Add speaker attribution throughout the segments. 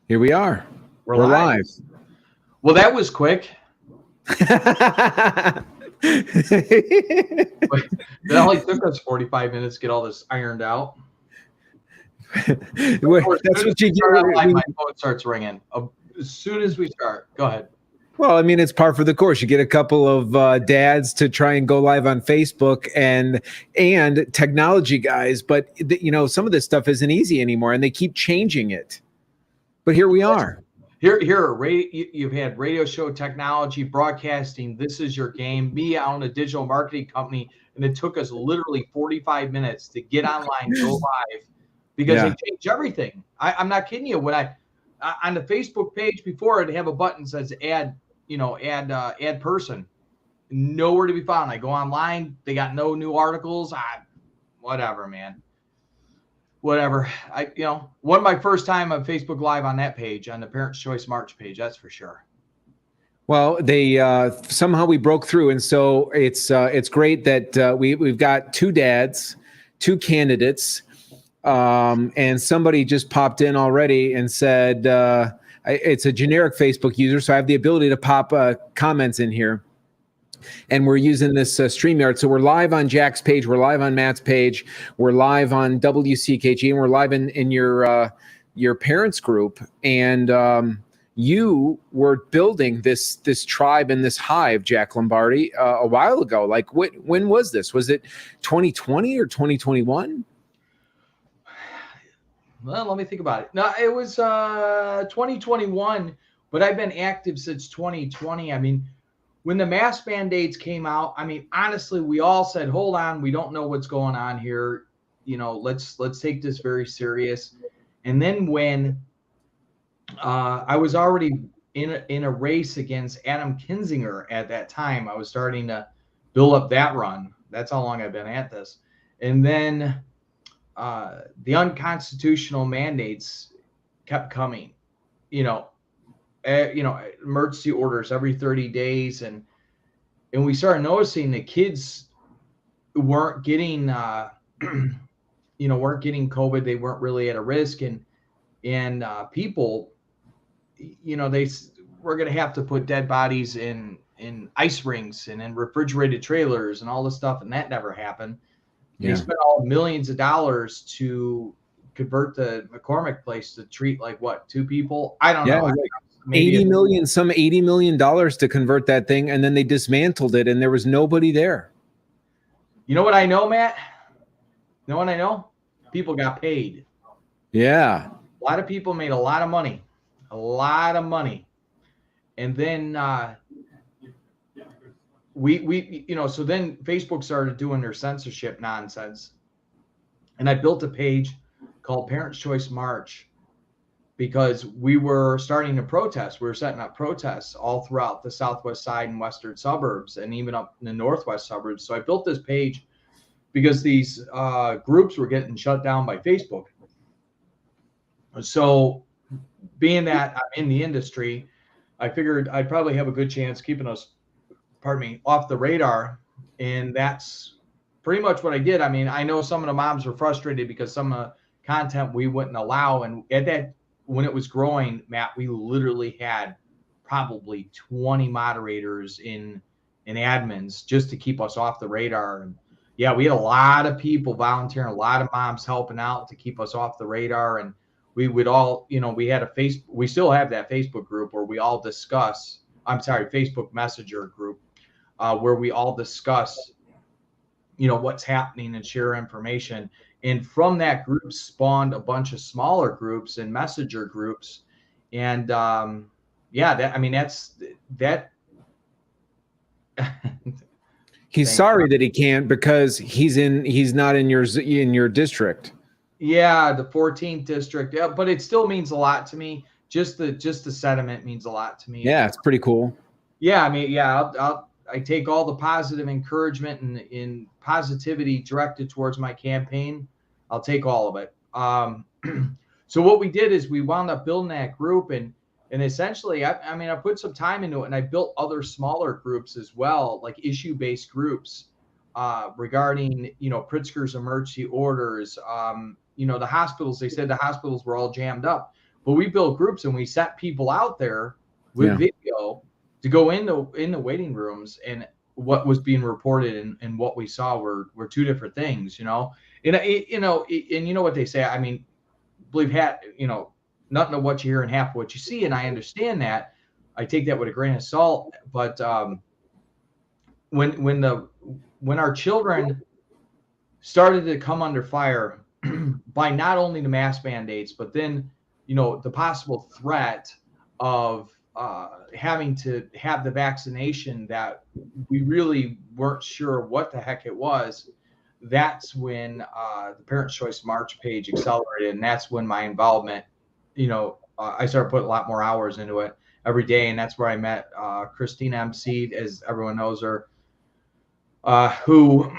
Speaker 1: Here we are.
Speaker 2: We're
Speaker 1: We're
Speaker 2: live.
Speaker 1: live.
Speaker 2: Well, that was quick. It only took us 45 minutes to get all this ironed out.
Speaker 1: That's what you get.
Speaker 2: My phone starts ringing. As soon as we start, go ahead.
Speaker 1: Well, I mean, it's par for the course. You get a couple of dads to try and go live on Facebook and technology guys, but some of this stuff isn't easy anymore, and they keep changing it. But here we are.
Speaker 2: Here, you've had radio show, technology, broadcasting. This is your game. Me, I own a digital marketing company, and it took us literally 45 minutes to get online, go live, because they changed everything. I'm not kidding you. When I on the Facebook page before, it'd have a button that says add person. Nowhere to be found. I go online, they got no new articles. Whatever, man. Whatever. One of my first time on Facebook Live on that page, on the Parents' Choice March page, that's for sure.
Speaker 1: Well, they somehow we broke through, and so it's great that we've got two dads, two candidates, and somebody just popped in already and said it's a generic Facebook user, so I have the ability to pop comments in here. And we're using this StreamYard. So we're live on Jack's page. We're live on Matt's page. We're live on WCKG. And we're live in your parents group. And you were building this tribe and this hive, Jack Lombardi, a while ago. Like, when was this? Was it 2020 or 2021?
Speaker 2: Well, let me think about it. No, it was 2021, but I've been active since 2020. I mean, when the mask mandates came out, I mean, honestly, we all said, hold on, we don't know what's going on here. Let's take this very serious. And then when I was already in a race against Adam Kinzinger at that time, I was starting to build up that run. That's how long I've been at this. And then the unconstitutional mandates kept coming, emergency orders every 30 days. And we started noticing the kids weren't getting, weren't getting COVID. They weren't really at a risk. And people, they were going to have to put dead bodies in ice rinks and in refrigerated trailers and all this stuff. And that never happened. Yeah. They spent all millions of dollars to convert the McCormick place to treat two people. I don't know.
Speaker 1: $80 million to convert that thing, and then they dismantled it, and there was nobody there.
Speaker 2: You know what I know, Matt? You know what I know? People got paid.
Speaker 1: Yeah.
Speaker 2: A lot of people made a lot of money. And then so then Facebook started doing their censorship nonsense. And I built a page called Parents' Choice March, because we were starting to protest. We were setting up protests all throughout the southwest side and western suburbs, and even up in the northwest suburbs. So I built this page because these groups were getting shut down by Facebook. So being that I'm in the industry, I figured I'd probably have a good chance keeping us, off the radar. And that's pretty much what I did. I mean, I know some of the moms were frustrated because some of the content we wouldn't allow. And at that, when it was growing, Matt, we literally had probably 20 moderators in admins just to keep us off the radar. And yeah, we had a lot of people volunteering, a lot of moms helping out to keep us off the radar. And we would all, we had we still have that Facebook group where we all discuss, Facebook Messenger group, where we all discuss, what's happening and share information. And from that group spawned a bunch of smaller groups and messenger groups. And that's that.
Speaker 1: He's sorry that he can't, because he's not in your district.
Speaker 2: Yeah, the 14th district. Yeah, but it still means a lot to me. Just the sentiment means a lot to me.
Speaker 1: Yeah, it's pretty cool.
Speaker 2: Yeah, I mean, yeah, I take all the positive encouragement and positivity directed towards my campaign. I'll take all of it. So what we did is we wound up building that group, and essentially, I put some time into it, and I built other smaller groups as well, like issue-based groups regarding, Pritzker's emergency orders. The hospitals, they said the hospitals were all jammed up. but we built groups and we set people out there with video to go in the waiting rooms, and what was being reported and what we saw were two different things, you know. And you know, and you know what they say, I mean, believe nothing of what you hear and half of what you see, and I understand that. I take that with a grain of salt, but when our children started to come under fire by not only the mask mandates, but then, you know, the possible threat of having to have the vaccination that we really weren't sure what the heck it was, that's when the Parents' Choice March page accelerated, and that's when my involvement, you know, I started putting a lot more hours into it every day, and that's where I met Christina MC, as everyone knows her, who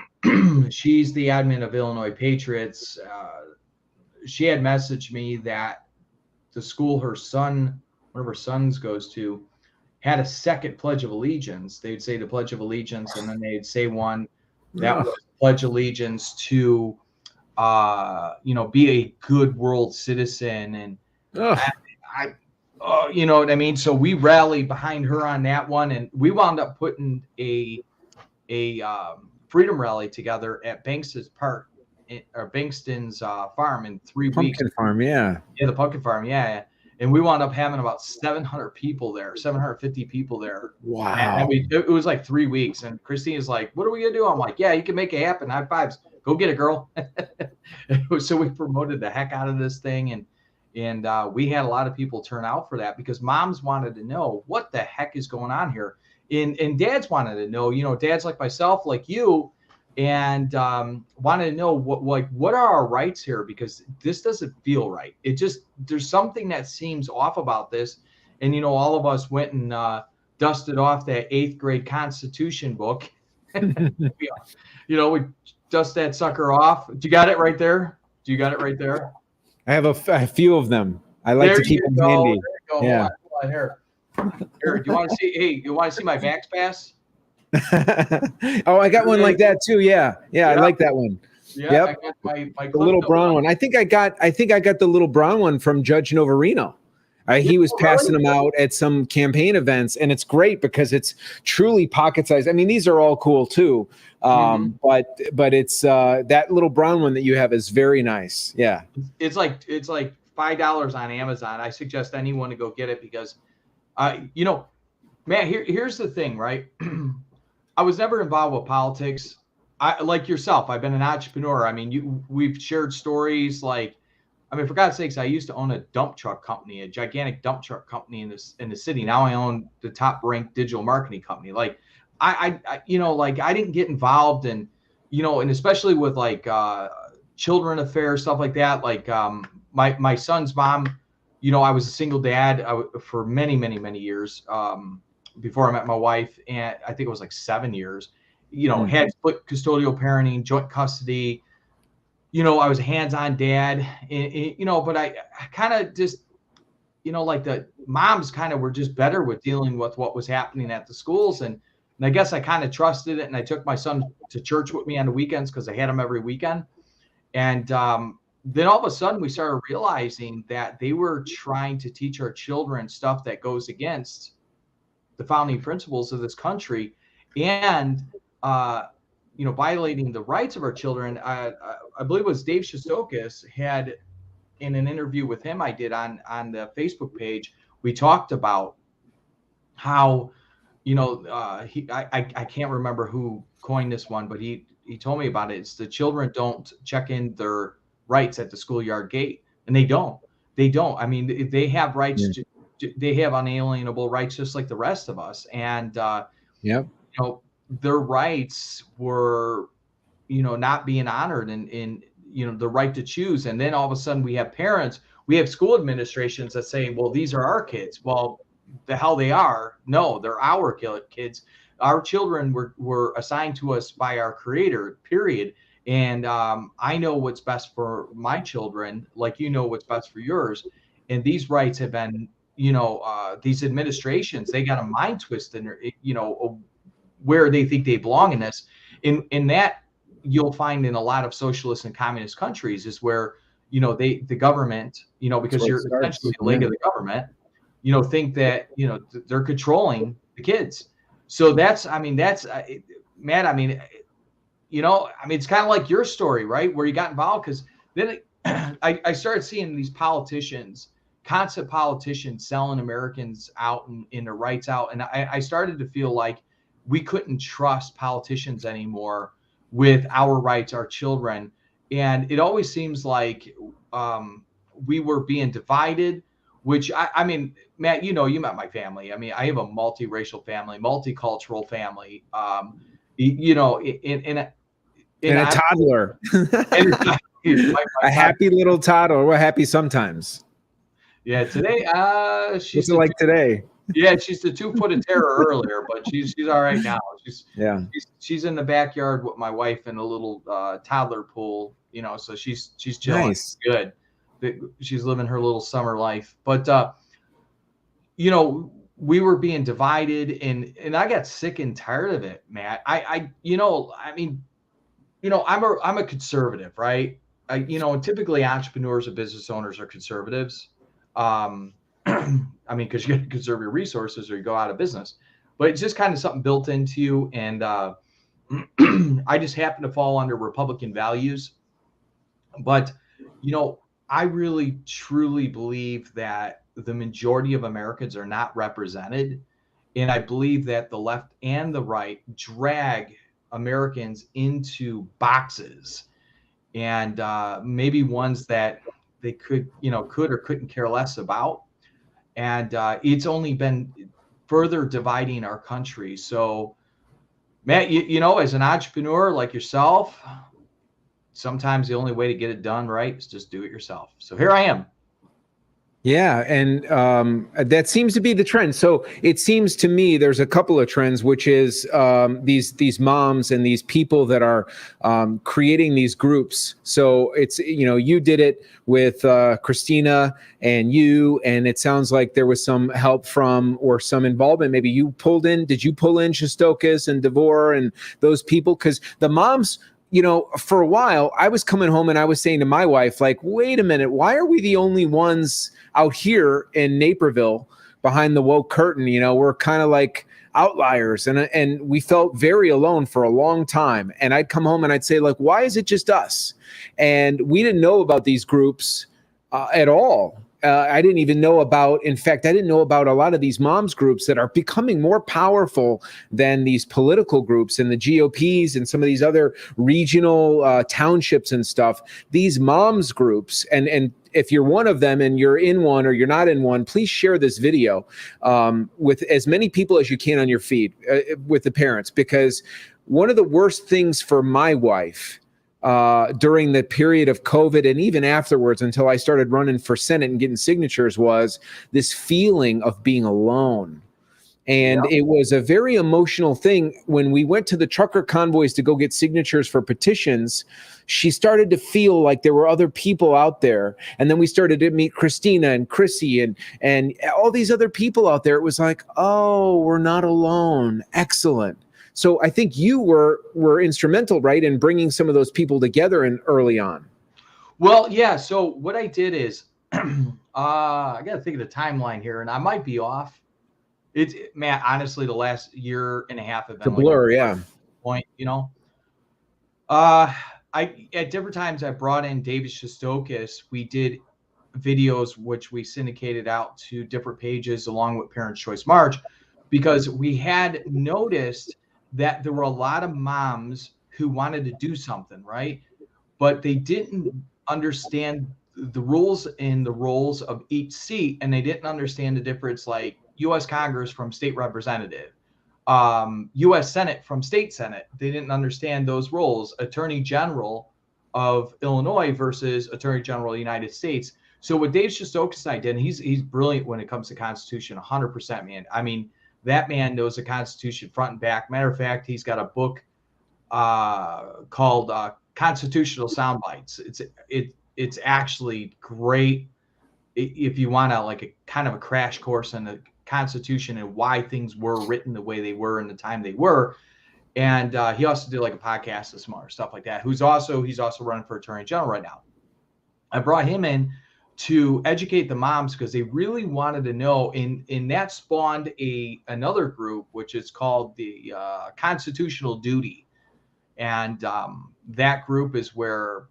Speaker 2: she's the admin of Illinois Patriots. She had messaged me that the school one of her sons goes to, had a second Pledge of Allegiance. They'd say the Pledge of Allegiance, and then they'd say one that was Pledge Allegiance to, you know, be a good world citizen. And I you know what I mean? So we rallied behind her on that one, and we wound up putting a freedom rally together at Bankston's Park, or Bankston's farm in 3 weeks.
Speaker 1: Pumpkin farm, yeah.
Speaker 2: Yeah, the pumpkin farm, yeah. And we wound up having about 700 people there, 750 people there.
Speaker 1: Wow.
Speaker 2: And it was like 3 weeks. And Christina's like, what are we going to do? I'm like, yeah, you can make it happen. High fives. Go get it, girl. So we promoted the heck out of this thing. And we had a lot of people turn out for that, because moms wanted to know what the heck is going on here. And dads wanted to know, you know, dads like myself, like you, and wanted to know what are our rights here, because this doesn't feel right. There's something that seems off about this. And, you know, all of us went and dusted off that 8th grade Constitution book. You know, we dust that sucker off. Do you got it right there?
Speaker 1: I have a few of them. I like to keep them handy.
Speaker 2: There you go.
Speaker 1: Yeah.
Speaker 2: Hold on, here. Do you want to see? Hey, you want to see my Vax Pass?
Speaker 1: Oh, I got one like that too. Yeah. I like that one.
Speaker 2: Yeah,
Speaker 1: yep.
Speaker 2: I got my
Speaker 1: the little brown one. I think I got the little brown one from Judge Novarino. He was passing them out at some campaign events, and it's great because it's truly pocket sized. I mean, these are all cool too, but it's that little brown one that you have is very nice. Yeah,
Speaker 2: it's like $5 on Amazon. I suggest anyone to go get it, because, you know, man, here's the thing, right? I was never involved with politics. I, like yourself, I've been an entrepreneur. I mean, we've shared stories like, I mean, for God's sakes, I used to own a dump truck company, a gigantic dump truck company in the city. Now I own the top ranked digital marketing company. Like I you know, like I didn't get involved in, you know, and especially with like children affairs, stuff like that. Like my son's mom, you know, I was a single dad for many years before I met my wife. And I think it was like 7 years, you know, had split custodial parenting, joint custody. You know, I was a hands-on dad, you know, but I kind of just, you know, like the moms kind of were just better with dealing with what was happening at the schools. And I guess I kind of trusted it. And I took my son to church with me on the weekends, because I had him every weekend. And then all of a sudden we started realizing that they were trying to teach our children stuff that goes against the founding principles of this country, and you know, violating the rights of our children. I believe it was Dave Shostokis had, in an interview with him I did on the Facebook page, we talked about how, you know, I can't remember who coined this one, but he told me about it. It's the children don't check in their rights at the schoolyard gate, and they don't. I mean, they have rights. They have unalienable rights just like the rest of us. And you know, their rights were, you know, not being honored, in you know, the right to choose. And then all of a sudden we have parents, we have school administrations that say, well, these are our kids. Well, the hell they are. No, they're our kids. Our children were assigned to us by our creator, period. And I know what's best for my children, like you know what's best for yours. And these rights have been, you know, these administrations, they got a mind twist in their, you know, where they think they belong in this. In that, you'll find in a lot of socialist and communist countries is where, the government, because you're essentially the leg of the government, think that, they're controlling the kids. So that's Matt, it's kind of like your story, right? Where you got involved, because then I started seeing these constant politicians selling Americans out and their rights out. And I started to feel like we couldn't trust politicians anymore with our rights, our children. And it always seems like we were being divided, which Matt, you met my family. I have a multiracial family, multicultural family,
Speaker 1: and a toddler. A happy little toddler. We're happy sometimes.
Speaker 2: Yeah, today
Speaker 1: she's like today.
Speaker 2: Yeah, she's the 2 foot of terror earlier, but she's all right now. She's in the backyard with my wife in a little toddler pool, so she's chilling.
Speaker 1: Nice.
Speaker 2: Good. She's living her little summer life. But we were being divided, and I got sick and tired of it, Matt. I'm a conservative, right? Typically entrepreneurs and business owners are conservatives. Because you got to conserve your resources or you go out of business. But it's just kind of something built into you. And I just happen to fall under Republican values. But, I really, truly believe that the majority of Americans are not represented. And I believe that the left and the right drag Americans into boxes, and maybe ones that they could or couldn't care less about. And it's only been further dividing our country. So, Matt, as an entrepreneur like yourself, sometimes the only way to get it done right is just do it yourself. So here I am.
Speaker 1: Yeah, and that seems to be the trend. So it seems to me there's a couple of trends, which is these moms and these people that are creating these groups. So it's, you did it with Christina and it sounds like there was some help from, or some involvement. Maybe you did you pull in Shestokas and Devore and those people? Because the moms, for a while, I was coming home and I was saying to my wife, like, wait a minute, why are we the only ones out here in Naperville behind the woke curtain? We're kind of like outliers. And we felt very alone for a long time. And I'd come home and I'd say, like, why is it just us? And we didn't know about these groups at all. I didn't even know about, in fact, I didn't know about a lot of these moms groups that are becoming more powerful than these political groups and the GOPs and some of these other regional townships and stuff. These moms groups, and if you're one of them and you're in one or you're not in one, please share this video with as many people as you can on your feed with the parents, because one of the worst things for my wife during the period of COVID and even afterwards, until I started running for Senate and getting signatures, was this feeling of being alone. And It was a very emotional thing. When we went to the trucker convoys to go get signatures for petitions, she started to feel like there were other people out there. And then we started to meet Christina and Chrissy and all these other people out there. It was like, oh, we're not alone. Excellent. So I think you were instrumental, right, in bringing some of those people together early on.
Speaker 2: Well, yeah. So what I did is, I got to think of the timeline here, and I might be off. Matt, honestly, the last year and a half have been
Speaker 1: a blur, yeah.
Speaker 2: Point, I at different times I brought in David Shestokas. We did videos which we syndicated out to different pages along with Parents' Choice March, because we had noticed that there were a lot of moms who wanted to do something, right? But they didn't understand the rules and the roles of each seat, and they didn't understand the difference, like U.S. Congress from state representative, U.S. Senate from state Senate. They didn't understand those roles. Attorney General of Illinois versus Attorney General of the United States. So what Dave Shestokas and I did, and he's brilliant when it comes to Constitution, 100%, man. That man knows the Constitution front and back. Matter of fact, he's got a book called Constitutional Soundbites. It's actually great if you want to, like, a kind of a crash course in the Constitution and why things were written the way they were in the time they were. And he also did like a podcast this summer, stuff like that. He's also running for Attorney General right now. I brought him in to educate the moms because they really wanted to know. And that spawned another group, which is called the Constitutional Duty. And that group is where,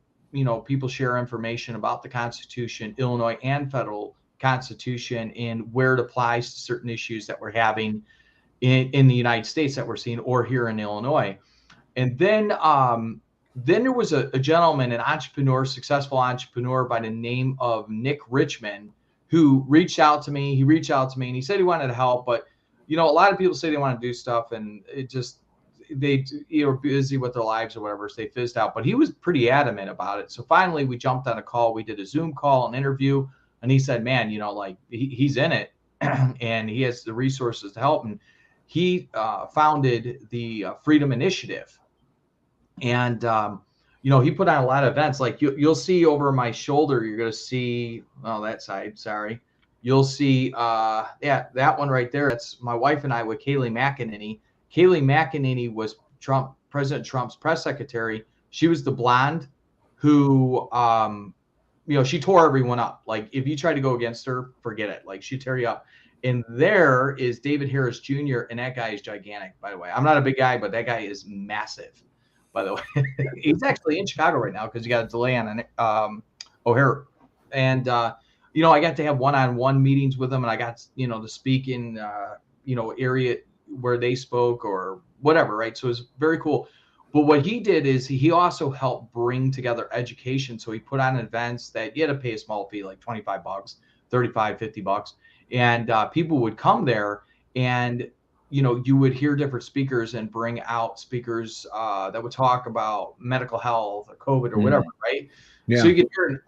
Speaker 2: people share information about the Constitution, Illinois and federal Constitution, and where it applies to certain issues that we're having in the United States that we're seeing, or here in Illinois. And then there was a gentleman, an entrepreneur, successful entrepreneur by the name of Nick Richmond, who reached out to me. He reached out to me and he said he wanted to help, but a lot of people say they want to do stuff and it just, they were busy with their lives or whatever, so they fizzed out. But he was pretty adamant about it. So finally we jumped on a call. We did a Zoom call, an interview, and he said, man, like he's in it and he has the resources to help. And he founded the Freedom Initiative. And, he put on a lot of events. Like you'll see over my shoulder, you're going to see, that side, sorry. You'll see, that one right there. That's my wife and I with Kayleigh McEnany. Kayleigh McEnany was President Trump's press secretary. She was the blonde who, she tore everyone up. Like if you try to go against her, forget it. Like she'd tear you up. And there is David Harris Jr. And that guy is gigantic, by the way. I'm not a big guy, but that guy is massive, by the way. He's actually in Chicago right now because he got a delay on O'Hare. And, I got to have one-on-one meetings with him, and I got, to speak in, area where they spoke or whatever, right? So it was very cool. But what he did is he also helped bring together education. So he put on events that you had to pay a small fee, like $25, $35, $50. And people would come there and, you would hear different speakers and bring out speakers that would talk about medical health or COVID or whatever, right? Yeah. So you could hear an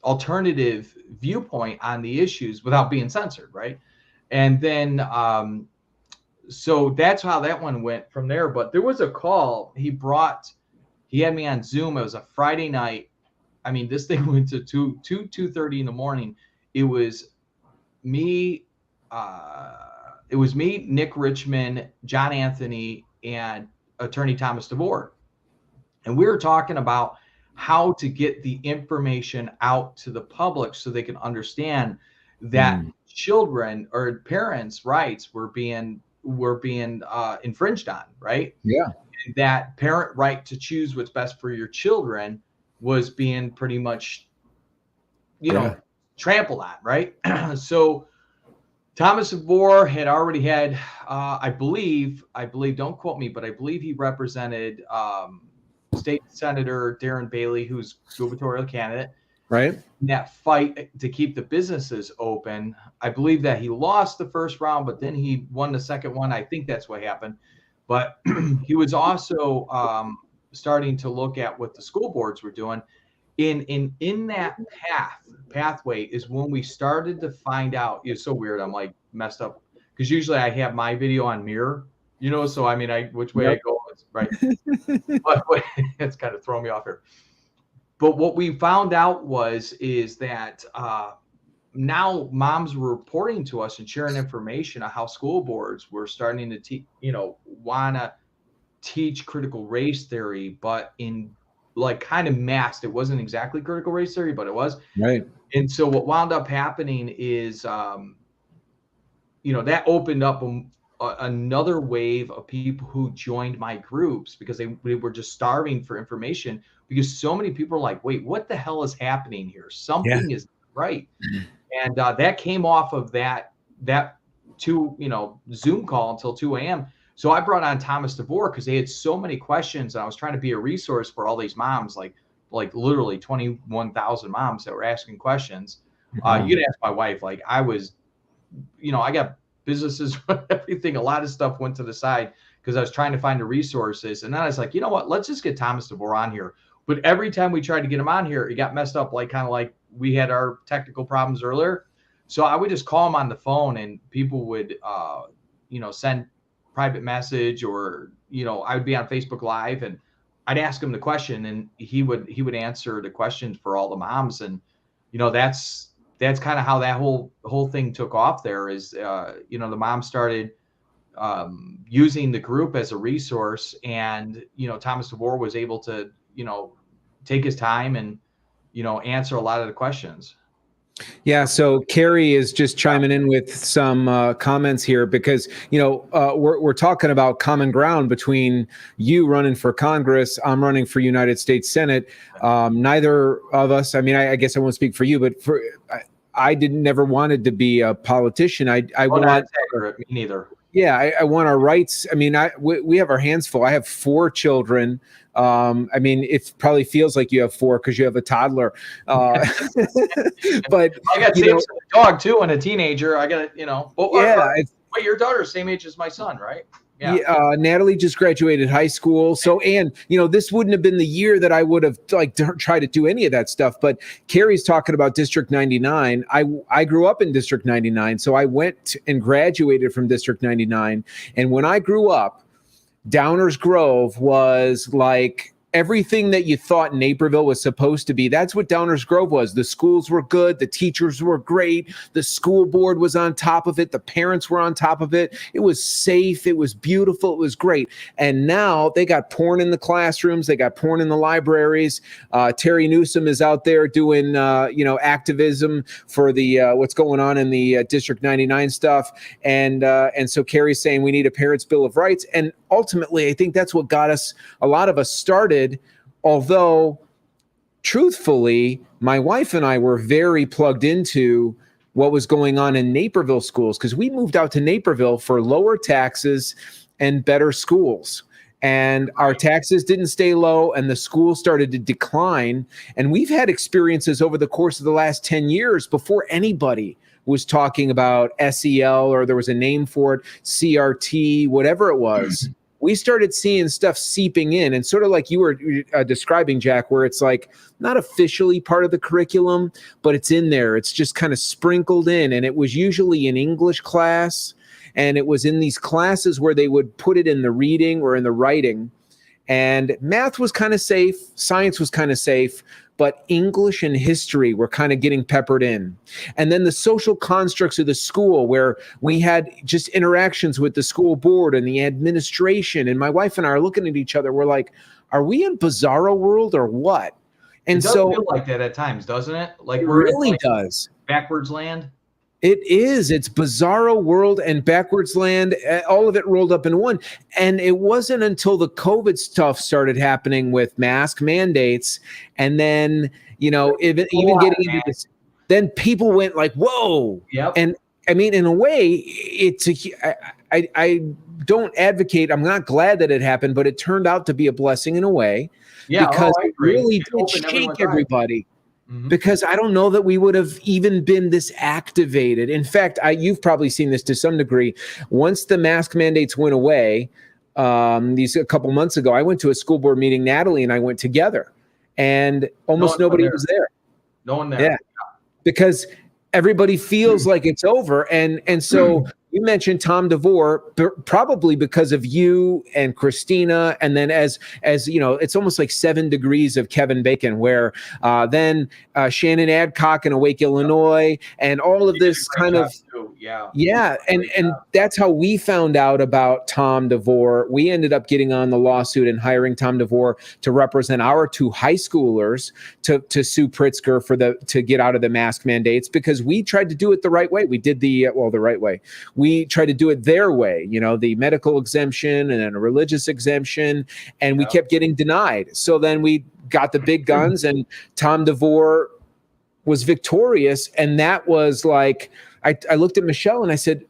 Speaker 2: alternative viewpoint on the issues without being censored, right? And then, so that's how that one went from there. But there was a call he had me on Zoom. It was a Friday night. I mean, this thing went to 2:30 in the morning. It was me, Nick Richmond, John Anthony, and attorney Thomas DeVore. And we were talking about how to get the information out to the public so they can understand that children or parents' rights were being infringed on, right? Yeah. And that parent right to choose what's best for your children was being pretty much, trampled on, right? So Thomas DeVore had already had, I believe, don't quote me, but I believe he represented State Senator Darren Bailey, who's gubernatorial candidate. Right. In that fight to keep the businesses open. I believe that he lost the first round, but then he won the second one. I think that's what happened. But he was also starting to look at what the school boards were doing. In that pathway is when we started to find out. It's so weird. I'm like messed up because usually I have my video on mirror, so I mean, which way I go, right? but it's kind of throwing me off here. But what we found out is that now moms were reporting to us and sharing information on how school boards were starting to want to teach critical race theory, but in like kind of masked. It wasn't exactly critical race theory, but it was. Right. And so what wound up happening is, that opened up another wave of people who joined my groups because they were just starving for information, because so many people are like, wait, what the hell is happening here? Something is right. And that came off of that Zoom call until 2 a.m. So I brought on Thomas DeVore because they had so many questions, and I was trying to be a resource for all these moms, like literally 21,000 moms that were asking questions. You can ask my wife. Like I was, I got businesses, everything. A lot of stuff went to the side because I was trying to find the resources. And then I was like, you know what? Let's just get Thomas DeVore on here. But every time we tried to get him on here, it got messed up, like kind of like we had our technical problems earlier. So I would just call him on the phone, and people would, send private message, or I would be on Facebook Live and I'd ask him the question, and he would answer the questions for all the moms. And that's kind of how that whole thing took off. There is the mom started using the group as a resource, and Thomas DeVore was able to take his time and answer a lot of the questions.
Speaker 1: Yeah, so Carrie is just chiming in with some comments here because we're talking about common ground between you running for Congress, I'm running for United States Senate. Neither of us, I mean, I guess I won't speak for you, but I didn't never wanted to be a politician. I want
Speaker 2: that's accurate. Me neither.
Speaker 1: Yeah, I want our rights. I mean, we have our hands full. I have 4 children. I mean, it probably feels like you have 4 because you have a toddler. But
Speaker 2: I got a dog too and a teenager. I got Wait, your daughter's same age as my son, right?
Speaker 1: Yeah. Natalie just graduated high school. So, and this wouldn't have been the year that I would have tried to do any of that stuff. But Carrie's talking about District 99. I grew up in District 99. So I went and graduated from District 99. And when I grew up, Downers Grove was like everything that you thought Naperville was supposed to be. That's what Downers Grove was. The schools were good. The teachers were great. The school board was on top of it. The parents were on top of it. It was safe. It was beautiful. It was great. And now they got porn in the classrooms. They got porn in the libraries. Terry Newsom is out there doing, activism for the what's going on in the District 99 stuff. And so Carrie's saying we need a Parents' Bill of Rights. And ultimately, I think that's what got us, a lot of us started, although truthfully, my wife and I were very plugged into what was going on in Naperville schools because we moved out to Naperville for lower taxes and better schools. And our taxes didn't stay low and the schools started to decline. And we've had experiences over the course of the last 10 years before anybody was talking about SEL or there was a name for it, CRT, whatever it was. We started seeing stuff seeping in, and sort of like you were describing, Jack, where it's like not officially part of the curriculum, but it's in there. It's just kind of sprinkled in, and it was usually in English class, and it was in these classes where they would put it in the reading or in the writing. And math was kind of safe, science was kind of safe, but English and history were kind of getting peppered in. And then the social constructs of the school where we had just interactions with the school board and the administration. And my wife and I are looking at each other. We're like, are we in bizarro world or what? And
Speaker 2: it does
Speaker 1: so
Speaker 2: feel like that at times, doesn't it? Like
Speaker 1: it
Speaker 2: we're
Speaker 1: really
Speaker 2: like
Speaker 1: does.
Speaker 2: Backwards land.
Speaker 1: It is. It's bizarro world and backwards land, all of it rolled up in one. And it wasn't until the COVID stuff started happening with mask mandates. And then, even getting into this, then people went like, whoa.
Speaker 2: Yep.
Speaker 1: And I mean, in a way, I don't advocate. I'm not glad that it happened, but it turned out to be a blessing in a way.
Speaker 2: Yeah,
Speaker 1: because it really did shake everybody. Mm-hmm. Because I don't know that we would have even been this activated. In fact, you've probably seen this to some degree. Once the mask mandates went away, a couple months ago, I went to a school board meeting. Natalie and I went together, and almost nobody was there.
Speaker 2: No one there.
Speaker 1: Yeah, because everybody feels like it's over, and so. You mentioned Tom DeVore, probably because of you and Christina, and then as it's almost like 7 degrees of Kevin Bacon, where then Shannon Adcock in Awake, Illinois, and all of this kind of and that's how we found out about Tom DeVore. We ended up getting on the lawsuit and hiring Tom DeVore to represent our 2 high schoolers to sue Pritzker to get out of the mask mandates because we tried to do it the right way. We did the right way. We tried to do it their way, the medical exemption and then a religious exemption, and we kept getting denied. So then we got the big guns, and Tom DeVore was victorious. And that was like, I looked at Michelle and I said,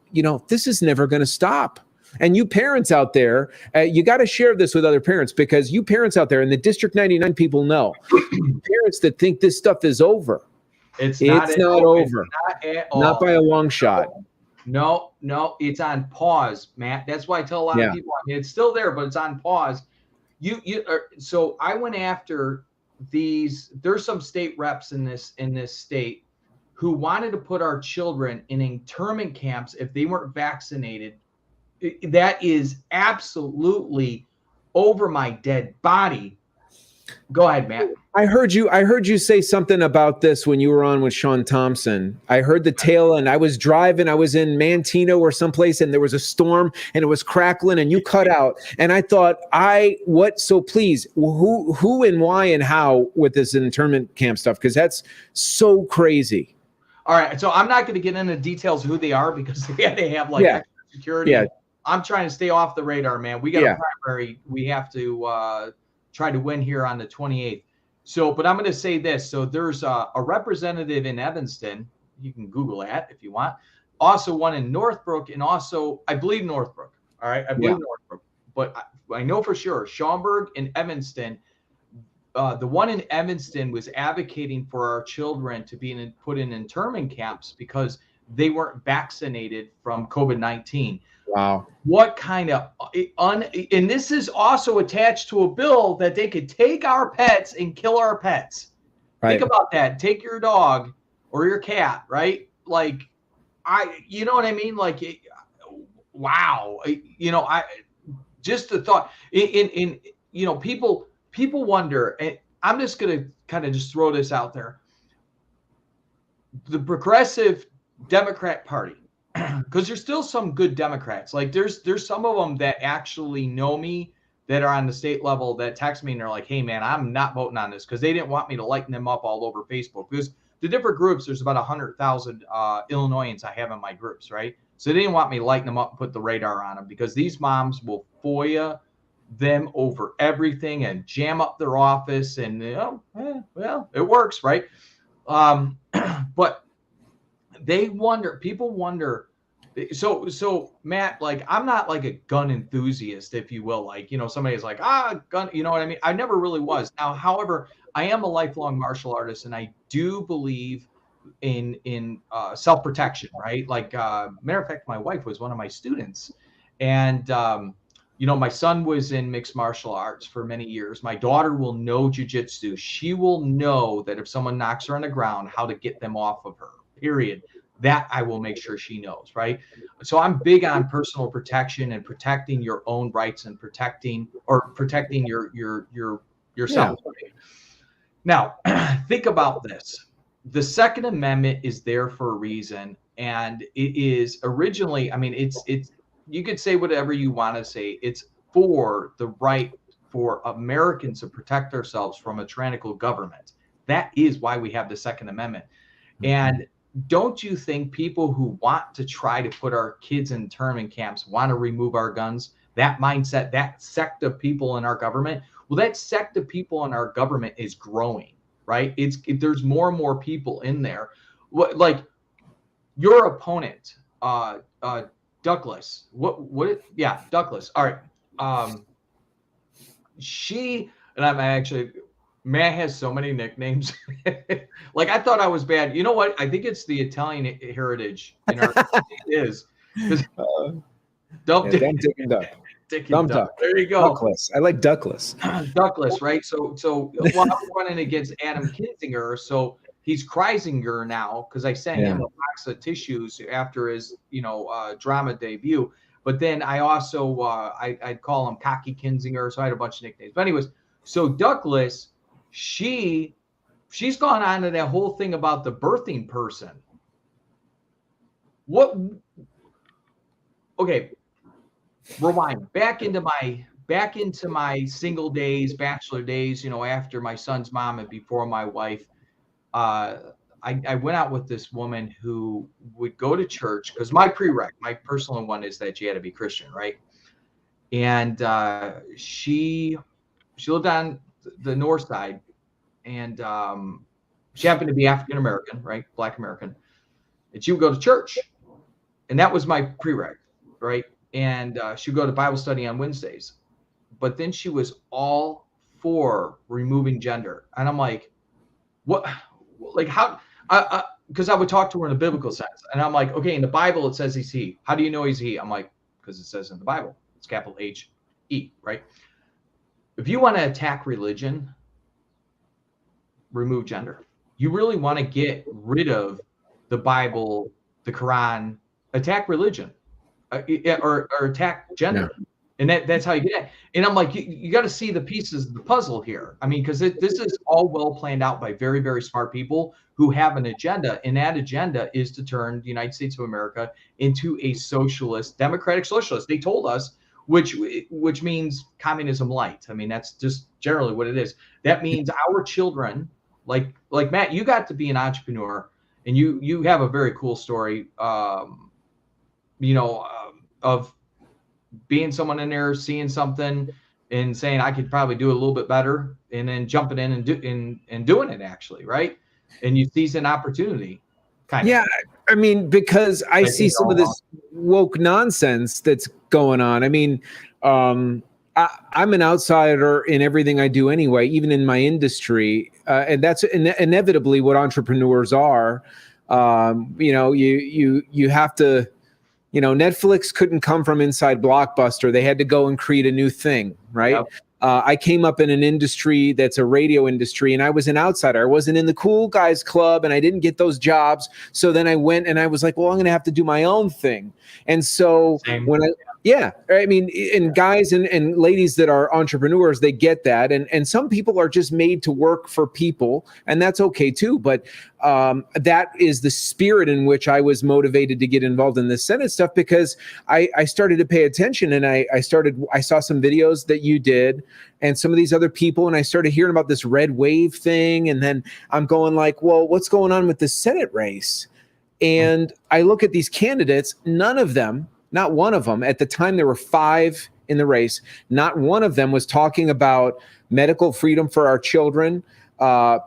Speaker 1: this is never going to stop. And you parents out there, you got to share this with other parents, because you parents out there and the District 99 people know, parents that think this stuff is over.
Speaker 2: It's not over. Not at all.
Speaker 1: Not by a long shot.
Speaker 2: No, it's on pause, Matt. That's why I tell a lot of people, it's still there, but it's on pause. So I went after these. There's some state reps in this state who wanted to put our children in internment camps if they weren't vaccinated. That is absolutely over my dead body. Go ahead, Matt.
Speaker 1: I heard you say something about this when you were on with Sean Thompson. I heard the tail end. I was driving, I was in Mantino or someplace, and there was a storm and it was crackling and you cut out. And I thought, so please, who and why and how with this internment camp stuff? Because that's so crazy.
Speaker 2: All right. So I'm not going to get into details of who they are because they have like extra security.
Speaker 1: Yeah.
Speaker 2: I'm trying to stay off the radar, man. We got a primary. We have to try to win here on the 28th. So, but I'm going to say this. So there's a representative in Evanston. You can Google that if you want. Also one in Northbrook, and also, I believe Northbrook. All right. I believe Northbrook. But I know for sure Schaumburg and Evanston, the one in Evanston was advocating for our children to be put in internment camps because they weren't vaccinated from COVID-19.
Speaker 1: Wow.
Speaker 2: What kind of and this is also attached to a bill that they could take our pets and kill our pets. Right. Think about that. Take your dog or your cat, right? Like, you know what I mean? Like, wow. Just the thought in people wonder, and I'm just going to kind of just throw this out there. The Progressive Democrat Party, because there's still some good Democrats. Like there's some of them that actually know me that are on the state level that text me and they're like, hey man, I'm not voting on this, because they didn't want me to lighten them up all over Facebook. Because the different groups, there's about 100,000 Illinoisans I have in my groups, right? So they didn't want me to lighten them up and put the radar on them, because these moms will FOIA them over everything and jam up their office, and well, it works, right? But people wonder. So Matt, like, I'm not like a gun enthusiast, if you will. Like, somebody's like, gun, you know what I mean? I never really was. Now, however, I am a lifelong martial artist, and I do believe in self-protection, right? Like, matter of fact, my wife was one of my students, and my son was in mixed martial arts for many years. My daughter will know jiu-jitsu. She will know that if someone knocks her on the ground, how to get them off of her, period. That I will make sure she knows, right? So I'm big on personal protection and protecting your own rights and protecting yourself. Yeah. Now, think about this. The Second Amendment is there for a reason, and it is originally, it's you could say whatever you want to say. It's for the right for Americans to protect ourselves from a tyrannical government. That is why we have the Second Amendment. And don't you think people who want to try to put our kids in internment camps want to remove our guns? That mindset, that sect of people in our government, well, that sect of people in our government is growing, right? There's more and more people in there. Like your opponent, Douglas. Douglas. All right. I'm actually, Matt has so many nicknames. Like, I thought I was bad. You know what? I think it's the Italian heritage in our is. Dumb Dick and Duck. Dumb Duck. There you go.
Speaker 1: Duckless. I like Duckless.
Speaker 2: Duckless, right? So I'm running against Adam Kinzinger. So he's Kreisinger now, because I sent him a box of tissues after his, drama debut. But then I also, I'd call him Cocky Kinzinger. So I had a bunch of nicknames. But anyways, so Douglas, she's gone on to that whole thing about the birthing person. Okay, rewind back into my single days, bachelor days, after my son's mom and before my wife. I went out with this woman who would go to church, because my personal one is that you had to be Christian, right? And she lived on the north side, and she happened to be African American, right? Black American. And she would go to church, and that was my prereq, right? And she would go to Bible study on Wednesdays. But then she was all for removing gender, and I'm like, what? Like, how? Because I would talk to her in a biblical sense, and I'm like, okay, in the Bible it says he's he. How do you know he's he? I'm like, because it says in the Bible, it's capital H-E, right? If you want to attack religion, remove gender. You really want to get rid of the Bible, the Quran, attack religion, or attack gender. And that's how you get it. And I'm like, you got to see the pieces of the puzzle here. I mean, because this is all well planned out by very, very smart people who have an agenda. And that agenda is to turn the United States of America into a socialist, democratic socialist. They told us, which means communism light. I mean, that's just generally what it is. That means our children, like Matt, you got to be an entrepreneur, and you have a very cool story, of being someone in there, seeing something and saying, I could probably do it a little bit better, and then jumping in and doing it actually, right? And you seize an opportunity, kind of.
Speaker 1: Yeah, I mean, because I see some of this woke nonsense that's going on. I mean, I'm an outsider in everything I do anyway, even in my industry, and that's inevitably what entrepreneurs are. You have to. Netflix couldn't come from inside Blockbuster. They had to go and create a new thing, right? Yep. I came up in an industry that's a radio industry, and I was an outsider. I wasn't in the cool guys club, and I didn't get those jobs. So then I went and I was like, well, I'm going to have to do my own thing. And so and guys and ladies that are entrepreneurs, they get that. And some people are just made to work for people, and that's okay too. But that is the spirit in which I was motivated to get involved in this Senate stuff, because I started to pay attention, and I saw some videos that you did and some of these other people, and I started hearing about this red wave thing. And then I'm going like, well, what's going on with the Senate race? And I look at these candidates, none of them, not one of them, at the time there were 5 in the race, not one of them was talking about medical freedom for our children,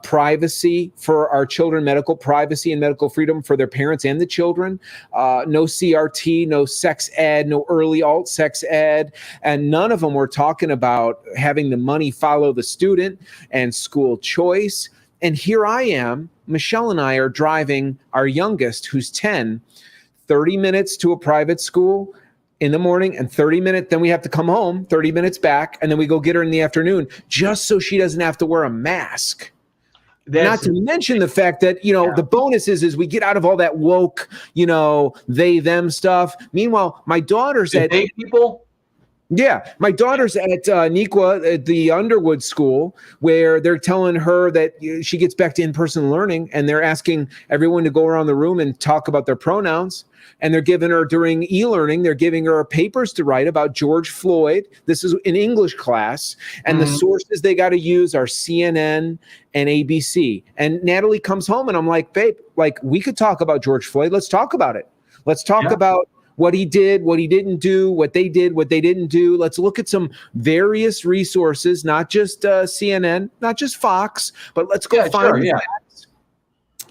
Speaker 1: privacy for our children, medical privacy and medical freedom for their parents and the children, no CRT, no sex ed, no early alt sex ed. And none of them were talking about having the money follow the student and school choice. And here I am, Michelle and I are driving our youngest, who's 10, 30 minutes to a private school in the morning and 30 minutes. Then we have to come home, 30 minutes back. And then we go get her in the afternoon just so she doesn't have to wear a mask. Not to mention the fact that, the bonus is we get out of all that woke, they, them stuff. Meanwhile, my daughter's at people. Yeah, my daughter's at Nequa, at the Underwood School, where they're telling her that she gets back to in-person learning, and they're asking everyone to go around the room and talk about their pronouns. And they're giving her, during e-learning, they're giving her papers to write about George Floyd. This is an English class. And the sources they got to use are CNN and ABC. And Natalie comes home, and I'm like, babe, we could talk about George Floyd. Let's talk about it. Let's talk about what he did, what he didn't do, what they did, what they didn't do. Let's look at some various resources, not just CNN, not just Fox, but let's go find facts.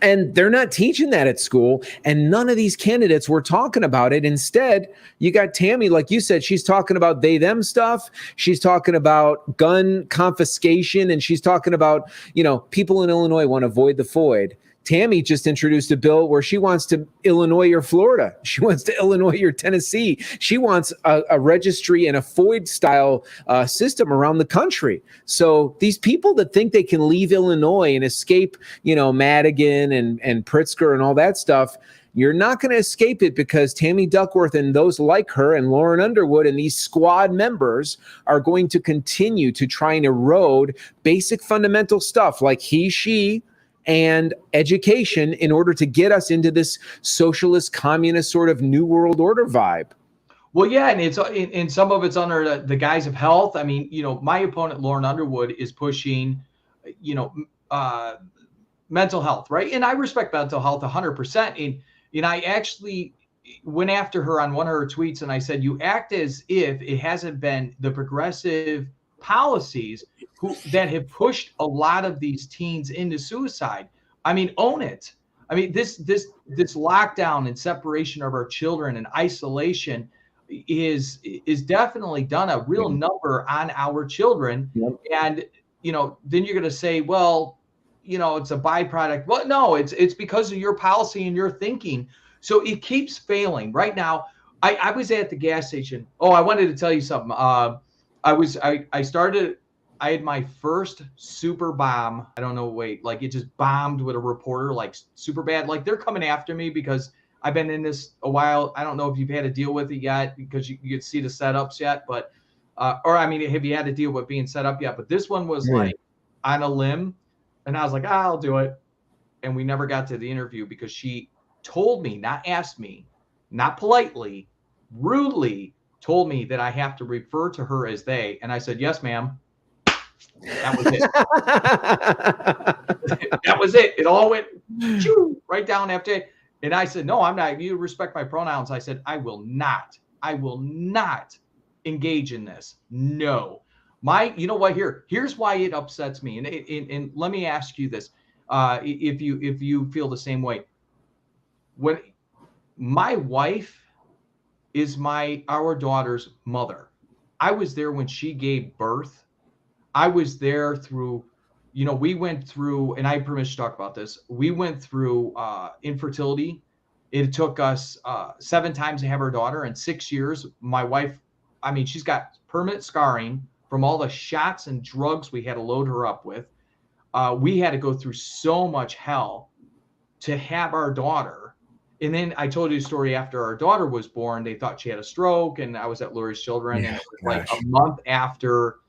Speaker 1: And they're not teaching that at school, and none of these candidates were talking about it. Instead, you got Tammy, like you said, she's talking about they, them stuff. She's talking about gun confiscation, and she's talking about, people in Illinois want to avoid the FOID. Tammy just introduced a bill where she wants to Illinois your Florida. She wants to Illinois your Tennessee. She wants a registry and a FOID style system around the country. So these people that think they can leave Illinois and escape, Madigan and Pritzker and all that stuff, you're not going to escape it, because Tammy Duckworth and those like her and Lauren Underwood and these squad members are going to continue to try and erode basic fundamental stuff like he, she, and education in order to get us into this socialist, communist sort of new world order vibe.
Speaker 2: Well, yeah, and it's in some of it's under the guise of health. I mean, my opponent, Lauren Underwood, is pushing, mental health, right? And I respect mental health 100%. And I actually went after her on one of her tweets, and I said, you act as if it hasn't been the progressive policies that have pushed a lot of these teens into suicide. I mean, own it. I mean, this lockdown and separation of our children and isolation is definitely done a real number on our children. Yep. And then you're going to say, well, it's a byproduct. Well, no, it's because of your policy and your thinking. So it keeps failing. Right now, I was at the gas station. Oh, I wanted to tell you something. I had my first super bomb. I don't know, it just bombed with a reporter, super bad. They're coming after me because I've been in this a while. I don't know if you've had to deal with it yet, because you can see the setups yet, but or I mean, have you had to deal with being set up yet? But this one was like on a limb, and I was like, I'll do it. And we never got to the interview because she told me, not asked me, not politely, rudely told me that I have to refer to her as they. And I said, yes, ma'am. That was it. That was it. It all went right down after. And I said, no, I'm not. You respect my pronouns. I said, I will not engage in this. No. You know what? Here's why it upsets me. And let me ask you this. If you feel the same way. When my wife is our daughter's mother, I was there when she gave birth. I was there through, we went through, and I have permission to talk about this. We went through infertility. It took us 7 times to have our daughter in 6 years. My wife, I mean, she's got permanent scarring from all the shots and drugs we had to load her up with. We had to go through so much hell to have our daughter. And then I told you a story after our daughter was born. They thought she had a stroke, and I was at Lurie's Children. And it was like a month after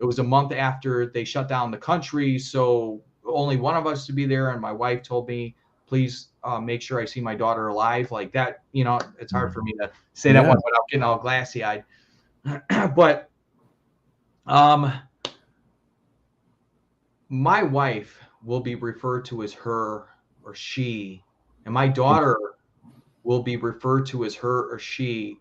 Speaker 2: they shut down the country. So only one of us to be there. And my wife told me, please make sure I see my daughter alive. Like that, it's hard for me to say that one without getting all glassy eyed. But my wife will be referred to as her or she, and my daughter will be referred to as her or she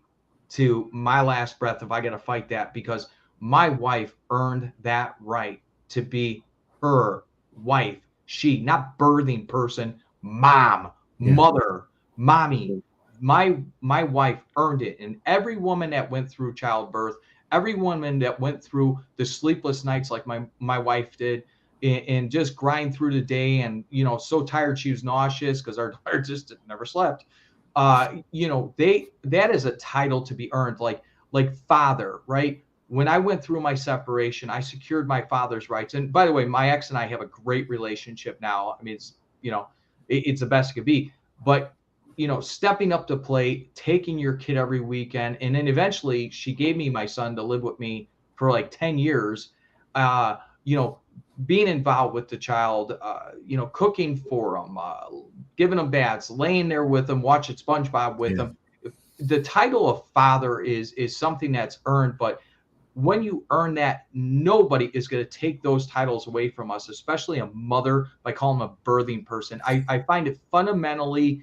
Speaker 2: to my last breath if I got to fight that, because my wife earned that right to be her wife, she, not birthing person, mom, mother, mommy. My wife earned it. And every woman that went through childbirth, every woman that went through the sleepless nights like my wife did, and just grind through the day, and so tired she was nauseous because our daughter just never slept. That is a title to be earned, like father, right? When I went through my separation, I secured my father's rights. And by the way, my ex and I have a great relationship now. I mean, it's the best it could be. But stepping up to plate, taking your kid every weekend, and then eventually she gave me my son to live with me for like 10 years. Being involved with the child, cooking for them, giving them baths, laying there with them, watching SpongeBob with them. The title of father is something that's earned, but when you earn that, nobody is going to take those titles away from us, especially a mother, by calling them a birthing person. I find it fundamentally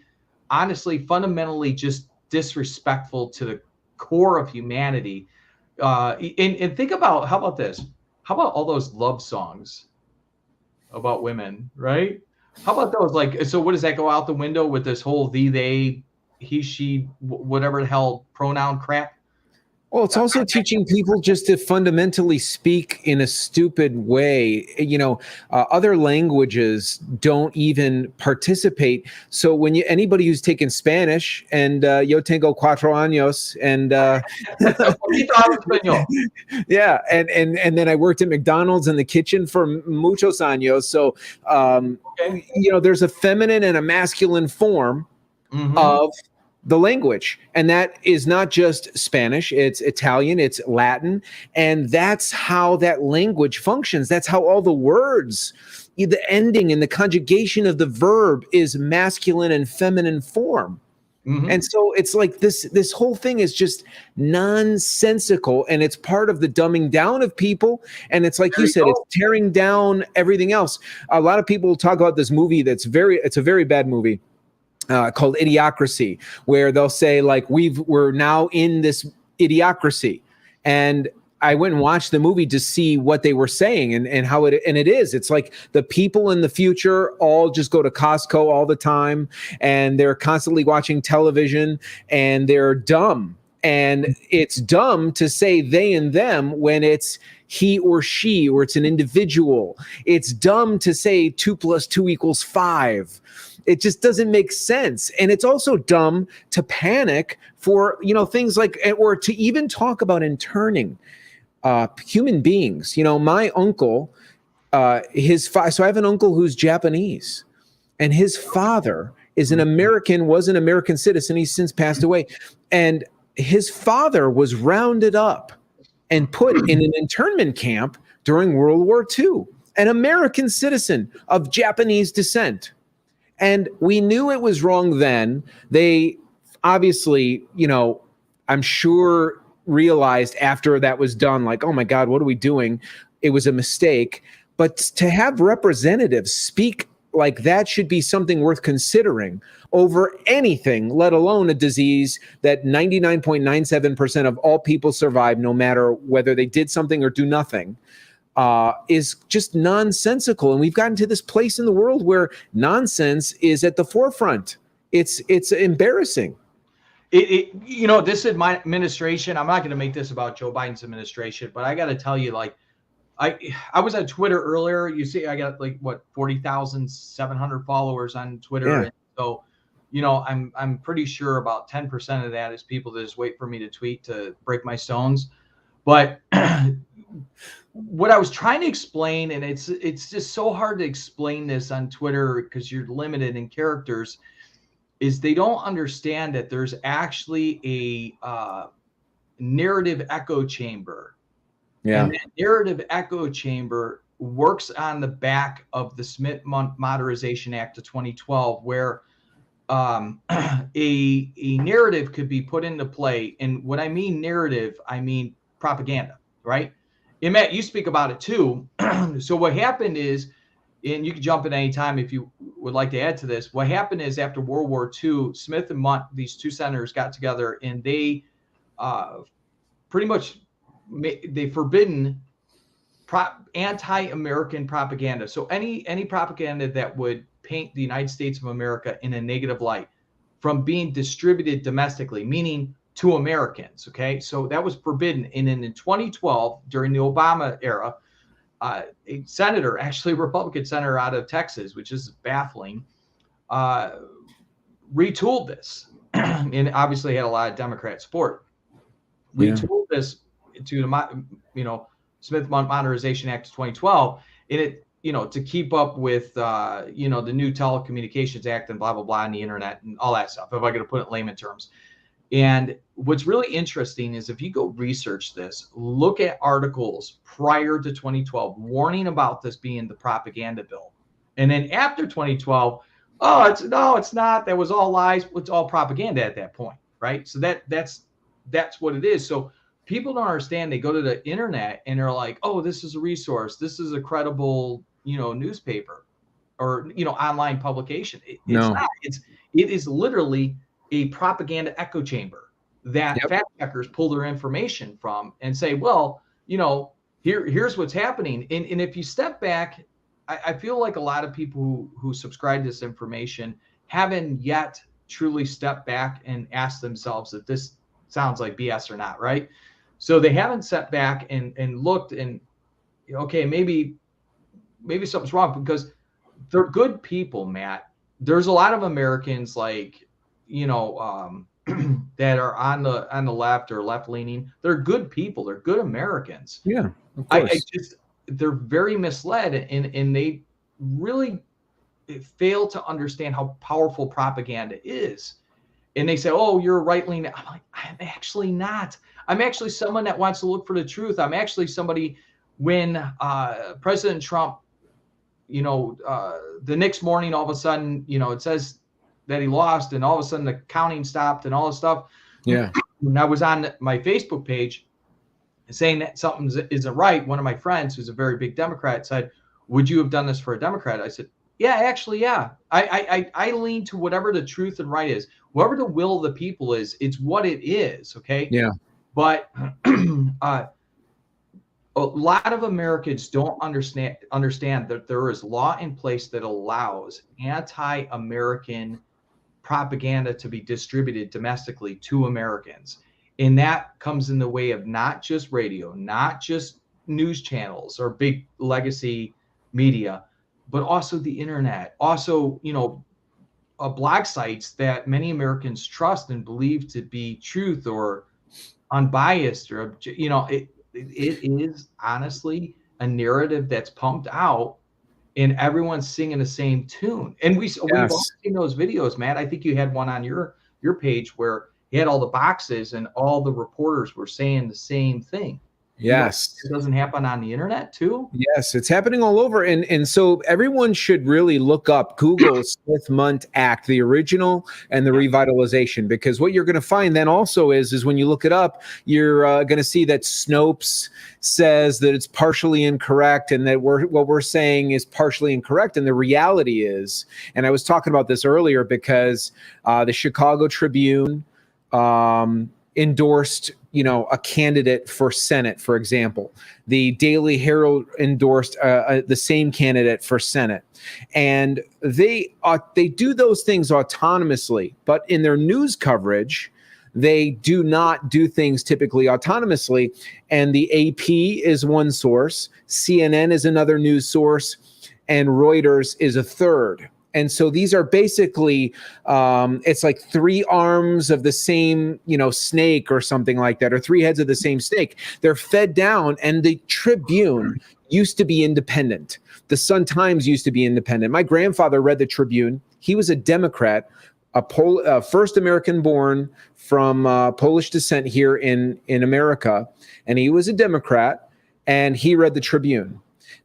Speaker 2: just disrespectful to the core of humanity. And think about, how about this? How about all those love songs about women, right? How about those? Like, so what does that go out the window with this whole thee, they, he, she, whatever the hell pronoun crap?
Speaker 1: Well, it's also teaching people just to fundamentally speak in a stupid way. Other languages don't even participate. So when anybody who's taken Spanish and yo tengo 4 años and yeah, and then I worked at McDonald's in the kitchen for muchos años. So there's a feminine and a masculine form of the language, and that is not just Spanish, it's Italian, it's Latin, and that's how that language functions. That's how all the words, the ending and the conjugation of the verb is masculine and feminine form. And so it's like this whole thing is just nonsensical, and it's part of the dumbing down of people. And it's like you said, it's tearing down everything else. A lot of people talk about this movie it's a very bad movie. Called Idiocracy, where they'll say like we're now in this idiocracy, and I went and watched the movie to see what they were saying and how it's like the people in the future all just go to Costco all the time, and they're constantly watching television, and they're dumb, and it's dumb to say they and them when it's he or she, or it's an individual. It's dumb to say 2 + 2 = 5. It just doesn't make sense. And it's also dumb to panic for, things like, or to even talk about interning human beings. My uncle, so I have an uncle who's Japanese, and his father was an American citizen. He's since passed away. And his father was rounded up and put in an internment camp during World War II, an American citizen of Japanese descent. And we knew it was wrong then. They obviously, I'm sure realized after that was done, like, oh my God, what are we doing? It was a mistake. But to have representatives speak like that should be something worth considering over anything, let alone a disease that 99.97% of all people survive, no matter whether they did something or do nothing. Is just nonsensical. And we've gotten to this place in the world where nonsense is at the forefront. It's embarrassing.
Speaker 2: This administration, I'm not going to make this about Joe Biden's administration, but I got to tell you, like, I was on Twitter earlier. You see, I got 40,700 followers on Twitter.
Speaker 1: Yeah.
Speaker 2: And so, I'm pretty sure about 10% of that is people that just wait for me to tweet to break my stones. But what I was trying to explain, and it's just so hard to explain this on Twitter because you're limited in characters, is they don't understand that there's actually a narrative echo chamber.
Speaker 1: Yeah.
Speaker 2: And that narrative echo chamber works on the back of the Smith Modernization Act of 2012, where a narrative could be put into play. And when I mean narrative, I mean propaganda, right? And Matt, you speak about it too. So what happened is, and you can jump in any time if you would like to add to this. What happened is after World War II, Smith and Munt, these two senators, got together and they pretty much they forbidden anti-American propaganda. So any propaganda that would paint the United States of America in a negative light from being distributed domestically, meaning to Americans. Okay, so that was forbidden. And then in 2012, during the Obama era, a senator, actually a Republican senator out of Texas, which is baffling, retooled this, and obviously had a lot of Democrat support. Retooled this to the Smith Modernization Act of 2012, and it to keep up with the new Telecommunications Act and blah blah blah and the internet and all that stuff. If I could put it in layman terms. And what's really interesting is if you go research this, look at articles prior to 2012 warning about this being the propaganda bill. And then after 2012, it's not. That was all lies. It's all propaganda at that point, right? So that's what it is. So people don't understand. They go to the internet and they're like, oh, this is a resource. This is a credible, newspaper or, online publication. It's not. It is literally a propaganda echo chamber that fact checkers pull their information from and say, well, here's what's happening. And if you step back, I feel like a lot of people who subscribe to this information haven't yet truly stepped back and asked themselves if this sounds like BS or not, right? So they haven't stepped back and looked and, okay, maybe something's wrong because they're good people, Matt. There's a lot of Americans like, that are on the left or left leaning. They're good people. They're good Americans.
Speaker 1: Yeah, of course.
Speaker 2: They're very misled and they really fail to understand how powerful propaganda is. And they say, oh, you're a right leaning. I'm like, I'm actually not. I'm actually someone that wants to look for the truth. I'm actually somebody when President Trump, the next morning, all of a sudden, it says that he lost and all of a sudden the counting stopped and all this stuff.
Speaker 1: Yeah.
Speaker 2: And I was on my Facebook page saying that something isn't right. One of my friends who's a very big Democrat said, would you have done this for a Democrat? I said, yeah, actually, yeah. I lean to whatever the truth and right is. Whatever the will of the people is, it's what it is, okay?
Speaker 1: Yeah.
Speaker 2: But a lot of Americans don't understand that there is law in place that allows anti-American propaganda to be distributed domestically to Americans. And that comes in the way of not just radio, not just news channels or big legacy media, but also the internet, also, blog sites that many Americans trust and believe to be truth or unbiased or, it is honestly a narrative that's pumped out and everyone's singing the same tune. And we've all seen those videos, Matt. I think you had one on your page where you had all the boxes and all the reporters were saying the same thing.
Speaker 1: Yes.
Speaker 2: It doesn't happen on the internet too.
Speaker 1: Yes, it's happening all over. And so everyone should really look up Google Smith-Mundt Act, the original and the revitalization, because what you're going to find then also is when you look it up, you're going to see that Snopes says that it's partially incorrect and that what we're saying is partially incorrect. And the reality is, and I was talking about this earlier because the Chicago Tribune endorsed, a candidate for Senate, for example. The Daily Herald endorsed the same candidate for Senate, and they do those things autonomously. But in their news coverage, they do not do things typically autonomously. And the AP is one source, CNN is another news source, and Reuters is a third. And so these are basically, it's like three arms of the same, snake or something like that, or three heads of the same snake. They're fed down, and the Tribune used to be independent. The Sun-Times used to be independent. My grandfather read the Tribune. He was a Democrat, a first American born from Polish descent here in America, and he was a Democrat, and he read the Tribune.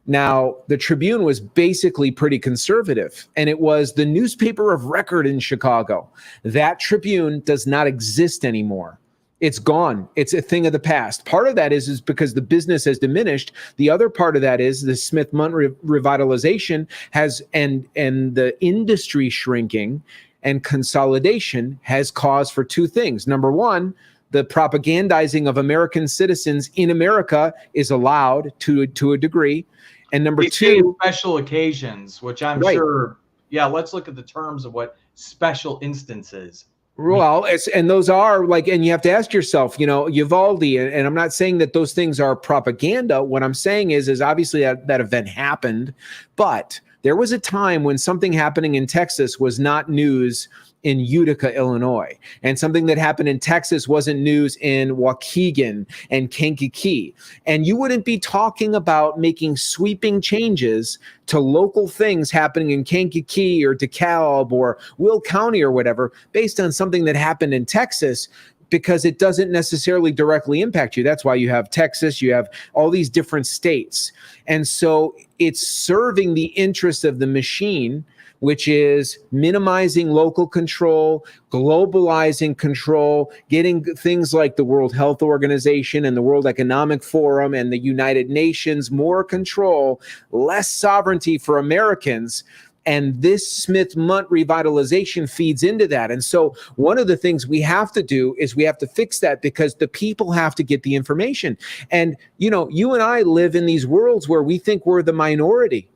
Speaker 1: Now, the Tribune was basically pretty conservative, and it was the newspaper of record in Chicago. That Tribune does not exist anymore. It's gone. It's a thing of the past. Part of that is because the business has diminished. The other part of that is the Smith-Mundt revitalization has, and the industry shrinking and consolidation has caused for two things. Number one, the propagandizing of American citizens in America is allowed to a degree. And number two,
Speaker 2: special occasions, which I'm sure. Yeah, let's look at the terms of what special instances.
Speaker 1: Well, and those are like, and you have to ask yourself, Uvalde, and I'm not saying that those things are propaganda. What I'm saying is obviously that event happened, but there was a time when something happening in Texas was not news in Utica, Illinois, and something that happened in Texas wasn't news in Waukegan and Kankakee. And you wouldn't be talking about making sweeping changes to local things happening in Kankakee or DeKalb or Will County or whatever based on something that happened in Texas, because it doesn't necessarily directly impact you. That's why you have Texas, you have all these different states. And so it's serving the interest of the machine, which is minimizing local control, globalizing control, getting things like the World Health Organization and the World Economic Forum and the United Nations more control, less sovereignty for Americans. And this Smith-Mundt revitalization feeds into that. And so one of the things we have to do is we have to fix that, because the people have to get the information. And, you and I live in these worlds where we think we're the minority.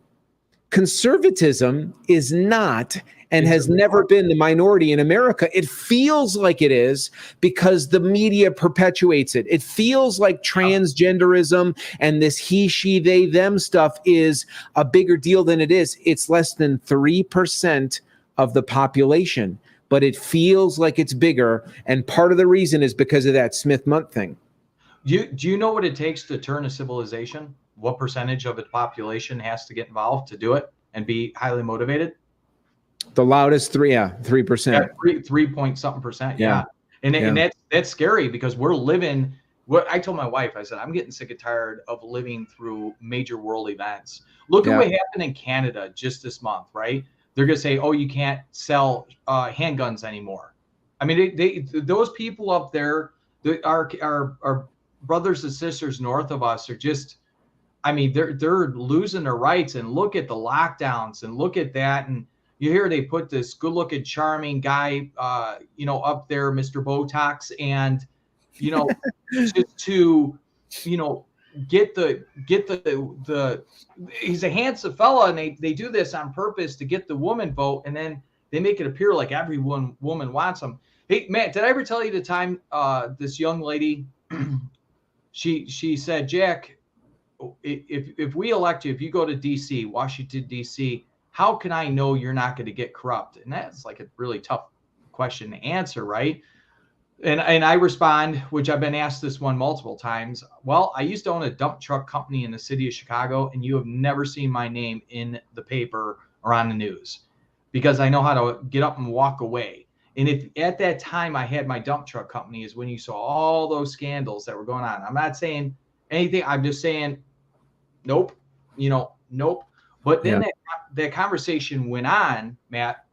Speaker 1: Conservatism is not and has never been the minority in America. It feels like it is because the media perpetuates it. It feels like transgenderism and this he, she, they, them stuff is a bigger deal than it is. It's less than 3% of the population, but it feels like it's bigger. And part of the reason is because of that Smith-Mundt thing.
Speaker 2: Do you know what it takes to turn a civilization? What percentage of its population has to get involved to do it and be highly motivated?
Speaker 1: The loudest 3%.
Speaker 2: Yeah, 3 point something percent. Yeah. And that's scary, because we're living what I told my wife. I said, I'm getting sick and tired of living through major world events. Look at what happened in Canada just this month, right? They're going to say, oh, you can't sell handguns anymore. I mean, those people up there, our brothers and sisters north of us are just, I mean, they're losing their rights. And look at the lockdowns and look at that. And you hear they put this good-looking, charming guy, up there, Mr. Botox, and just to, get the he's a handsome fella, and they do this on purpose to get the woman vote, and then they make it appear like every woman wants him. Hey, Matt, did I ever tell you the time this young lady, she said, Jack, if we elect you, if you go to DC, Washington, DC, how can I know you're not going to get corrupt? And that's like a really tough question to answer, right? And I respond, which I've been asked this one multiple times. Well, I used to own a dump truck company in the city of Chicago, and you have never seen my name in the paper or on the news, because I know how to get up and walk away. And if at that time I had my dump truck company, is when you saw all those scandals that were going on. I'm not saying anything. I'm just saying, nope, nope. But then that conversation went on, Matt.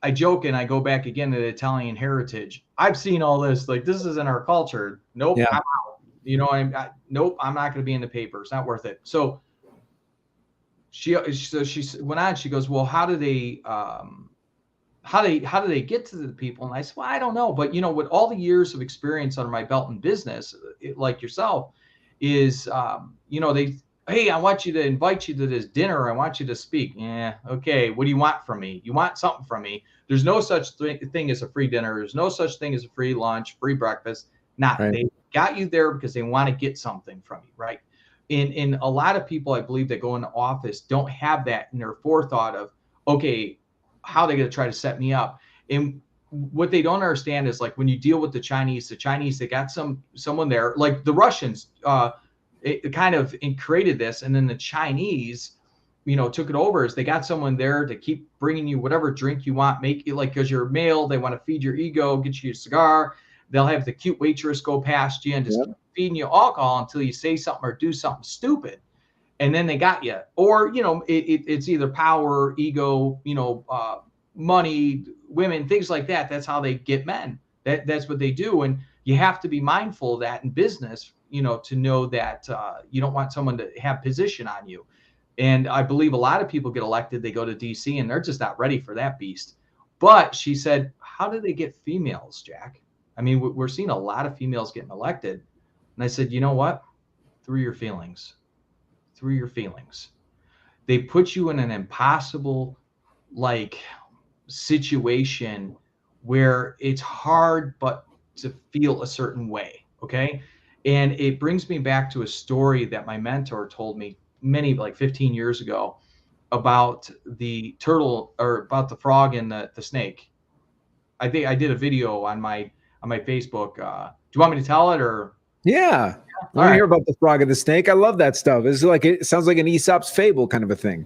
Speaker 2: I joke and I go back again to the Italian heritage. I've seen all this. Like, this is in our culture. Nope, I'm out. Nope, I'm not going to be in the paper. It's not worth it. So she went on. She goes, well, how do they get to the people? And I said, well, I don't know. But, with all the years of experience under my belt in business, like yourself, is, hey, I want you to invite you to this dinner. I want you to speak. Yeah, okay. What do you want from me? You want something from me. There's no such thing as a free dinner. There's no such thing as a free lunch, free breakfast. Right. They got you there because they want to get something from you, right? In a lot of people, I believe, that go into office don't have that in their forethought of, okay, how are they going to try to set me up? And what they don't understand is, like, when you deal with the Chinese, they got someone there, like the Russians, it kind of created this, and then the Chinese, took it over. Is they got someone there to keep bringing you whatever drink you want, make it like, because you're male, they want to feed your ego, get you a cigar. They'll have the cute waitress go past you and just keep feeding you alcohol until you say something or do something stupid, and then they got you. Or it's either power, ego, money, women, things like that. That's how they get men. That's what they do, and you have to be mindful of that in business. To know that you don't want someone to have position on you. And I believe a lot of people get elected, they go to DC and they're just not ready for that beast. But she said, how do they get females, Jack? I mean, we're seeing a lot of females getting elected. And I said, you know what? Through your feelings. They put you in an impossible, situation where it's hard but to feel a certain way. Okay. And it brings me back to a story that my mentor told me 15 years ago, about the turtle, or about the frog and the snake. I think I did a video on my Facebook. Do you want me to tell it, or?
Speaker 1: Yeah. I want to hear about the frog and the snake. I love that stuff. It sounds like an Aesop's fable kind of a thing.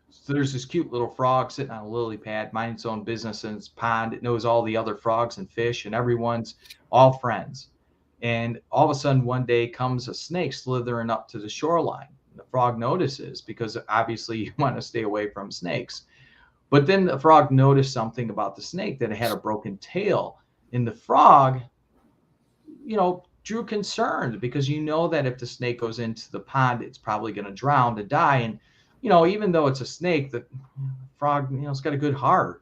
Speaker 2: So there's this cute little frog sitting on a lily pad, minding its own business in its pond. It knows all the other frogs and fish, and everyone's all friends. And all of a sudden, one day comes a snake slithering up to the shoreline. The frog notices, because obviously you want to stay away from snakes. But then the frog noticed something about the snake, that it had a broken tail. And the frog, drew concern, because that if the snake goes into the pond, it's probably going to drown to die. And, even though it's a snake, the frog, it's got a good heart.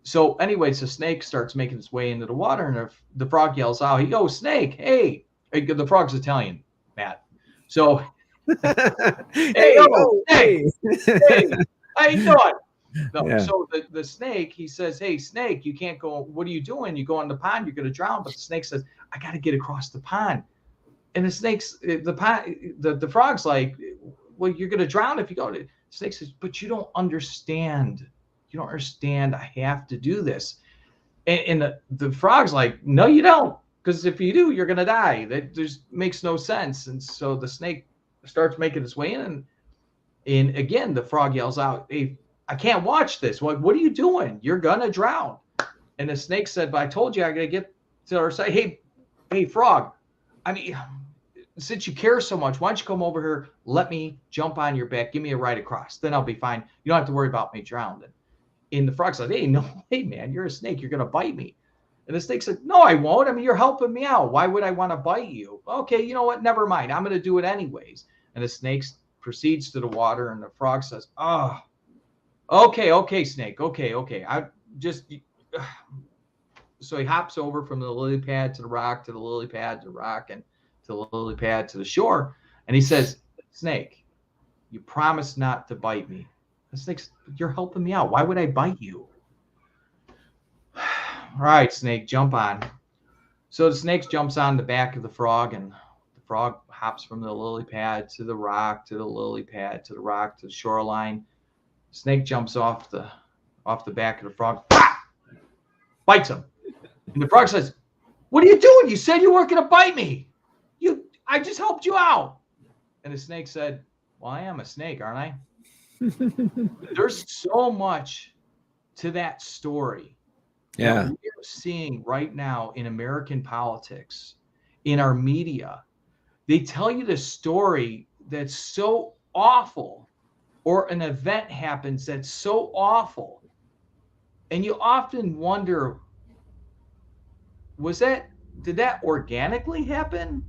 Speaker 2: So anyways, the snake starts making its way into the water, and the frog yells out, "Yo, snake, hey!" The frog's Italian, Matt. So, hey, how you doing? No, yeah. So the snake, he says, "Hey, snake, you can't go. What are you doing? You go in the pond, you're going to drown." But the snake says, "I got to get across the pond." And the frog's like, "Well, you're going to drown if you go." The snake says, "But you don't understand. You don't understand. I have to do this." And the frog's like, "No, you don't. Because if you do, you're going to die. That just makes no sense." And so the snake starts making its way in. And again, the frog yells out, "Hey, I can't watch this. What are you doing? You're going to drown." And the snake said, "But I told you I got to get to our side. Hey, frog, I mean, since you care so much, why don't you come over here? Let me jump on your back. Give me a ride across. Then I'll be fine. You don't have to worry about me drowning." And the frog's like, "Hey, man, you're a snake. You're going to bite me." And the snake said, "No, I won't. I mean, you're helping me out. Why would I want to bite you?" "Okay, you know what? Never mind. I'm going to do it anyways." And the snake proceeds to the water, and the frog says, "Oh, okay, snake. Okay. I just..." So he hops over from the lily pad to the rock, to the lily pad to the rock, and to the lily pad to the shore. And he says, "Snake, you promised not to bite me." The snake says, "You're helping me out. Why would I bite you?" "All right, snake, jump on." So the snake jumps on the back of the frog, and the frog hops from the lily pad to the rock, to the lily pad, to the rock, to the shoreline. Snake jumps off the back of the frog, bites him. And the frog says, "What are you doing? You said you weren't going to bite me. I just helped you out." And the snake said, "Well, I am a snake, aren't I?" There's so much to that story.
Speaker 1: Yeah.
Speaker 2: that we are seeing right now in American politics, in our media. They tell you the story that's so awful, or an event happens that's so awful. And you often wonder, did that organically happen?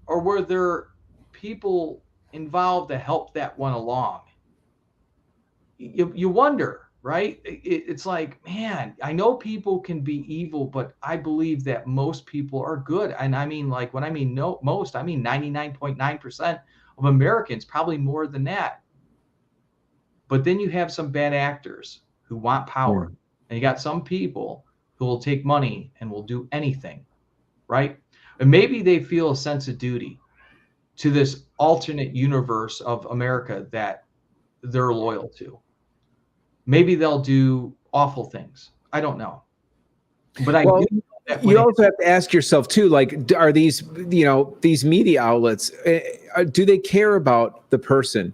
Speaker 2: Or were there people involved to help that one along? You wonder, right? It's like, man, I know people can be evil, but I believe that most people are good. And I mean, like, when I mean no most, I mean 99.9% of Americans, probably more than that. But then you have some bad actors who want power, and you got some people who will take money and will do anything, right? And maybe they feel a sense of duty to this alternate universe of America that they're loyal to. Maybe they'll do awful things. I don't know. But I
Speaker 1: Well,
Speaker 2: do know that
Speaker 1: you also have to ask yourself too, like, are these, these media outlets, do they care about the person?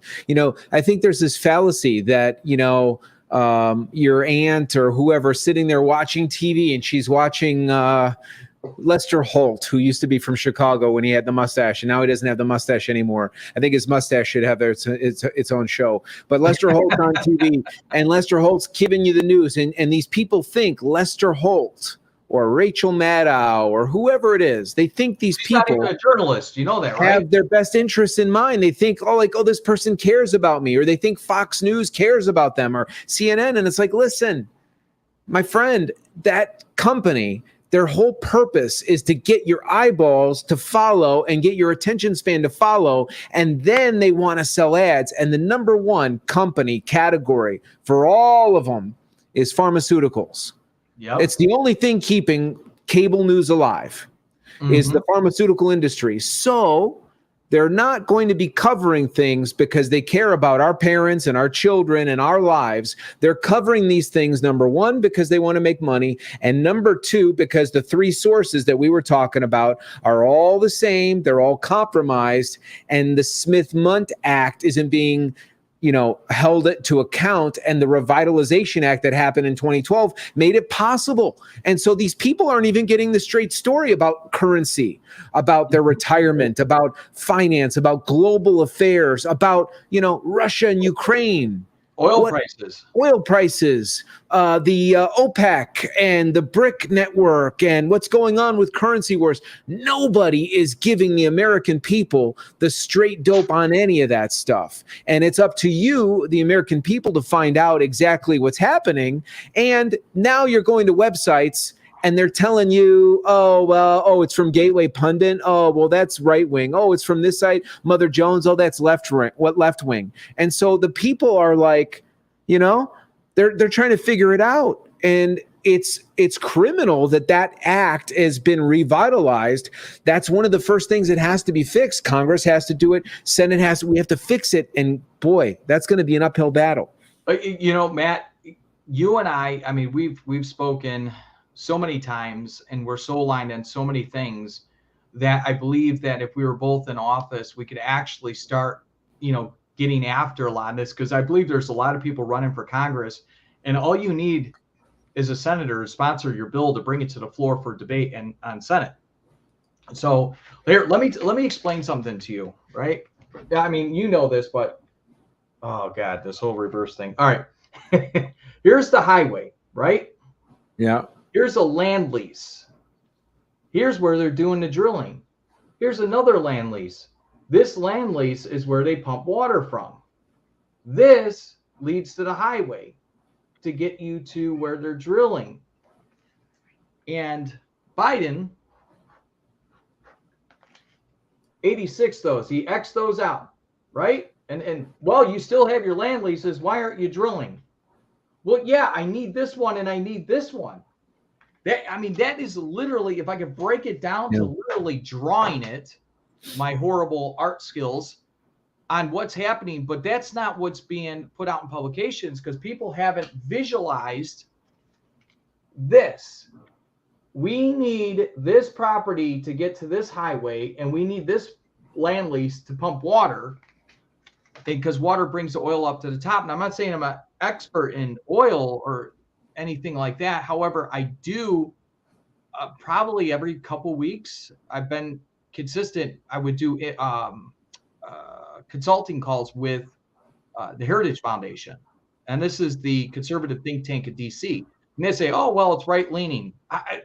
Speaker 1: I think there's this fallacy that, your aunt or whoever sitting there watching TV, and she's watching Lester Holt, who used to be from Chicago when he had the mustache, and now he doesn't have the mustache anymore. I think his mustache should have its own show. But Lester Holt's on TV, and Lester Holt's giving you the news, and these people think Lester Holt or Rachel Maddow or whoever it is, they think these
Speaker 2: She's not
Speaker 1: people
Speaker 2: even a journalist, you know that, right?
Speaker 1: have their best interests in mind. They think, oh, this person cares about me, or they think Fox News cares about them, or CNN. And it's like, listen, my friend, that company, their whole purpose is to get your eyeballs to follow and get your attention span to follow. And then they want to sell ads. And the number one company category for all of them is pharmaceuticals.
Speaker 2: Yep.
Speaker 1: It's the only thing keeping cable news alive is the pharmaceutical industry. So they're not going to be covering things because they care about our parents and our children and our lives. They're covering these things, number one, because they want to make money. And number two, because the three sources that we were talking about are all the same. They're all compromised. And the Smith-Mundt Act isn't being held it to account, and the Revitalization Act that happened in 2012 made it possible. And so these people aren't even getting the straight story about currency, about their retirement, about finance, about global affairs, about, Russia and Ukraine.
Speaker 2: Oil
Speaker 1: prices, the OPEC and the BRIC network, and what's going on with currency wars. Nobody is giving the American people the straight dope on any of that stuff. And it's up to you, the American people, to find out exactly what's happening. And now you're going to websites and they're telling you, it's from Gateway Pundit. Oh, well, that's right wing. Oh, it's from this site, Mother Jones. Oh, that's left wing. And so the people are like, they're trying to figure it out. And it's criminal that act has been revitalized. That's one of the first things that has to be fixed. Congress has to do it. Senate we have to fix it. And boy, that's going to be an uphill battle.
Speaker 2: Matt, you and I mean, we've spoken so many times, and we're so aligned on so many things that I believe that if we were both in office, we could actually start, getting after a lot of this, because I believe there's a lot of people running for Congress, and all you need is a senator to sponsor your bill to bring it to the floor for debate and on Senate. So here, let me explain something to you, right? I mean, you know this, but oh God, this whole reverse thing. All right. Here's the highway, right?
Speaker 1: Yeah.
Speaker 2: Here's a land lease. Here's where they're doing the drilling. Here's another land lease. This land lease is where they pump water from. This leads to the highway to get you to where they're drilling. And Biden, 86 those. He X'd those out, right? And well, you still have your land leases. Why aren't you drilling? Well, yeah, I need this one and I need this one. That is literally, if I could break it down to literally drawing it, my horrible art skills on what's happening, but that's not what's being put out in publications because people haven't visualized this. We need this property to get to this highway, and we need this land lease to pump water, because water brings the oil up to the top. And I'm not saying I'm an expert in oil or anything like that. However, I do probably every couple weeks. I've been consistent. I would do consulting calls with the Heritage Foundation, and this is the conservative think tank in DC. And they say, "Oh, well, it's right leaning."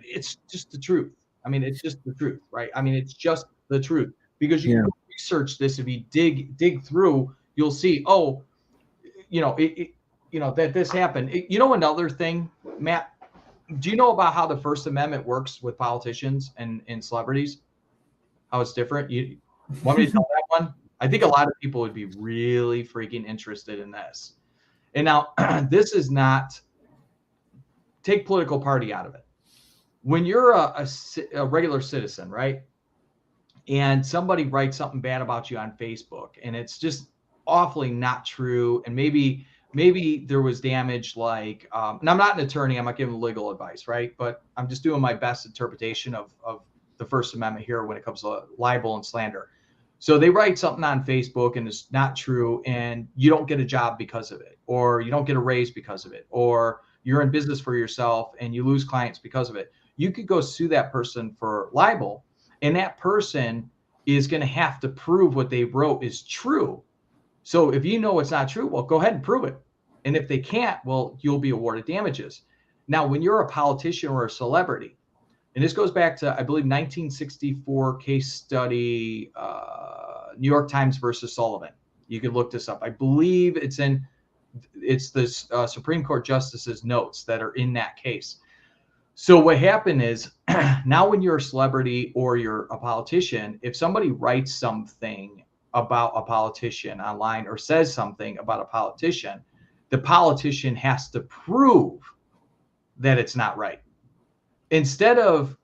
Speaker 2: It's just the truth. I mean, it's just the truth, right? I mean, it's just the truth, because you can research this. If you dig through, you'll see. Oh, that this happened. Another thing, Matt. Do you know about how the First Amendment works with politicians and celebrities? How it's different? You want me to tell that one? I think a lot of people would be really freaking interested in this. And now, this is not, take political party out of it. When you're a regular citizen, right? And somebody writes something bad about you on Facebook, and it's just awfully not true. And maybe there was damage, like, and I'm not an attorney, I'm not giving legal advice, right? But I'm just doing my best interpretation of the First Amendment here when it comes to libel and slander. So they write something on Facebook and it's not true, and you don't get a job because of it, or you don't get a raise because of it, or you're in business for yourself and you lose clients because of it. You could go sue that person for libel, and that person is going to have to prove what they wrote is true. So if you know it's not true, well, go ahead and prove it. And if they can't, well, you'll be awarded damages. Now, when you're a politician or a celebrity, and this goes back to, I believe, 1964 case study, New York Times versus Sullivan. You could look this up. I believe it's the Supreme Court justice's notes that are in that case. So what happened is, now when you're a celebrity or you're a politician, if somebody writes something about a politician online or says something about a politician, the politician has to prove that it's not right. Instead of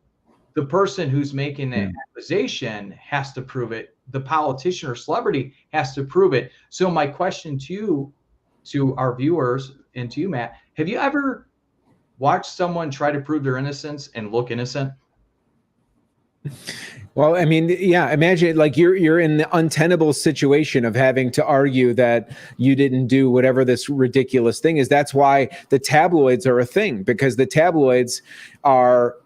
Speaker 2: the person who's making the accusation has to prove it, the politician or celebrity has to prove it. So my question to you, to our viewers, and to you, Matt, have you ever watched someone try to prove their innocence and look innocent?
Speaker 1: Well, I mean, yeah, imagine like you're in the untenable situation of having to argue that you didn't do whatever this ridiculous thing is. That's why the tabloids are a thing, because the tabloids are,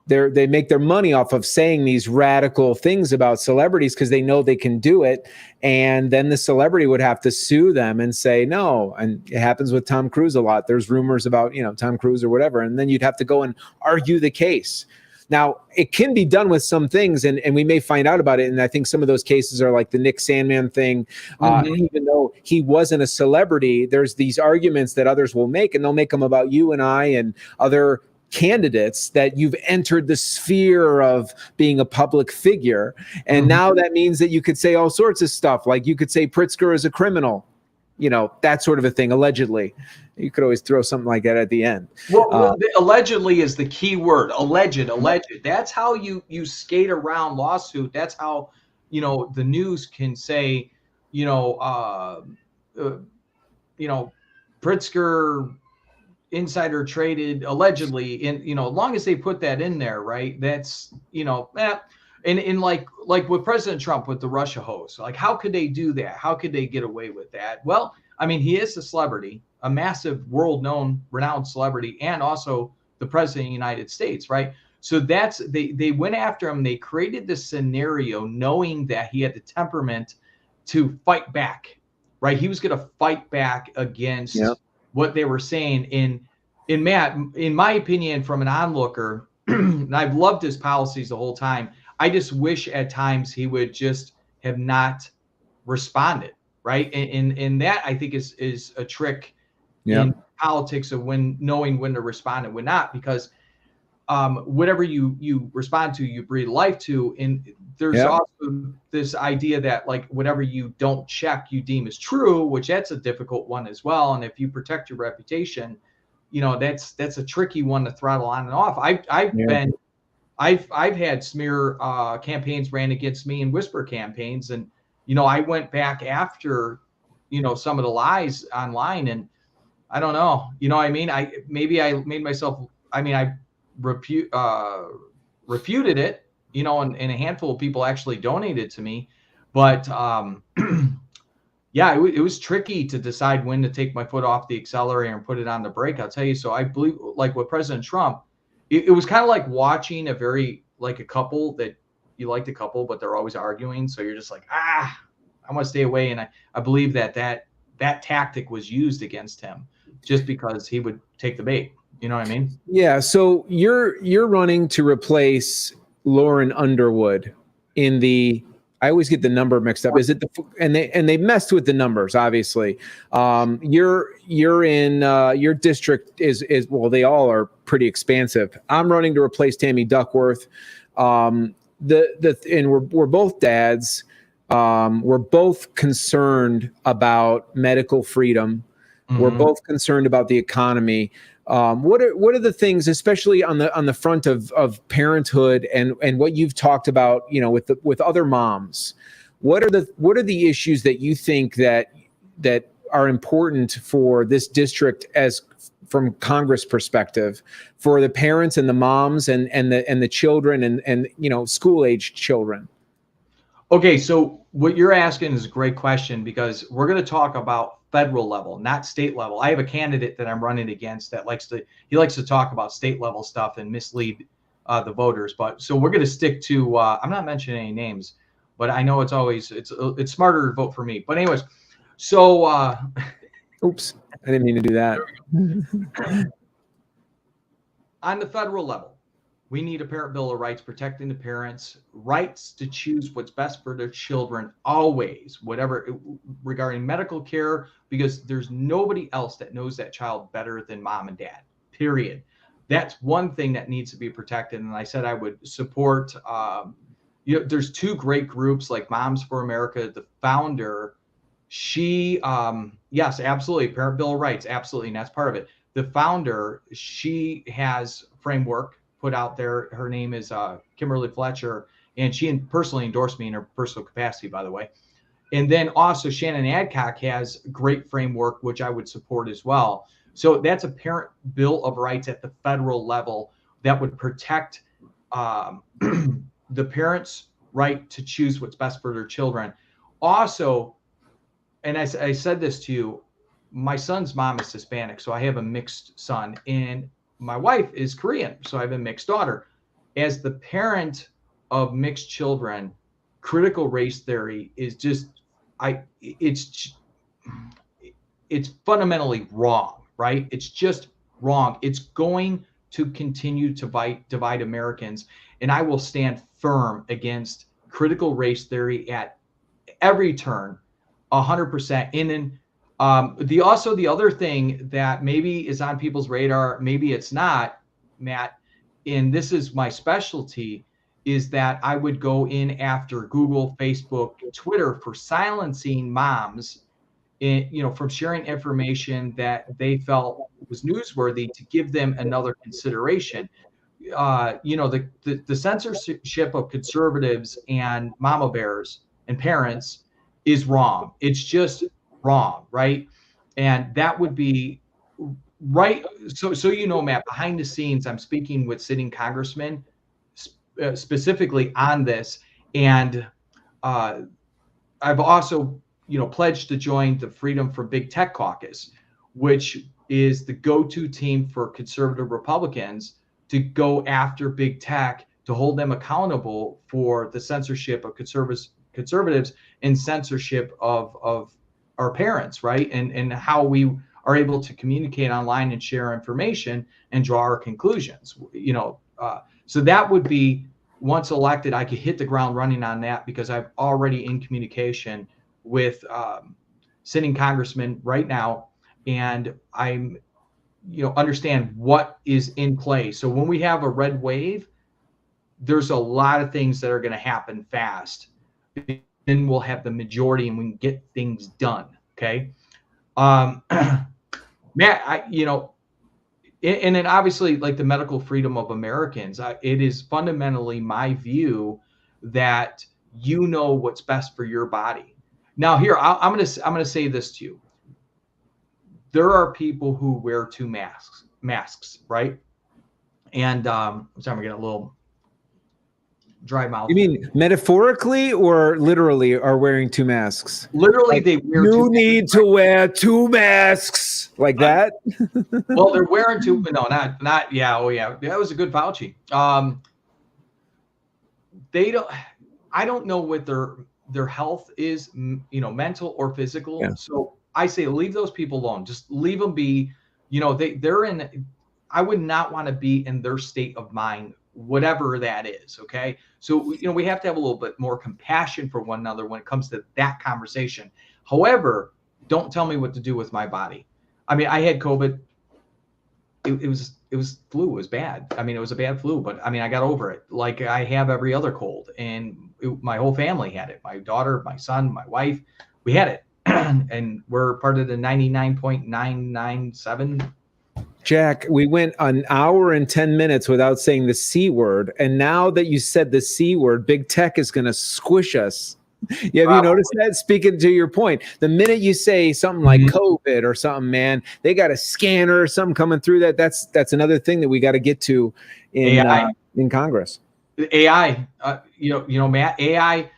Speaker 1: they make their money off of saying these radical things about celebrities because they know they can do it. And then the celebrity would have to sue them and say no. And it happens with Tom Cruise a lot. There's rumors about, Tom Cruise or whatever. And then you'd have to go and argue the case. Now, it can be done with some things, and we may find out about it. And I think some of those cases are like the Nick Sandmann thing. Even though he wasn't a celebrity, there's these arguments that others will make, and they'll make them about you and I and other candidates, that you've entered the sphere of being a public figure. And now that means that you could say all sorts of stuff. Like you could say Pritzker is a criminal, that sort of a thing, allegedly. You could always throw something like that at the end.
Speaker 2: Well, allegedly is the key word. Alleged. That's how you skate around lawsuit. That's how, the news can say, Pritzker insider traded allegedly, and as long as they put that in there, right? That's and like with President Trump with the Russia host, like how could they do that? How could they get away with that? Well, I mean, he is a celebrity, a massive world-known, renowned celebrity, and also the president of the United States, right? So they went after him. They created this scenario knowing that he had the temperament to fight back, right? He was going to fight back against what they were saying. In Matt, in my opinion, from an onlooker, and I've loved his policies the whole time, I just wish at times he would just have not responded, right? And that, I think, is a trick in politics of knowing when to respond and when not, because whatever you respond to, you breathe life to. And there's also this idea that like whatever you don't check, you deem as true, which that's a difficult one as well. And if you protect your reputation, that's a tricky one to throttle on and off. I've had smear campaigns ran against me and whisper campaigns, and I went back after some of the lies online, and I don't know, what I mean? I refuted it, and a handful of people actually donated to me, but yeah, it was tricky to decide when to take my foot off the accelerator and put it on the brake. I'll tell you. So I believe, like with President Trump, it was kind of like watching like a couple that you like the couple, but they're always arguing. So you're just like, I want to stay away. And I believe that tactic was used against him just because he would take the bait. You know what I mean?
Speaker 1: Yeah. So you're running to replace Lauren Underwood in the. I always get the number mixed up. Is it and they messed with the numbers, obviously. You're in your district is well, they all are pretty expansive. I'm running to replace Tammy Duckworth. And we're both dads. We're both concerned about medical freedom. We're both concerned about the economy. What are the things, especially on the front of parenthood and what you've talked about, with other moms? What are the issues that you think that are important for this district, as from Congress perspective, for the parents and the moms and the children and school aged children?
Speaker 2: Okay, so what you're asking is a great question, because we're going to talk about federal level, not state level. I have a candidate that I'm running against that likes to talk about state level stuff and mislead the voters. But so we're going to stick to. I'm not mentioning any names, but I know it's smarter to vote for me. But anyways, so
Speaker 1: oops, I didn't mean to do that.
Speaker 2: On the federal level, we need a parent bill of rights protecting the parents' rights to choose what's best for their children, always, whatever, regarding medical care, because there's nobody else that knows that child better than mom and dad, period. That's one thing that needs to be protected. And I said I would support, there's two great groups like Moms for America. The founder, she, yes, absolutely, parent bill of rights, absolutely, and that's part of it. The founder, she has framework put out there. Her name is Kimberly Fletcher, and she personally endorsed me in her personal capacity, by the way. And then also Shannon Adcock has great framework, which I would support as well. So that's a parent bill of rights at the federal level that would protect the parents' right to choose what's best for their children. Also, and I said this to you, my son's mom is Hispanic, so I have a mixed son, and my wife is Korean, so I have a mixed daughter. As the parent of mixed children, critical race theory is just, it's fundamentally wrong, right? It's just wrong. It's going to continue to divide Americans, and I will stand firm against critical race theory at every turn, 100%. And then the other thing that maybe is on people's radar, maybe it's not, Matt, and this is my specialty, is that I would go in after Google, Facebook, Twitter for silencing moms, from sharing information that they felt was newsworthy, to give them another consideration. The censorship of conservatives and mama bears and parents is wrong. It's just wrong, right? And that would be right. So Matt, behind the scenes, I'm speaking with sitting congressmen specifically on this, and I've also pledged to join the Freedom from Big Tech Caucus, which is the go-to team for conservative Republicans to go after big tech, to hold them accountable for the censorship of conservatives and censorship of our parents, right? And how we are able to communicate online and share information and draw our conclusions. So that would be, once elected, I could hit the ground running on that, because I'm already in communication with sitting congressmen right now, and I'm understand what is in play. So when we have a red wave, there's a lot of things that are going to happen fast. Then we'll have the majority and we can get things done. Okay. Matt, and then obviously, like the medical freedom of Americans, it is fundamentally my view that what's best for your body. Now here, I'm gonna say this to you. There are people who wear two masks, right? And sorry, I'm getting a little dry mouth.
Speaker 1: You mean metaphorically or literally are wearing two masks?
Speaker 2: Literally,
Speaker 1: Like,
Speaker 2: they wear
Speaker 1: you
Speaker 2: two
Speaker 1: need
Speaker 2: masks,
Speaker 1: to wear two masks like that.
Speaker 2: well, they're wearing two. No, not. Yeah. Oh, yeah. That was a good Fauci. They don't. I don't know what their health is, mental or physical.
Speaker 1: Yeah.
Speaker 2: So I say leave those people alone. Just leave them be. They're in. I would not want to be in their state of mind, whatever that is. Okay. So, we have to have a little bit more compassion for one another when it comes to that conversation. However, don't tell me what to do with my body. I mean, I had COVID. It was flu. It was bad. I mean, it was a bad flu, but I mean, I got over it like I have every other cold, and my whole family had it. My daughter, my son, my wife, we had it. And we're part of the 99.997.
Speaker 1: Jack, we went an hour and 10 minutes without saying the C word. And now that you said the C word, big tech is going to squish us. Have you noticed that? Speaking to your point, the minute you say something like COVID or something, man, they got a scanner or something coming through that. That's another thing that we got to get to in Congress.
Speaker 2: AI, Matt, AI.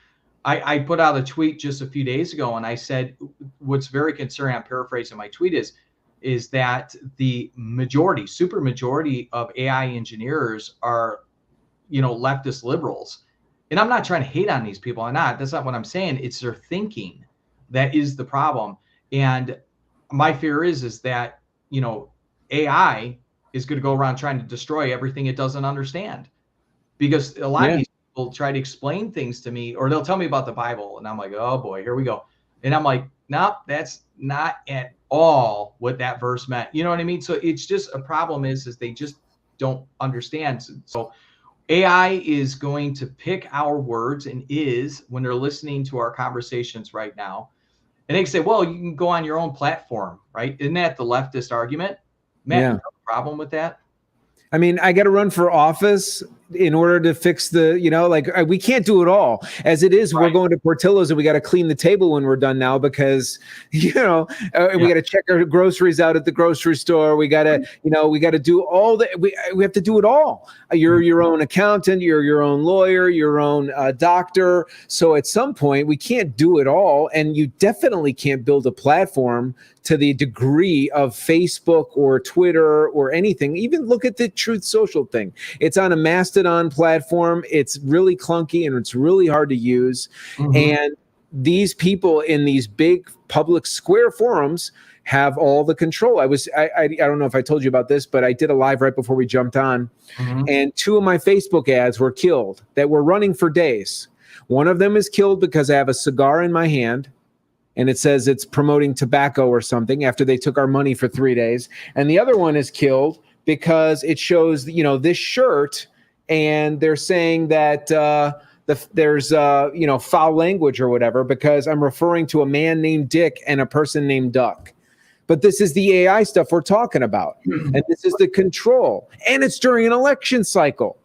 Speaker 2: I put out a tweet just a few days ago, and I said, what's very concerning, I'm paraphrasing my tweet, is that the super majority of AI engineers are, leftist liberals. And I'm not trying to hate on these people. That's not what I'm saying. It's their thinking that is the problem. And my fear is that, AI is going to go around trying to destroy everything it doesn't understand. Because a lot of these people try to explain things to me, or they'll tell me about the Bible. And I'm like, oh boy, here we go. And I'm like, no, that's not at all what that verse meant. You know what I mean? So it's just a problem is they just don't understand. So AI is going to pick our words and when they're listening to our conversations right now. And they say, well, you can go on your own platform, right? Isn't that the leftist argument? Matt, you have a problem with that?
Speaker 1: I mean, I got to run for office in order to fix we can't do it all. As it is, we're going to Portillo's and we got to clean the table when we're done now because, we got to check our groceries out at the grocery store. We got to, we got to do all that. We have to do it all. You're your own accountant, you're your own lawyer, your own doctor. So at some point we can't do it all. And you definitely can't build a platform to the degree of Facebook or Twitter or anything. Even look at the Truth Social thing. It's on a Mastodon platform. It's really clunky and it's really hard to use. And these people in these big public square forums have all the control. I don't know if I told you about this, but I did a live right before we jumped on. And 2 of my Facebook ads were killed that were running for days. One of them is killed because I have a cigar in my hand. And it says it's promoting tobacco or something after they took our money for 3 days. And the other one is killed because it shows, this shirt, and they're saying that there's foul language or whatever because I'm referring to a man named Dick and a person named Duck. But this is the AI stuff we're talking about. And this is the control. And it's during an election cycle.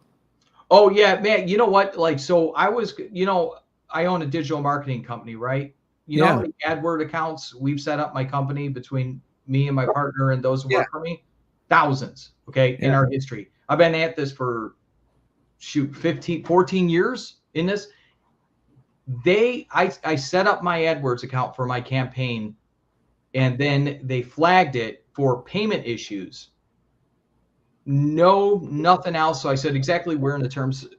Speaker 2: Oh, yeah, man. You know what? So I was, I own a digital marketing company, right? You know how many AdWord accounts we've set up my company between me and my partner and those who work for me? Thousands, in our history. I've been at this for 14 years in this. I set up my AdWords account for my campaign, and then they flagged it for payment issues. No, nothing else. So I said exactly where in the terms,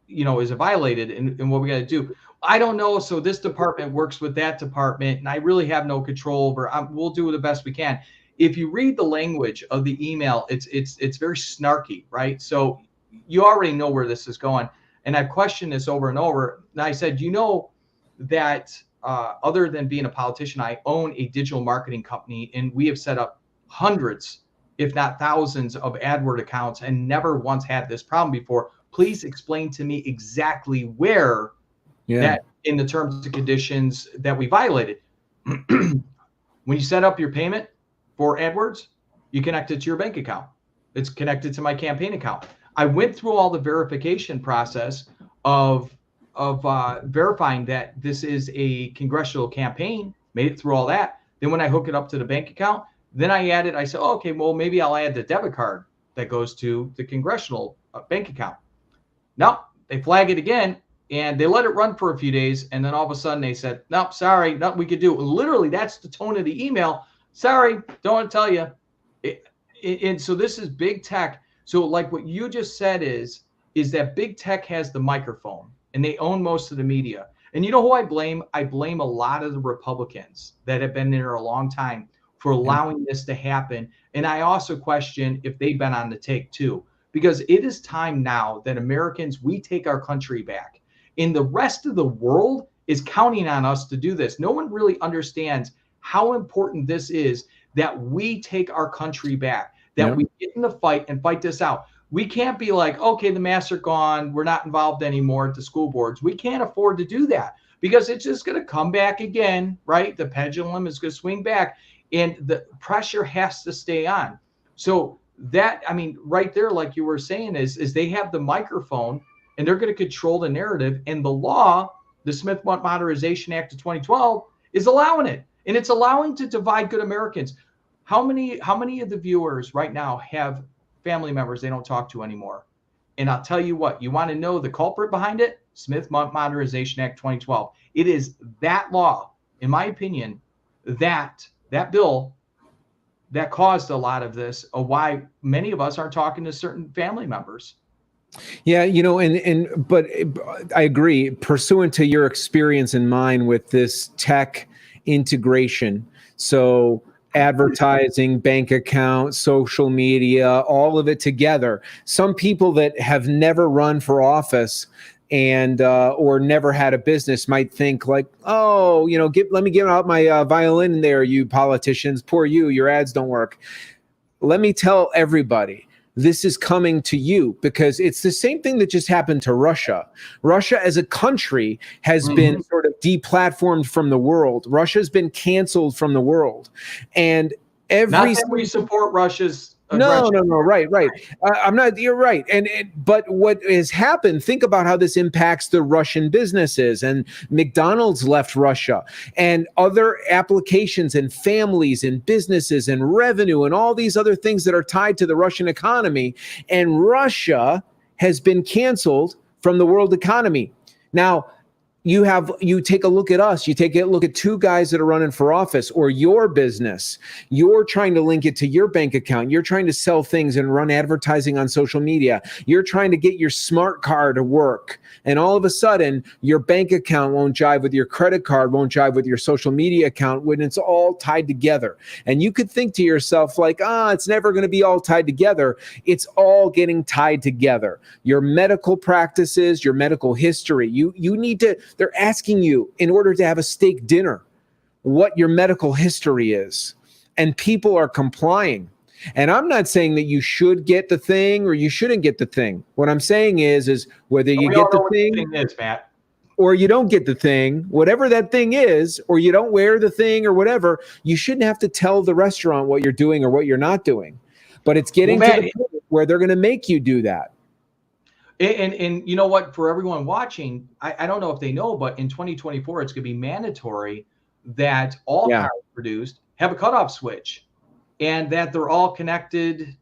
Speaker 2: is it violated and what we got to do. I don't know. So this department works with that department, and I really have no control over. We'll do the best we can. If you read the language of the email, it's very snarky, right? So you already know where this is going. And I've questioned this over and over. And I said, that other than being a politician, I own a digital marketing company, and we have set up hundreds, if not thousands, of AdWord accounts and never once had this problem before. Please explain to me exactly where that in the terms and conditions that we violated. When you set up your payment for AdWords, you connect it to your bank account. It's connected to my campaign account. I went through all the verification process of verifying that this is a congressional campaign, made it through all that. Then when I hook it up to the bank account, then I said, oh, okay, well, maybe I'll add the debit card that goes to the congressional bank account. No, they flag it again, and they let it run for a few days, and then all of a sudden they said, nope, sorry, nothing we could do. Literally, that's the tone of the email. Sorry, don't want to tell you. And so this is big tech. So like what you just said is that big tech has the microphone, and they own most of the media. And you know who I blame? I blame a lot of the Republicans that have been there a long time for allowing this to happen. And I also question if they've been on the take too, because it is time now that Americans, we take our country back. And the rest of the world is counting on us to do this. No one really understands how important this is, that we take our country back, that we get in the fight and fight this out. We can't be like, okay, the masks are gone, we're not involved anymore at the school boards. We can't afford to do that, because it's just going to come back again, right? The pendulum is going to swing back, and the pressure has to stay on. So that, I mean, right there, like you were saying, is they have the microphone, and they're going to control the narrative. And the law, the Smith Modernization Act of 2012, is allowing it, and it's allowing to divide good Americans. How many of the viewers right now have family members they don't talk to anymore? And I'll tell you what, you want to know the culprit behind it? Smith Modernization Act 2012. It is that law, in my opinion, that bill that caused a lot of this, why many of us aren't talking to certain family members.
Speaker 1: Yeah, but I agree. Pursuant to your experience and mine with this tech integration, so advertising, bank account, social media, all of it together. Some people that have never run for office and or never had a business might think like, oh, let me get out my violin there, you politicians. Poor you, your ads don't work. Let me tell everybody, this is coming to you, because it's the same thing that just happened to Russia. Russia as a country has been sort of deplatformed from the world. Russia's been canceled from the world. And
Speaker 2: not that we support Russia's
Speaker 1: No, right. I'm not, you're right. But what has happened, think about how this impacts the Russian businesses, and McDonald's left Russia, and other applications and families and businesses and revenue and all these other things that are tied to the Russian economy. And Russia has been canceled from the world economy. Now, you take a look at us, you take a look at two guys that are running for office, or your business. You're trying to link it to your bank account. You're trying to sell things and run advertising on social media. You're trying to get your smart card to work. And all of a sudden, your bank account won't jive with your credit card, won't jive with your social media account, when it's all tied together. And you could think to yourself like, it's never going to be all tied together. It's all getting tied together. Your medical practices, your medical history, you need to, they're asking you, in order to have a steak dinner, what your medical history is. And people are complying. And I'm not saying that you should get the thing or you shouldn't get the thing. What I'm saying is whether you get the thing
Speaker 2: is, Matt,
Speaker 1: or you don't get the thing, whatever that thing is, or you don't wear the thing or whatever, you shouldn't have to tell the restaurant what you're doing or what you're not doing. But it's getting to the point where they're going to make you do that.
Speaker 2: And you know what, for everyone watching, I don't know if they know, but in 2024, it's going to be mandatory that all cars produced have a cutoff switch, and that they're all connected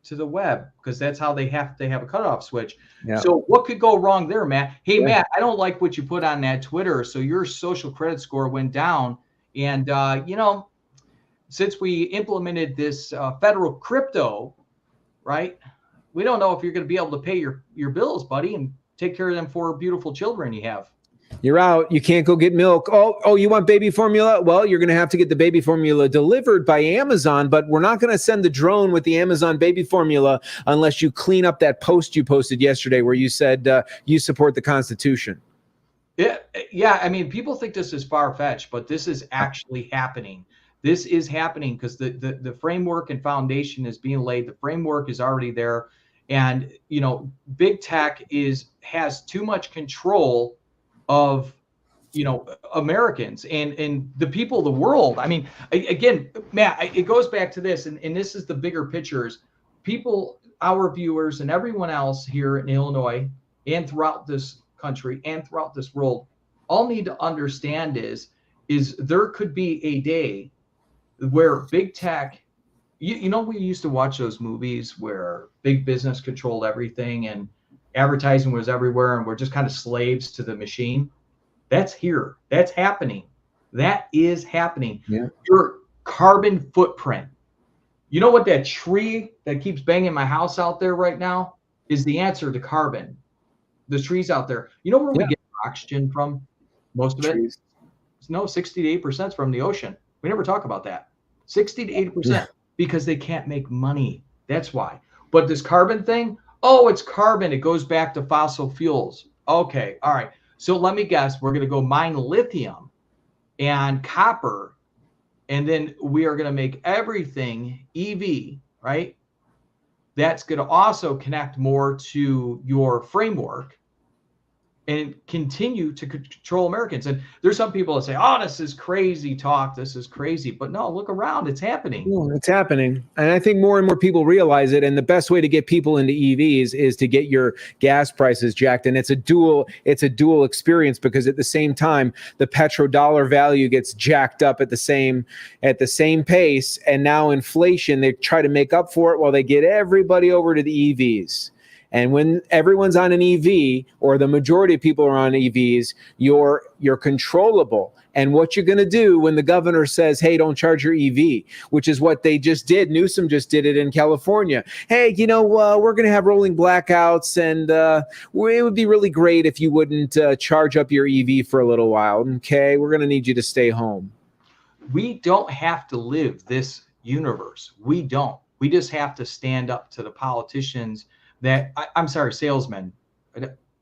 Speaker 2: to the web, because that's how they have to have a cutoff switch. Yeah. So what could go wrong there, Matt? Hey, Matt, I don't like what you put on that Twitter. So your social credit score went down. And, since we implemented this federal crypto, right, we don't know if you're going to be able to pay your bills, buddy, and take care of them 4 beautiful children you have.
Speaker 1: You're out. You can't go get milk. Oh, you want baby formula? Well, you're going to have to get the baby formula delivered by Amazon, but we're not going to send the drone with the Amazon baby formula unless you clean up that post you posted yesterday where you said you support the Constitution.
Speaker 2: Yeah. I mean, people think this is far-fetched, but this is actually happening. This is happening because the framework and foundation is being laid. The framework is already there. And, big tech has too much control of, Americans and the people of the world. I mean, again, Matt, it goes back to this, and this is the bigger pictures. People, our viewers and everyone else here in Illinois and throughout this country and throughout this world all need to understand is there could be a day where big tech, we used to watch those movies where big business controlled everything, and advertising was everywhere and we're just kind of slaves to the machine. That's here. That's happening. That is happening.
Speaker 1: Yeah.
Speaker 2: Your carbon footprint. You know what that tree that keeps banging my house out there right now is the answer to carbon. The trees out there. You know where we get oxygen from? Most of it?
Speaker 1: Trees.
Speaker 2: No, 60 to 8% from the ocean. We never talk about that. 60 to 80% because they can't make money. That's why. But this carbon thing, oh, it's carbon. It goes back to fossil fuels. Okay. All right. So let me guess. We're going to go mine lithium and copper, and then we are going to make everything EV, right? That's going to also connect more to your framework and continue to control Americans. And there's some people that say, oh, this is crazy talk. This is crazy. But no, look around. It's happening.
Speaker 1: Well, it's happening. And I think more and more people realize it. And the best way to get people into EVs is to get your gas prices jacked. And it's a dual experience, because at the same time, the petrodollar value gets jacked up at the same pace. And now inflation, they try to make up for it while they get everybody over to the EVs. And when everyone's on an EV, or the majority of people are on EVs, you're controllable. And what you're going to do when the governor says, hey, don't charge your EV, which is what they just did. Newsom just did it in California. Hey, we're going to have rolling blackouts, and it would be really great if you wouldn't charge up your EV for a little while. Okay, we're going to need you to stay home.
Speaker 2: We don't have to live this universe. We don't. We just have to stand up to the politicians that I'm sorry, salesmen.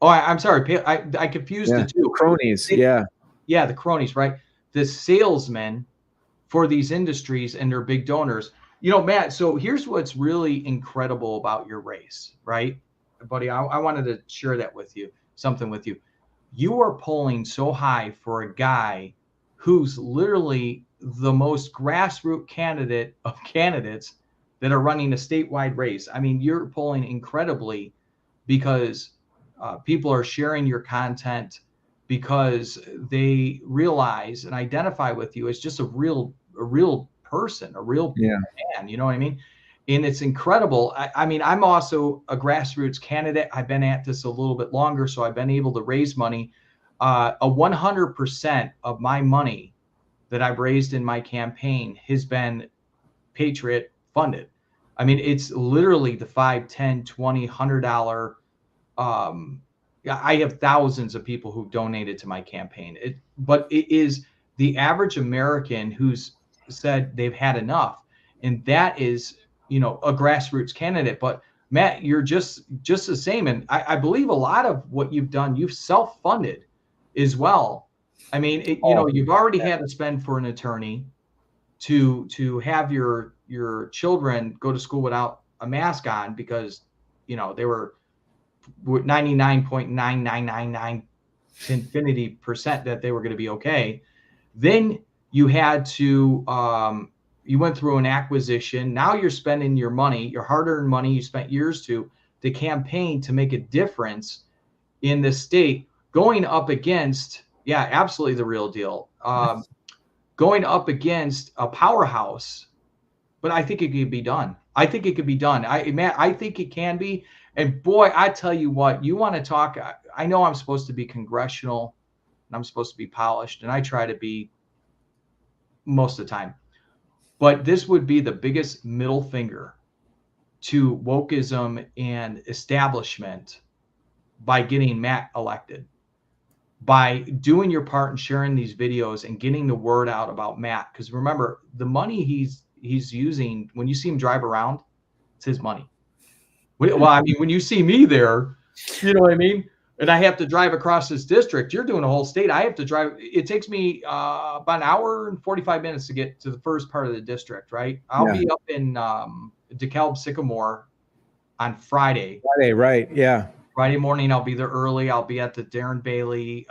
Speaker 2: Oh, I'm sorry. I confused the two.
Speaker 1: Cronies.
Speaker 2: Yeah, the cronies, right? The salesmen for these industries and their big donors. Matt, so here's what's really incredible about your race, right? Buddy, I wanted to share that with you, something with you. You are polling so high for a guy who's literally the most grassroots candidate of candidates that are running a statewide race. I mean, you're polling incredibly because people are sharing your content because they realize and identify with you as just a real person, a real man. You know what I mean? And it's incredible. I mean, I'm also a grassroots candidate. I've been at this a little bit longer, so I've been able to raise money. 100% of my money that I've raised in my campaign has been Patriot funded. I mean, it's literally the $5, $10, $20, $100. I have thousands of people who've donated to my campaign. But it is the average American who's said they've had enough, and that is, a grassroots candidate. But Matt, you're just the same, and I believe a lot of what you've done, you've self-funded as well. I mean, you've already had to spend for an attorney to have your children go to school without a mask on because, they were 99.9999 infinity percent that they were going to be okay. Then you had to, you went through an acquisition. Now you're spending your money, your hard-earned money you spent years to campaign to make a difference in the state, going up against, absolutely the real deal. Going up against a powerhouse, but I think it could be done. I think it could be done. I think it can be. And boy, I tell you what, you want to talk. I know I'm supposed to be congressional and I'm supposed to be polished, and I try to be most of the time. But this would be the biggest middle finger to wokeism and establishment by getting Matt elected. By doing your part and sharing these videos and getting the word out about Matt. Because remember, the money he's using, when you see him drive around, it's his money. Well, I mean, when you see me there, you know what I mean? And I have to drive across this district. You're doing a whole state. I have to drive. It takes me about an hour and 45 minutes to get to the first part of the district, right? I'll be up in DeKalb Sycamore on Friday.
Speaker 1: Right, yeah.
Speaker 2: Friday morning, I'll be there early. I'll be at the Darren Bailey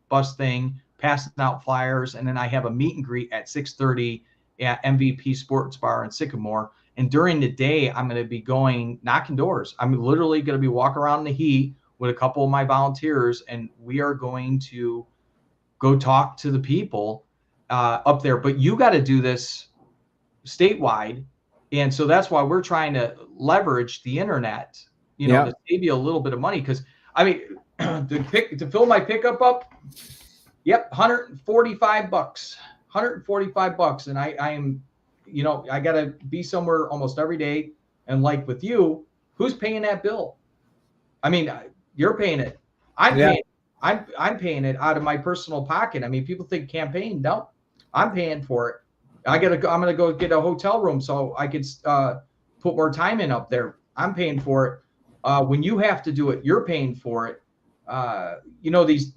Speaker 2: bus thing, passing out flyers. And then I have a meet and greet at 6:30 at MVP Sports Bar in Sycamore. And during the day, I'm going to be going knocking doors. I'm literally going to be walking around in the heat with a couple of my volunteers. And we are going to go talk to the people up there. But you got to do this statewide. And so that's why we're trying to leverage the internet you know,
Speaker 1: Yeah.
Speaker 2: to save you a little bit of money. Because I mean, to fill my pickup up, yep, $145, $145, and I am, you know, I gotta be somewhere almost every day, and like with you, who's paying that bill? I mean, you're paying it. I'm
Speaker 1: Yeah.
Speaker 2: paying. I'm paying it out of my personal pocket. I mean, people think campaign. No, I'm paying for it. I'm gonna go get a hotel room so I could put more time in up there. I'm paying for it. When you have to do it, you're paying for it. You know, these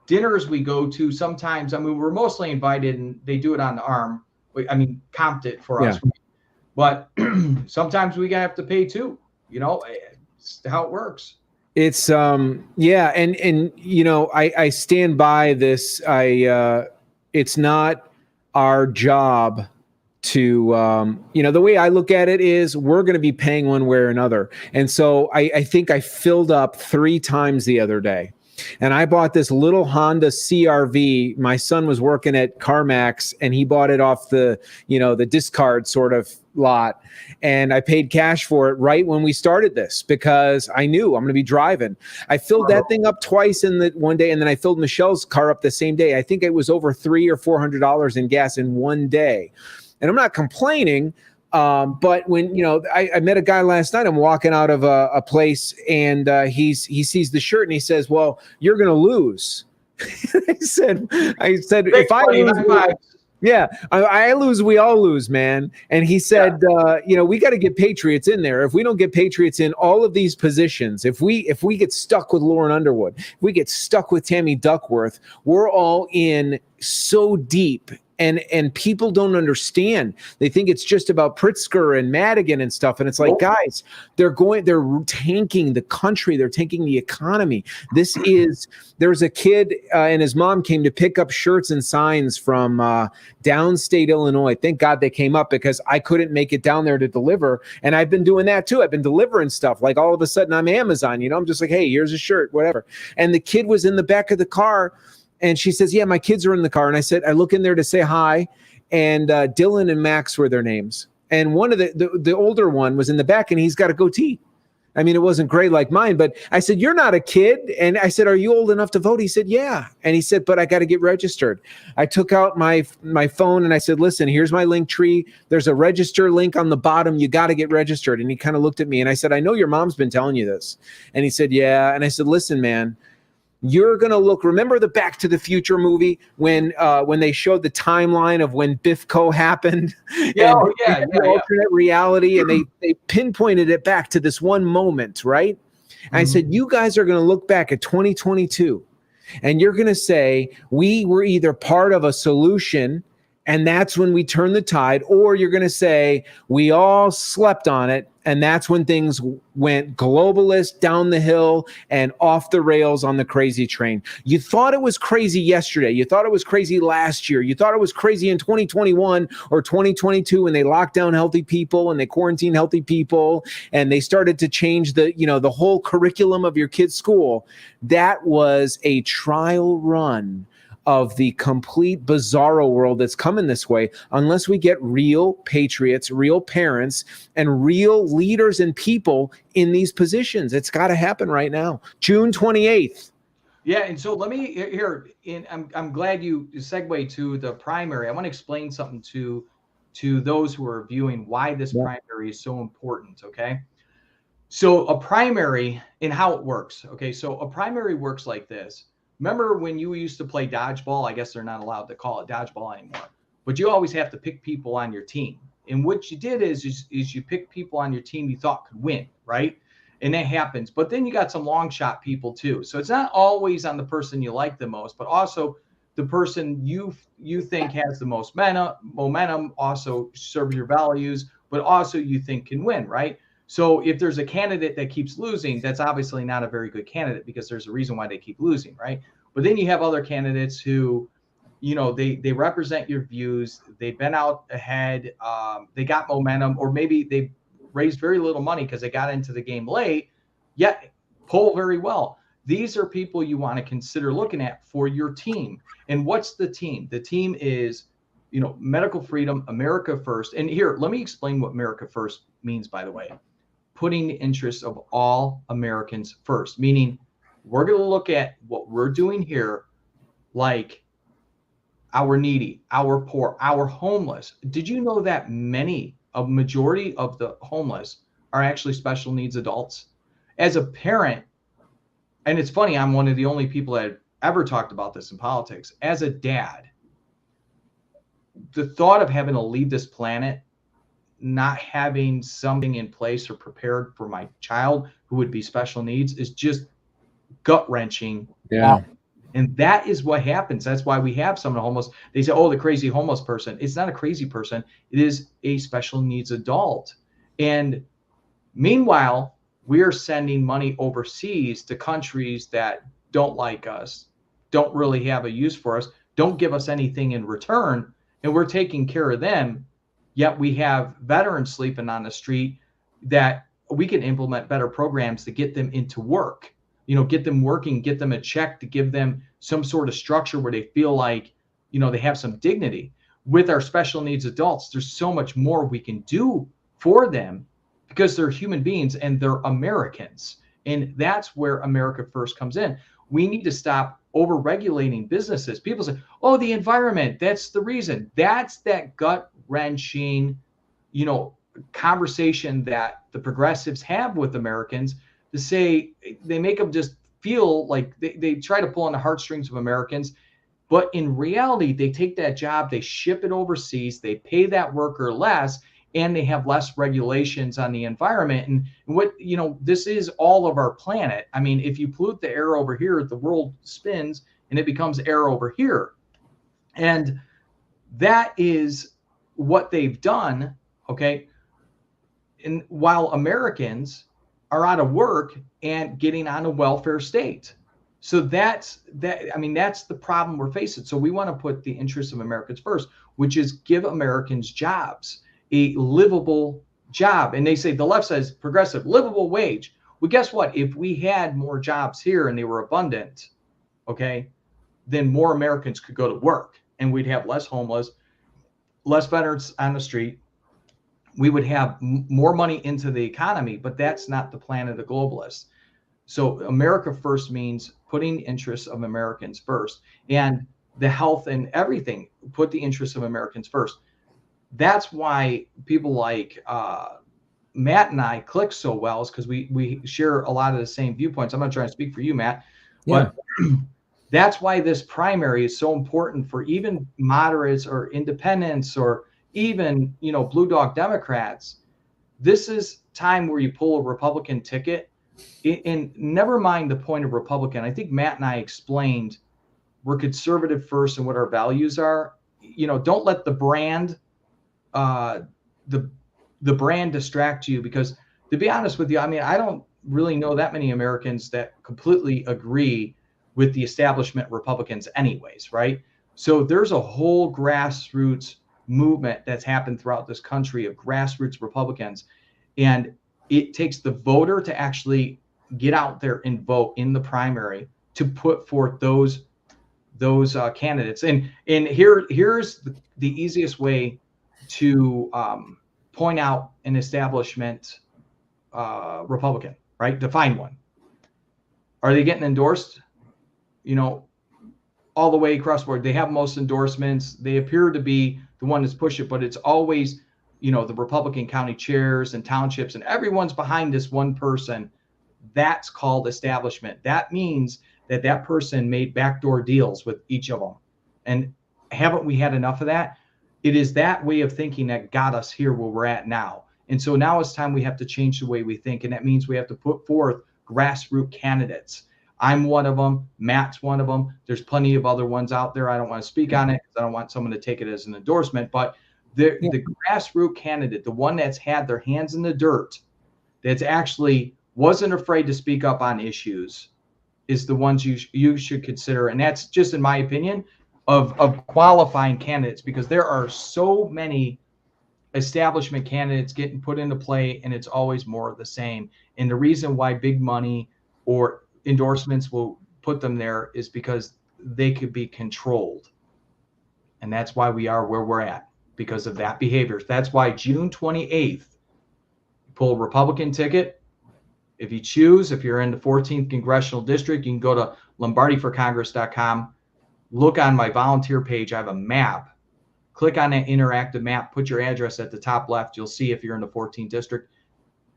Speaker 2: dinners we go to sometimes. I mean, we're mostly invited, and they do it on the arm. I mean, comped it for us, but sometimes we have to pay too. You know, it's how it works.
Speaker 1: It's yeah, and you know, I stand by this. It's not our job to you know, the way I look at it is we're going to be paying one way or another. And so I think I filled up 3 times the other day. And I bought this little Honda CRV. My son was working at CarMax and he bought it off the, you know, the discard sort of lot. And I paid cash for it right when we started this because I knew I'm going to be driving. I filled that thing up twice in the one day, and then I filled Michelle's car up the same day. I think it was over $300 or $400 in gas in one day. And I'm not complaining. But when, you know, I met a guy last night, I'm walking out of a place and he sees the shirt and he says, well, you're going to lose. I said, if I lose, yeah, I lose, we all lose, man. And he said, you know, we got to get patriots in there. If we don't get patriots in all of these positions, if we get stuck with Lauren Underwood, if we get stuck with Tammy Duckworth, we're all in so deep. And people don't understand. They think it's just about Pritzker and Madigan and stuff. And it's like, guys, they're tanking the country. They're tanking the economy. There's a kid and his mom came to pick up shirts and signs from downstate Illinois. Thank God they came up because I couldn't make it down there to deliver. And I've been doing that too. I've been delivering stuff. Like all of a sudden I'm Amazon, you know, I'm just like, hey, here's a shirt, whatever. And the kid was in the back of the car. And she says, yeah, my kids are in the car. And I said, I look in there to say hi. And Dylan and Max were their names. And one of the older one was in the back and he's got a goatee. I mean, it wasn't gray like mine, but I said, you're not a kid. And I said, are you old enough to vote? He said, yeah. And he said, but I got to get registered. I took out my phone and I said, listen, here's my link tree. There's a register link on the bottom. You got to get registered. And he kind of looked at me and I said, I know your mom's been telling you this. And he said, yeah. And I said, listen, man, you're going to remember the Back to the Future movie when they showed the timeline of when BIFCO happened? Alternate reality, and they pinpointed it back to this one moment, right? And I said, you guys are going to look back at 2022, and you're going to say, we were either part of a solution, and that's when we turned the tide, or you're going to say, we all slept on it, and that's when things went globalist, down the hill, and off the rails on the crazy train. You thought it was crazy yesterday. You thought it was crazy last year. You thought it was crazy in 2021 or 2022 when they locked down healthy people and they quarantined healthy people and they started to change the whole curriculum of your kid's school. That was a trial run of the complete bizarro world that's coming this way, unless we get real patriots, real parents, and real leaders and people in these positions. It's got to happen right now. June 28th.
Speaker 2: Yeah, and so let me here. I'm glad you segue to the primary. I want to explain something to those who are viewing why this primary is so important. Okay, so a primary and how it works. Okay, so a primary works like this. Remember when you used to play dodgeball? I guess they're not allowed to call it dodgeball anymore, but you always have to pick people on your team. And what you did is you pick people on your team you thought could win, right? And that happens. But then you got some long shot people too. So it's not always on the person you like the most, but also the person you think has the most momentum, also serves your values, but also you think can win, right? So if there's a candidate that keeps losing, that's obviously not a very good candidate because there's a reason why they keep losing, right? But then you have other candidates who, you know, they represent your views. They've been out ahead. They got momentum, or maybe they raised very little money because they got into the game late, yet poll very well. These are people you want to consider looking at for your team. And what's the team? The team is, you know, medical freedom, America first. And here, let me explain what America first means, by the way. putting the interests of all Americans first, meaning we're going to look at what we're doing here, like our needy, our poor, our homeless. Did you know that a majority of the homeless are actually special needs adults? As a parent, and it's funny, I'm one of the only people that have ever talked about this in politics. As a dad, the thought of having to leave this planet, not having something in place or prepared for my child who would be special needs is just gut-wrenching.
Speaker 1: Yeah.
Speaker 2: And that is what happens. That's why we have someone homeless. They say, oh, the crazy homeless person. It's not a crazy person. It is a special needs adult. And meanwhile, we are sending money overseas to countries that don't like us, don't really have a use for us, don't give us anything in return, and we're taking care of them. Yet we have veterans sleeping on the street that we can implement better programs to get them into work, get them working, get them a check, to give them some sort of structure where they feel like, they have some dignity. With our special needs adults, there's so much more we can do for them because they're human beings and they're Americans. And that's where America First comes in. We need to stop over-regulating businesses. People say, oh, the environment, that's the reason. That's that gut-wrenching, conversation that the progressives have with Americans, to say, they make them just feel like they try to pull on the heartstrings of Americans. But in reality, they take that job, they ship it overseas, they pay that worker less, and they have less regulations on the environment. And what, this is all of our planet. I mean, if you pollute the air over here, the world spins and it becomes air over here. And that is what they've done. Okay. And while Americans are out of work and getting on a welfare state. So that's the problem we're facing. So we want to put the interests of Americans first, which is give Americans jobs, a livable job. And they say, the left says progressive, livable wage. Well, guess what? If we had more jobs here and they were abundant, okay, then more Americans could go to work and we'd have less homeless, less veterans on the street. We would have more money into the economy, but that's not the plan of the globalists. So America First means putting the interests of Americans first, and the health and everything, put the interests of Americans first. That's why people like Matt and I click so well, is because we share a lot of the same viewpoints. I'm not trying to speak for you, Matt, but that's why this primary is so important for even moderates or independents or even, blue dog Democrats. This is time where you pull a Republican ticket, and never mind the point of Republican. I think Matt and I explained we're conservative first and what our values are. Don't let the brand, the brand distract you, because to be honest with you, I don't really know that many Americans that completely agree with the establishment Republicans anyways, right? So there's a whole grassroots movement that's happened throughout this country of grassroots Republicans, and it takes the voter to actually get out there and vote in the primary to put forth those candidates. And here's the easiest way to point out an establishment Republican, right? Define one. Are they getting endorsed? All the way across the board. They have most endorsements. They appear to be the one that's pushing it, but it's always, the Republican county chairs and townships, and everyone's behind this one person. That's called establishment. That means that person made backdoor deals with each of them. And haven't we had enough of that? It is that way of thinking that got us here where we're at now. And so now it's time we have to change the way we think. And that means we have to put forth grassroots candidates. I'm one of them. Matt's one of them. There's plenty of other ones out there. I don't want to speak on it because I don't want someone to take it as an endorsement. But the grassroots candidate, the one that's had their hands in the dirt, that's actually wasn't afraid to speak up on issues, is the ones you should consider. And that's just, in my opinion, of qualifying candidates, because there are so many establishment candidates getting put into play, and it's always more of the same. And the reason why big money or endorsements will put them there is because they could be controlled. And that's why we are where we're at, because of that behavior. That's why June 28th, pull a Republican ticket. If you choose, if you're in the 14th Congressional District, you can go to lombardiforcongress.com. Look on my volunteer page. I have a map. Click on that interactive map. Put your address at the top left. You'll see if you're in the 14th District.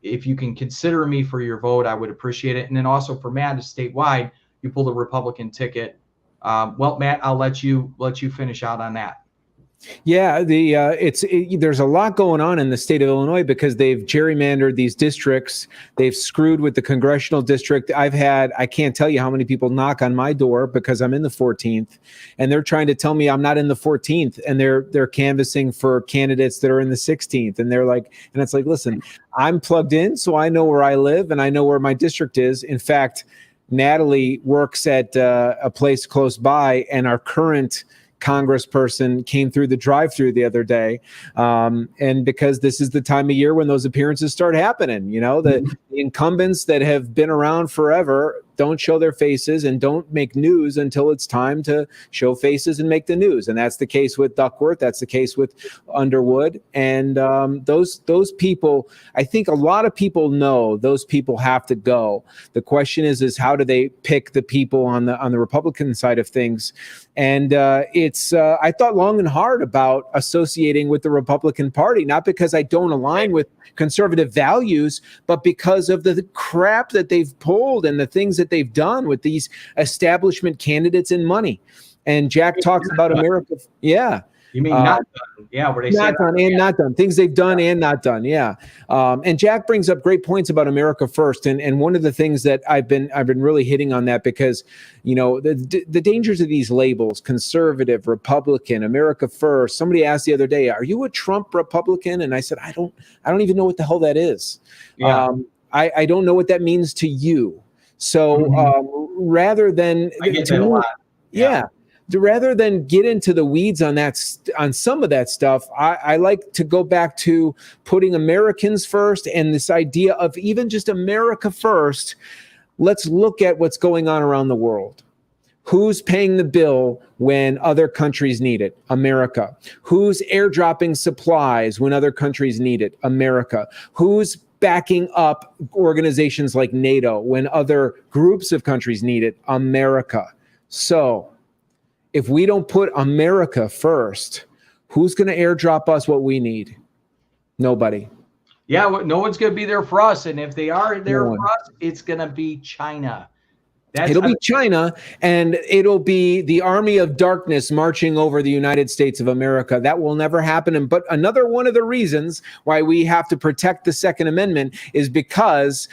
Speaker 2: If you can consider me for your vote, I would appreciate it. And then also for Matt, statewide, you pull the Republican ticket. Well, Matt, I'll let you finish out on that.
Speaker 1: Yeah, there's a lot going on in the state of Illinois because they've gerrymandered these districts. They've screwed with the congressional district. I can't tell you how many people knock on my door because I'm in the 14th, and they're trying to tell me I'm not in the 14th, and they're canvassing for candidates that are in the 16th, and it's like, listen, I'm plugged in, so I know where I live and I know where my district is. In fact, Natalie works at a place close by, and our current congressperson came through the drive-through the other day, and because this is the time of year when those appearances start happening, the incumbents that have been around forever don't show their faces and don't make news until it's time to show faces and make the news. And that's the case with Duckworth. That's the case with Underwood. And those people, I think a lot of people know those people have to go. The question is how do they pick the people on the Republican side of things? And I thought long and hard about associating with the Republican Party, not because I don't align with conservative values, but because of the crap that they've pulled and the things that they've done with these establishment candidates and money. And Jack talks about America. Yeah.
Speaker 2: You mean not done? Yeah, where they say
Speaker 1: not done and not done. Things they've done and not done. Yeah. And Jack brings up great points about America first. And one of the things that I've been really hitting on that because, the dangers of these labels, conservative, Republican, America first. Somebody asked the other day, are you a Trump Republican? And I said, I don't even know what the hell that is.
Speaker 2: Yeah.
Speaker 1: I don't know what that means to you. So rather than
Speaker 2: I get that a lot.
Speaker 1: Yeah. Rather than get into the weeds on some of that stuff, I like to go back to putting Americans first and this idea of even just America first. Let's look at what's going on around the world. Who's paying the bill when other countries need it? America. Who's airdropping supplies when other countries need it? America. Who's backing up organizations like NATO when other groups of countries need it? America. So if we don't put America first, who's going to airdrop us what we need? Nobody.
Speaker 2: Yeah, no one's going to be there for us. And if they are there for us, it's going to be China. It'll be
Speaker 1: China, and it'll be the army of darkness marching over the United States of America. That will never happen. But another one of the reasons why we have to protect the Second Amendment is because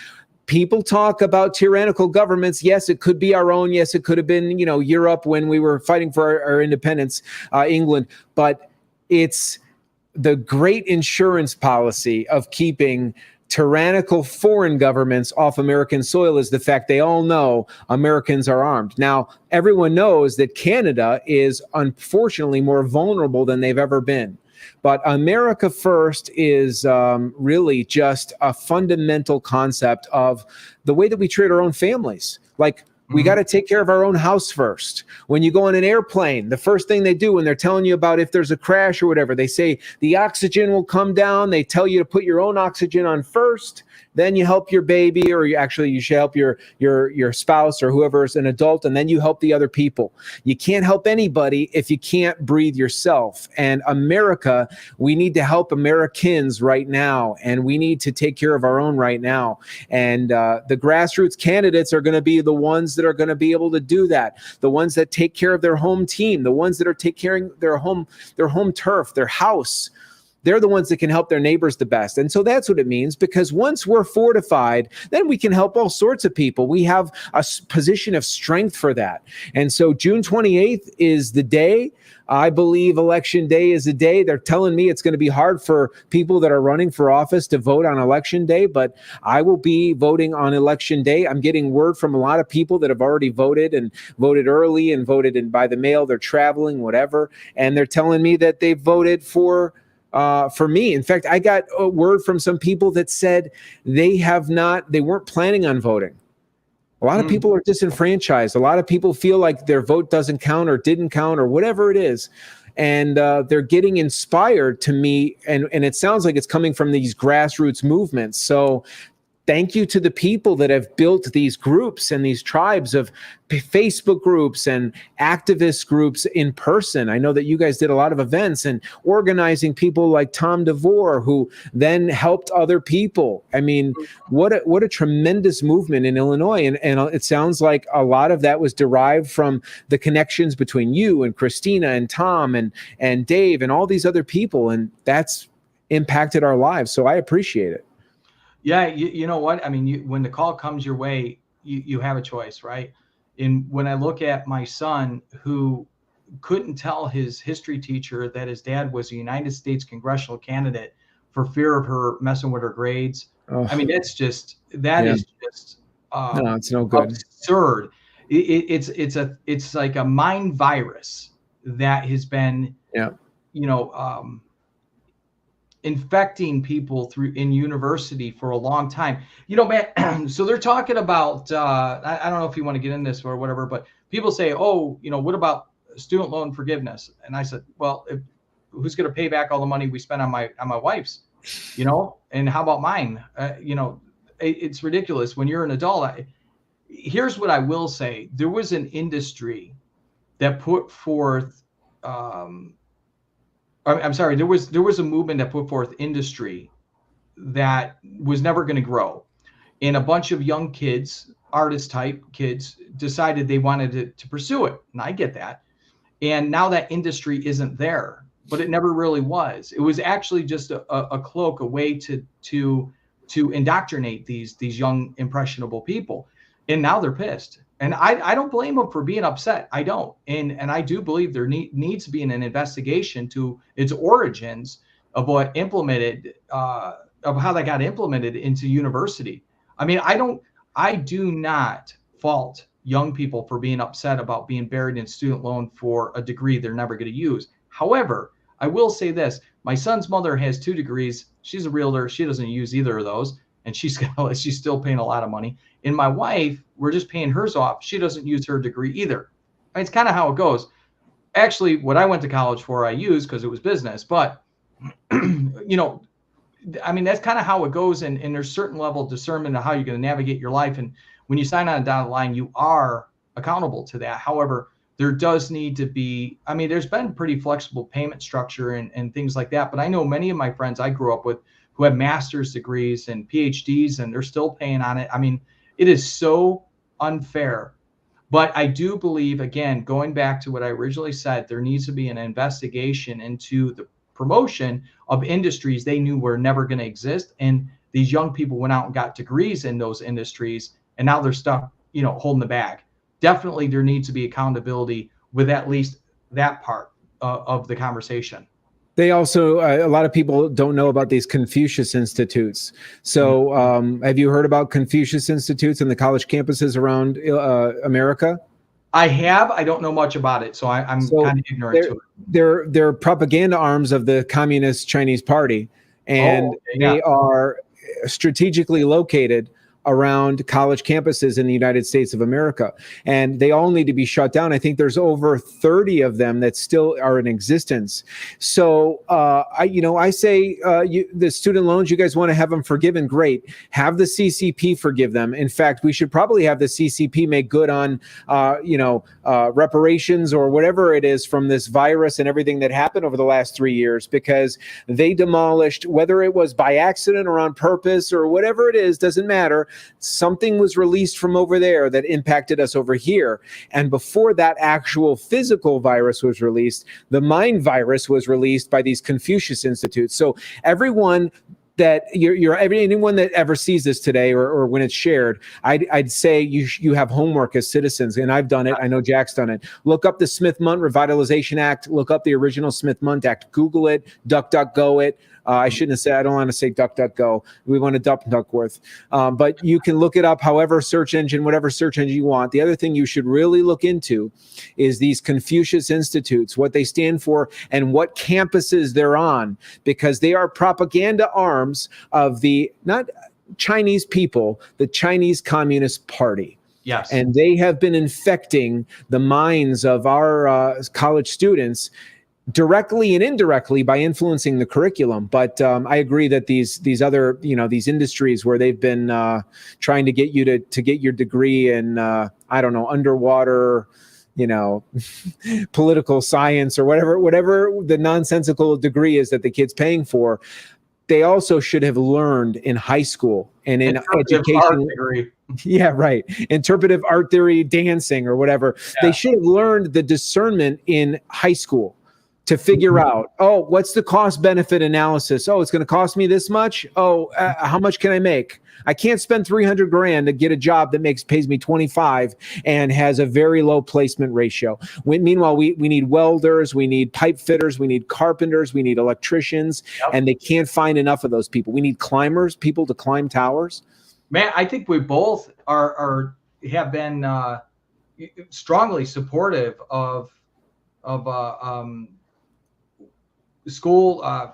Speaker 1: people talk about tyrannical governments. Yes, it could be our own. Yes, it could have been, Europe when we were fighting for our independence, England. But it's the great insurance policy of keeping tyrannical foreign governments off American soil is the fact they all know Americans are armed. Now, everyone knows that Canada is unfortunately more vulnerable than they've ever been. But America first is really just a fundamental concept of the way that we treat our own families. Like, we got to take care of our own house first. When you go on an airplane, the first thing they do when they're telling you about if there's a crash or whatever, they say the oxygen will come down. They tell you to put your own oxygen on first. Then you help your baby, or you should help your spouse or whoever is an adult, and then you help the other people. You can't help anybody if you can't breathe yourself. And America, we need to help Americans right now, and we need to take care of our own right now. And the grassroots candidates are going to be the ones that are going to be able to do that. The ones that take care of their home team, the ones that are taking care of their home turf, their house. They're the ones that can help their neighbors the best. And so that's what it means, because once we're fortified, then we can help all sorts of people. We have a position of strength for that. And so June 28th is the day. I believe Election Day is the day. They're telling me it's going to be hard for people that are running for office to vote on Election Day, but I will be voting on Election Day. I'm getting word from a lot of people that have already voted and voted early and voted in by the mail. They're traveling, whatever. And they're telling me that they voted for me. In fact, I got a word from some people that said they weren't planning on voting. A lot of people are disenfranchised. A lot of people feel like their vote doesn't count or didn't count or whatever it is. and they're getting inspired to me, and it sounds like it's coming from these grassroots movements. So thank you to the people that have built these groups and these tribes of Facebook groups and activist groups in person. I know that you guys did a lot of events and organizing people like Tom DeVore, who then helped other people. I mean, what a tremendous movement in Illinois. And it sounds like a lot of that was derived from the connections between you and Christina and Tom and Dave and all these other people. And that's impacted our lives. So I appreciate it.
Speaker 2: Yeah, you know what? I mean, when the call comes your way, you have a choice, right? And when I look at my son, who couldn't tell his history teacher that his dad was a United States congressional candidate for fear of her messing with her grades.
Speaker 1: Oh,
Speaker 2: I mean, is just
Speaker 1: no, it's no good.
Speaker 2: Absurd. It's like a mind virus that has been, infecting people in university for a long time. Man, so they're talking about, I don't know if you want to get in this or whatever, but people say, oh, what about student loan forgiveness? And I said, well, who's going to pay back all the money we spent on my wife's, and how about mine? It's ridiculous when you're an adult. Here's what I will say. There was an industry that put forth, I'm sorry, there was a movement that put forth industry that was never going to grow. And a bunch of young kids, artist type kids, decided they wanted to pursue it. And I get that. And now that industry isn't there, but it never really was. It was actually just a cloak, a way to indoctrinate these young impressionable people. And now they're pissed. And I don't blame them for being upset. I don't. And I do believe there needs to be an investigation to its origins of what implemented, of how that got implemented into university. I mean, I do not fault young people for being upset about being buried in student loan for a degree they're never going to use. However, I will say this. My son's mother has 2 degrees. She's a realtor. She doesn't use either of those. And she's still paying a lot of money. And my wife, we're just paying hers off. She doesn't use her degree either. I mean, it's kind of how it goes. Actually, what I went to college for, I used because it was business. But, I mean, that's kind of how it goes. And there's certain level of discernment of how you're going to navigate your life. And when you sign on a dotted line, you are accountable to that. However, there does need to be, I mean, there's been pretty flexible payment structure and things like that. But I know many of my friends I grew up with who have master's degrees and PhDs, and they're still paying on it. I mean, it is so unfair. But I do believe, again, going back to what I originally said, there needs to be an investigation into the promotion of industries they knew were never going to exist. And these young people went out and got degrees in those industries, and now they're stuck, holding the bag. Definitely there needs to be accountability with at least that part of the conversation.
Speaker 1: They also, a lot of people don't know about these Confucius Institutes. So have you heard about Confucius Institutes and the college campuses around America?
Speaker 2: I have. I don't know much about it, so I'm kind of ignorant to it.
Speaker 1: They're propaganda arms of the Communist Chinese Party, and they are strategically located around college campuses in the United States of America. And they all need to be shut down. I think there's over 30 of them that still are in existence. So I say the student loans, you guys want to have them forgiven, great. Have the CCP forgive them. In fact, we should probably have the CCP make good on reparations or whatever it is from this virus and everything that happened over the last 3 years, because they demolished, whether it was by accident or on purpose or whatever it is, doesn't matter. Something was released from over there that impacted us over here. And before that actual physical virus was released, the mind virus was released by these Confucius Institutes. So everyone that anyone that ever sees this today or when it's shared, I'd say you have homework as citizens, and I've done it. I know Jack's done it. Look up the Smith-Mundt Revitalization Act. Look up the original Smith-Mundt Act. Google it. DuckDuckGo it. I shouldn't have said, I don't want to say DuckDuckGo. We want to Duckworth. But you can look it up, whatever search engine you want. The other thing you should really look into is these Confucius Institutes, what they stand for and what campuses they're on, because they are propaganda arms of the, not Chinese people, the Chinese Communist Party.
Speaker 2: Yes.
Speaker 1: And they have been infecting the minds of our college students directly and indirectly by influencing the curriculum. But I agree that these other, these industries where they've been trying to get you to get your degree in, I don't know, underwater, political science or whatever the nonsensical degree is that the kid's paying for, they also should have learned in high school and in education. Yeah, right. Interpretive art theory, dancing or whatever. Yeah. They should have learned the discernment in high school to figure out, what's the cost benefit analysis? Oh, it's going to cost me this much. Oh, how much can I make? I can't spend $300,000 to get a job that pays me 25 and has a very low placement ratio. Meanwhile, we need welders, we need pipe fitters, we need carpenters, we need electricians, and they can't find enough of those people. We need climbers, people to climb towers.
Speaker 2: Man, I think we both have been strongly supportive of school,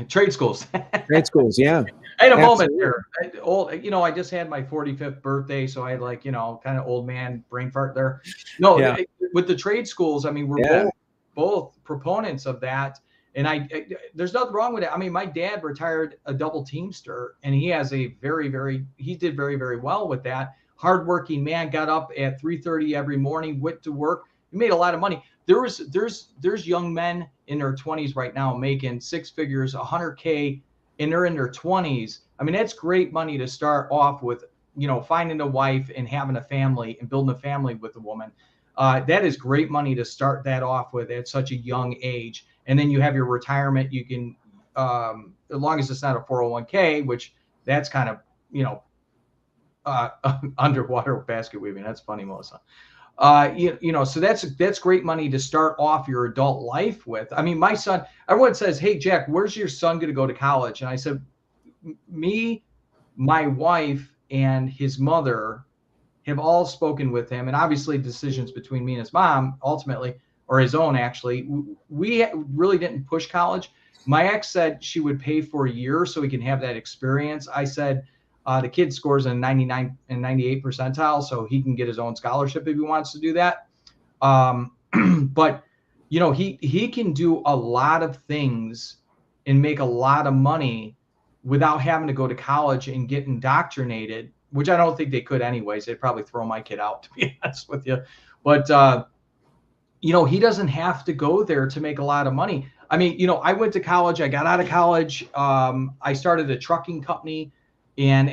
Speaker 2: trade schools.
Speaker 1: Trade schools, yeah.
Speaker 2: I had a moment there. I just had my 45th birthday, so I had kind of old man brain fart there. No, yeah. With the trade schools, I mean, we're both proponents of that. And there's nothing wrong with it. I mean, my dad retired a double teamster, and he has he did very, very well with that. Hardworking man, got up at 3:30 every morning, went to work. He made a lot of money. There's young men in their 20s right now making six figures, $100K, and they're in their 20s. I mean, that's great money to start off with, finding a wife and having a family and building a family with a woman. That is great money to start that off with at such a young age. And then you have your retirement. You can, as long as it's not a 401k, which that's kind of, underwater basket weaving. That's funny, Melissa. So that's great money to start off your adult life with. I mean, my son, everyone says, "Hey, Jack, where's your son going to go to college?" And I said, me, my wife, and his mother have all spoken with him. And obviously decisions between me and his mom, ultimately, or his own, actually, we really didn't push college. My ex said she would pay for a year so he can have that experience. I said, the kid scores in 99 and 98 percentile, so he can get his own scholarship if he wants to do that. But, he can do a lot of things and make a lot of money without having to go to college and get indoctrinated, which I don't think they could anyways. They'd probably throw my kid out, to be honest with you. But, he doesn't have to go there to make a lot of money. I mean, I went to college. I got out of college. I started a trucking company. And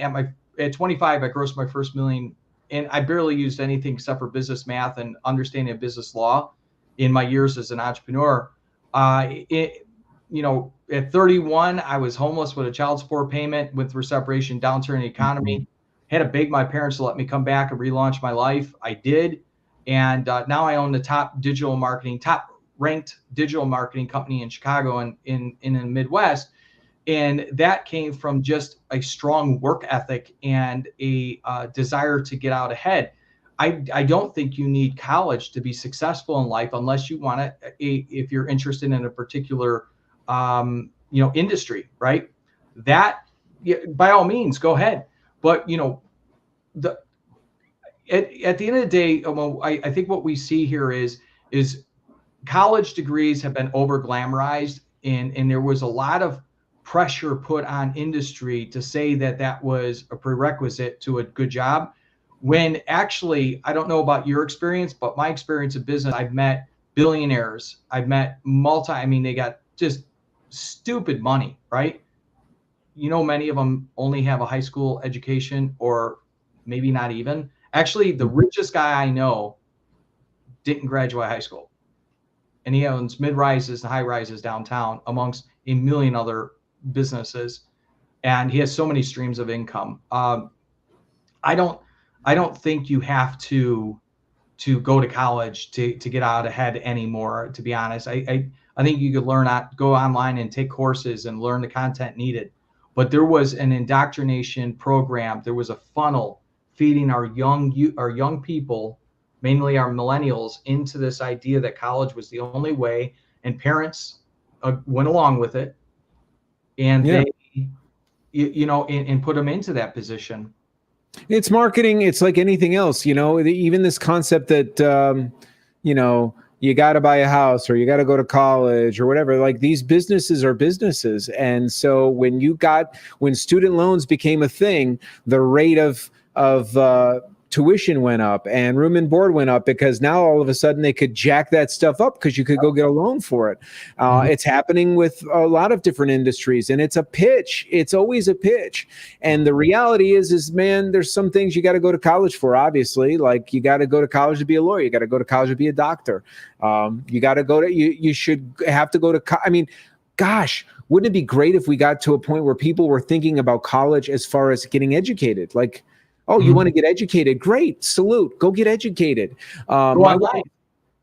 Speaker 2: at 25, I grossed my first $1 million, and I barely used anything except for business math and understanding of business law in my years as an entrepreneur. At 31, I was homeless with a child support payment, went through separation, downturn in the economy, had to beg my parents to let me come back and relaunch my life. I did. And now I own the top ranked digital marketing company in Chicago and in the Midwest. And that came from just a strong work ethic and a desire to get out ahead. I don't think you need college to be successful in life unless you want to, if you're interested in a particular, industry, right? That, by all means, go ahead. But, at the end of the day, I think what we see here is college degrees have been over glamorized, and there was a lot of pressure put on industry to say that was a prerequisite to a good job, when actually, I don't know about your experience, but my experience in business, I've met billionaires, I've met they got just stupid money, right? Many of them only have a high school education, or maybe not even. Actually, the richest guy I know didn't graduate high school, and he owns mid-rises and high-rises downtown amongst a million other businesses, and he has so many streams of income. I don't think you have to go to college to get out ahead anymore, to be honest. I think you could go online and take courses and learn the content needed. But there was an indoctrination program. There was a funnel feeding our young people, mainly our millennials, into this idea that college was the only way, and parents went along with it. And they, and put them into that position.
Speaker 1: It's marketing. It's like anything else, even this concept that, you got to buy a house or you got to go to college or whatever. Like these businesses are businesses. And so when student loans became a thing, the rate of tuition went up and room and board went up, because now all of a sudden they could jack that stuff up because you could go get a loan for it. It's happening with a lot of different industries, and it's a pitch. It's always a pitch. And the reality is man, there's some things you got to go to college for, obviously. Like you got to go to college to be a lawyer. You got to go to college to be a doctor. You got to go to, you should have to go to, I mean, gosh, wouldn't it be great if we got to a point where people were thinking about college as far as getting educated? Like, oh, you want to get educated? Great. Salute. Go get educated. My wife,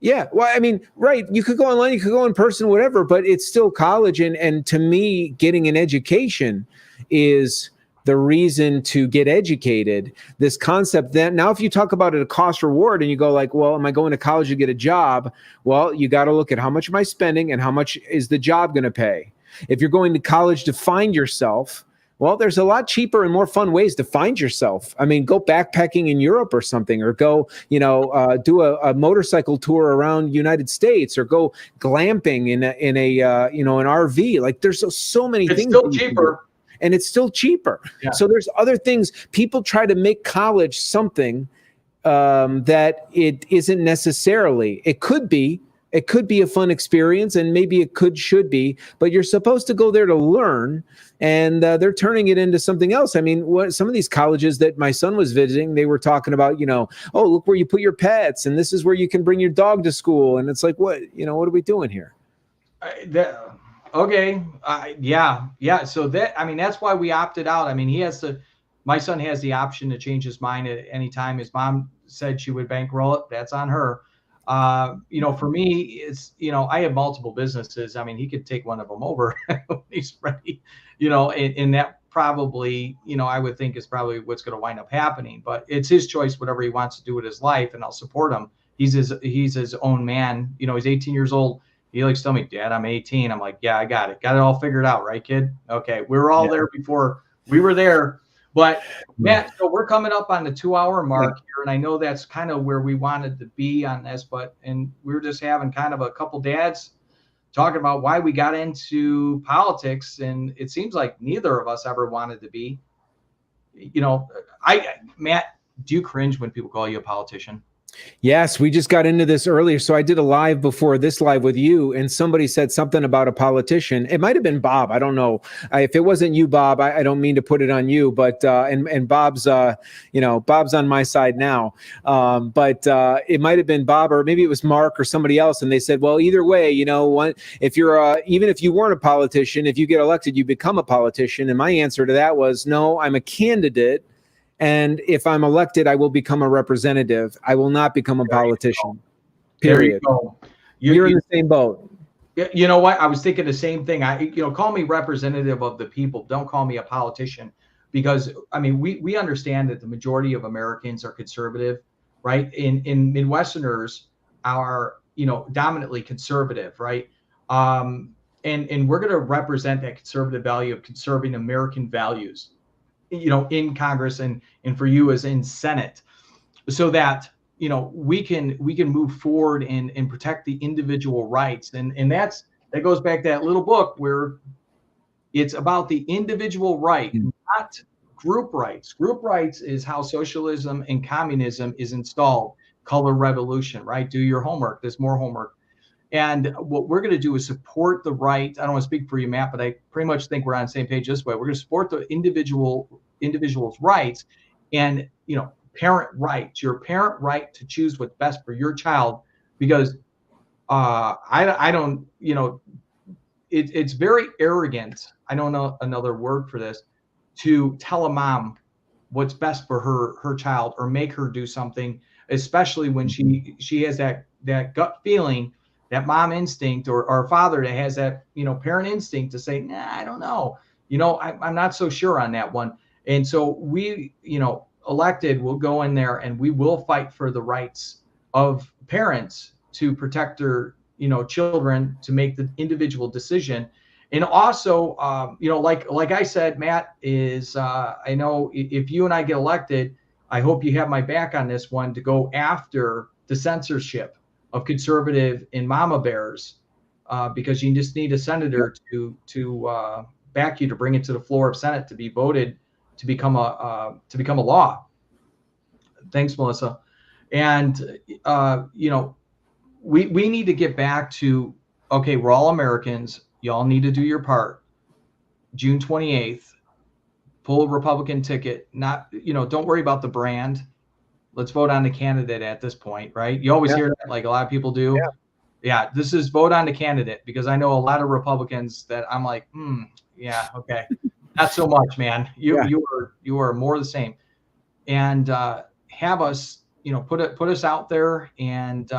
Speaker 1: yeah. Well, I mean, right. You could go online, you could go in person, whatever, but it's still college. And to me, getting an education is the reason to get educated. This concept that now, if you talk about it, a cost reward, and you go like, well, am I going to college to get a job? Well, you got to look at how much am I spending and how much is the job going to pay? If you're going to college to find yourself, well, there's a lot cheaper and more fun ways to find yourself. I mean, go backpacking in Europe or something, or go, do a motorcycle tour around United States, or go glamping in an RV. Like there's so many things.
Speaker 2: It's still cheaper.
Speaker 1: And it's still cheaper. Yeah. So there's other things. People try to make college something that it isn't necessarily. It could be a fun experience, and maybe should be, but you're supposed to go there to learn, and they're turning it into something else. I mean, some of these colleges that my son was visiting, they were talking about, oh, look where you put your pets, and this is where you can bring your dog to school. And it's like, what are we doing here?
Speaker 2: Okay. Yeah. So that's why we opted out. I mean, my son has the option to change his mind at any time. His mom said she would bankroll it. That's on her. For me, it's, I have multiple businesses. I mean, he could take one of them over when he's ready, and that probably, I would think is probably what's going to wind up happening, but it's his choice, whatever he wants to do with his life. And I'll support him. He's his own man. He's 18 years old. He likes to tell me, Dad, I'm 18. I'm like, yeah, I got it all figured out. Right, kid? Okay. We were all there before we were there. But Matt, so we're coming up on the 2-hour mark here, and I know that's kind of where we wanted to be on this, and we're just having kind of a couple dads talking about why we got into politics, and it seems like neither of us ever wanted to be. Matt, do you cringe when people call you a politician?
Speaker 1: Yes, we just got into this earlier. So I did a live before this live with you, and somebody said something about a politician. It might have been Bob. I don't know. If it wasn't you, Bob, I don't mean to put it on you, but and Bob's Bob's on my side now. But it might have been Bob, or maybe it was Mark or somebody else, and they said, well, either way, if you're even if you weren't a politician, if you get elected, you become a politician. And my answer to that was, no, I'm a candidate. And if I'm elected, I will become a representative. I will not become a politician. Period. You're in the same boat.
Speaker 2: You know what? I was thinking the same thing. Call me representative of the people. Don't call me a politician, because we understand that the majority of Americans are conservative, right? In Midwesterners are dominantly conservative, right? And we're going to represent that conservative value of conserving American values, in Congress and for you as in Senate, so that, we can move forward and protect the individual rights. And that goes back to that little book where it's about the individual right, not group rights. Group rights is how socialism and communism is installed. Color revolution, right? Do your homework. There's more homework. And what we're going to do is support the right. I don't want to speak for you, Matt, but I pretty much think we're on the same page this way. We're going to support the individual's rights, and parent rights. Your parent right to choose what's best for your child, because I don't. It's very arrogant. I don't know another word for this, to tell a mom what's best for her child, or make her do something, especially when she has that gut feeling, that mom instinct, or father that has that, parent instinct to say, nah, I don't know. I'm not so sure on that one. And so we, elected will go in there and we will fight for the rights of parents to protect their, children, to make the individual decision. And also, like I said, Matt, is I know if you and I get elected, I hope you have my back on this one, to go after the censorship of conservative and mama bears, because you just need a senator to back you to bring it to the floor of Senate to be voted to become a law. Thanks, Melissa. And we need to get back to, okay, we're all Americans. Y'all need to do your part. June 28th, pull a Republican ticket. Not, don't worry about the brand. Let's vote on the candidate at this point, right? You always hear that, like a lot of people do. Yeah, this is vote on the candidate, because I know a lot of Republicans that I'm like, yeah, okay, not so much, man. You are more the same, and have us, put us out there, and